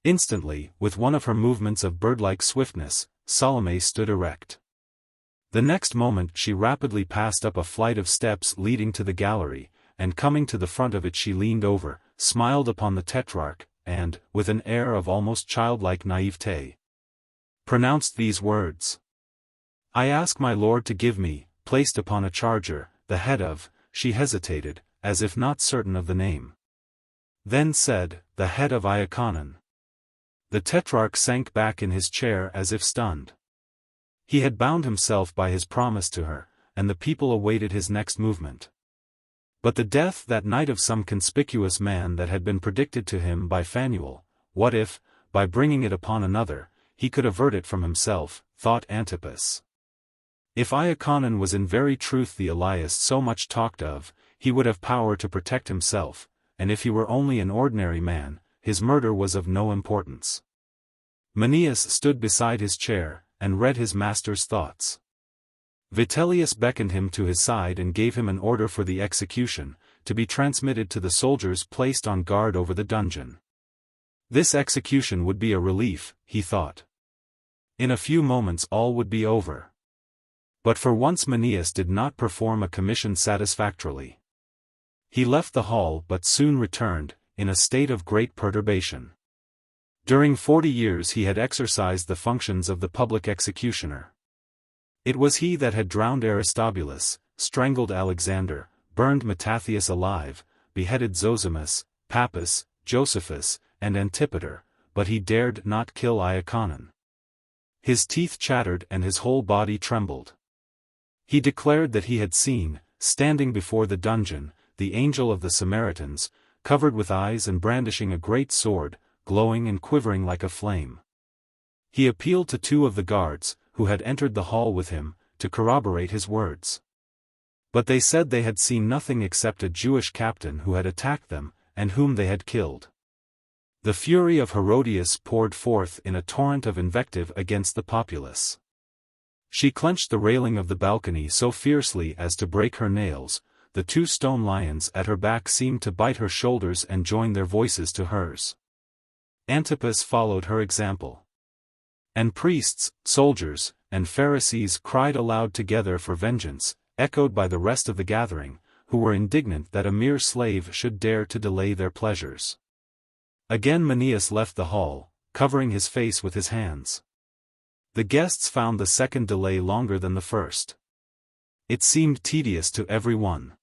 Instantly, with one of her movements of bird-like swiftness, Salome stood erect. The next moment she rapidly passed up a flight of steps leading to the gallery, and coming to the front of it she leaned over, smiled upon the Tetrarch, and, with an air of almost childlike naivete, pronounced these words: "I ask my lord to give me, placed upon a charger, the head of," she hesitated, as if not certain of the name. Then said, "The head of Iaconon." The Tetrarch sank back in his chair as if stunned. He had bound himself by his promise to her, and the people awaited his next movement. But the death that night of some conspicuous man that had been predicted to him by Phanuel, what if, by bringing it upon another, he could avert it from himself, thought Antipas. If Iaconon was in very truth the Elias so much talked of, he would have power to protect himself, and if he were only an ordinary man, his murder was of no importance. Manius stood beside his chair, and read his master's thoughts. Vitellius beckoned him to his side and gave him an order for the execution, to be transmitted to the soldiers placed on guard over the dungeon. This execution would be a relief, he thought. In a few moments all would be over. But for once Manius did not perform a commission satisfactorily. He left the hall but soon returned, in a state of great perturbation. During 40 years he had exercised the functions of the public executioner. It was he that had drowned Aristobulus, strangled Alexander, burned Mattathias alive, beheaded Zosimus, Pappus, Josephus, and Antipater, but he dared not kill Iaconon. His teeth chattered and his whole body trembled. He declared that he had seen, standing before the dungeon, the angel of the Samaritans, covered with eyes and brandishing a great sword, glowing and quivering like a flame. He appealed to 2 of the guards, who had entered the hall with him, to corroborate his words. But they said they had seen nothing except a Jewish captain who had attacked them, and whom they had killed. The fury of Herodias poured forth in a torrent of invective against the populace. She clenched the railing of the balcony so fiercely as to break her nails. The 2 stone lions at her back seemed to bite her shoulders and join their voices to hers. Antipas followed her example. And priests, soldiers, and Pharisees cried aloud together for vengeance, echoed by the rest of the gathering, who were indignant that a mere slave should dare to delay their pleasures. Again Manius left the hall, covering his face with his hands. The guests found the second delay longer than the first. It seemed tedious to every one.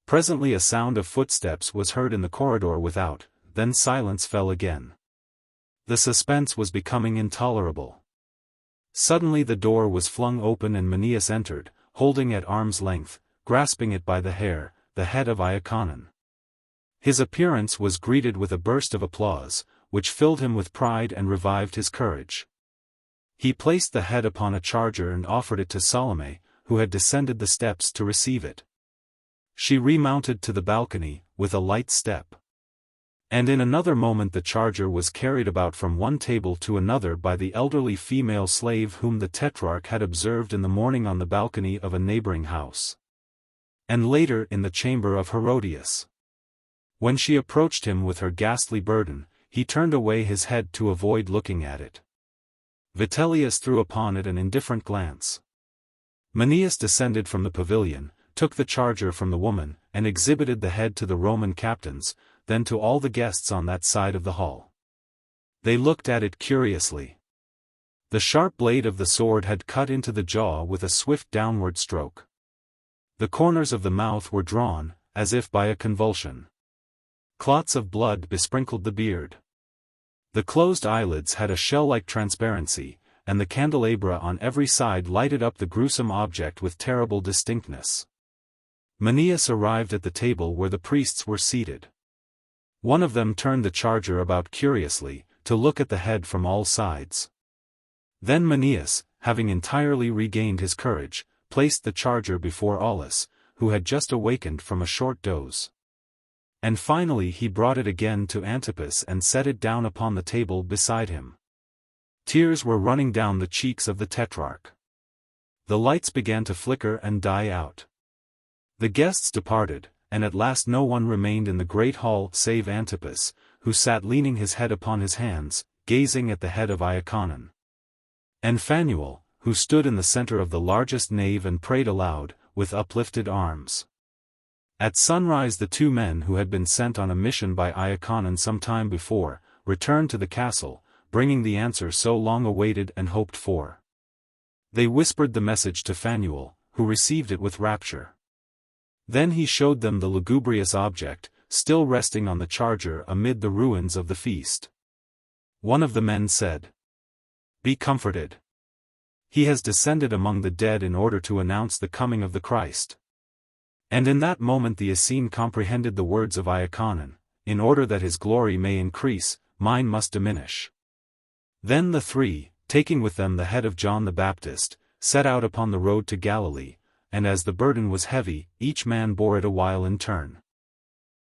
Presently a sound of footsteps was heard in the corridor without, then silence fell again. The suspense was becoming intolerable. Suddenly the door was flung open and Manius entered, holding at arm's length, grasping it by the hair, the head of Iaconon. His appearance was greeted with a burst of applause, which filled him with pride and revived his courage. He placed the head upon a charger and offered it to Salome, who had descended the steps to receive it. She remounted to the balcony, with a light step. And in another moment the charger was carried about from one table to another by the elderly female slave whom the Tetrarch had observed in the morning on the balcony of a neighboring house. And later in the chamber of Herodias. When she approached him with her ghastly burden, he turned away his head to avoid looking at it. Vitellius threw upon it an indifferent glance. Manius descended from the pavilion, took the charger from the woman, and exhibited the head to the Roman captains, then to all the guests on that side of the hall. They looked at it curiously. The sharp blade of the sword had cut into the jaw with a swift downward stroke. The corners of the mouth were drawn, as if by a convulsion. Clots of blood besprinkled the beard. The closed eyelids had a shell-like transparency, and the candelabra on every side lighted up the gruesome object with terrible distinctness. Manius arrived at the table where the priests were seated. One of them turned the charger about curiously, to look at the head from all sides. Then Manius, having entirely regained his courage, placed the charger before Aulus, who had just awakened from a short doze. And finally he brought it again to Antipas and set it down upon the table beside him. Tears were running down the cheeks of the Tetrarch. The lights began to flicker and die out. The guests departed, and at last no one remained in the great hall save Antipas, who sat leaning his head upon his hands, gazing at the head of Iaconon. And Phanuel, who stood in the center of the largest nave and prayed aloud, with uplifted arms. At sunrise the 2 men who had been sent on a mission by Iaconon some time before, returned to the castle, bringing the answer so long awaited and hoped for. They whispered the message to Phanuel, who received it with rapture. Then he showed them the lugubrious object, still resting on the charger amid the ruins of the feast. One of the men said, "Be comforted. He has descended among the dead in order to announce the coming of the Christ." And in that moment the Essene comprehended the words of Iaconon, "In order that his glory may increase, mine must diminish." Then the 3, taking with them the head of John the Baptist, set out upon the road to Galilee, and as the burden was heavy, each man bore it a while in turn.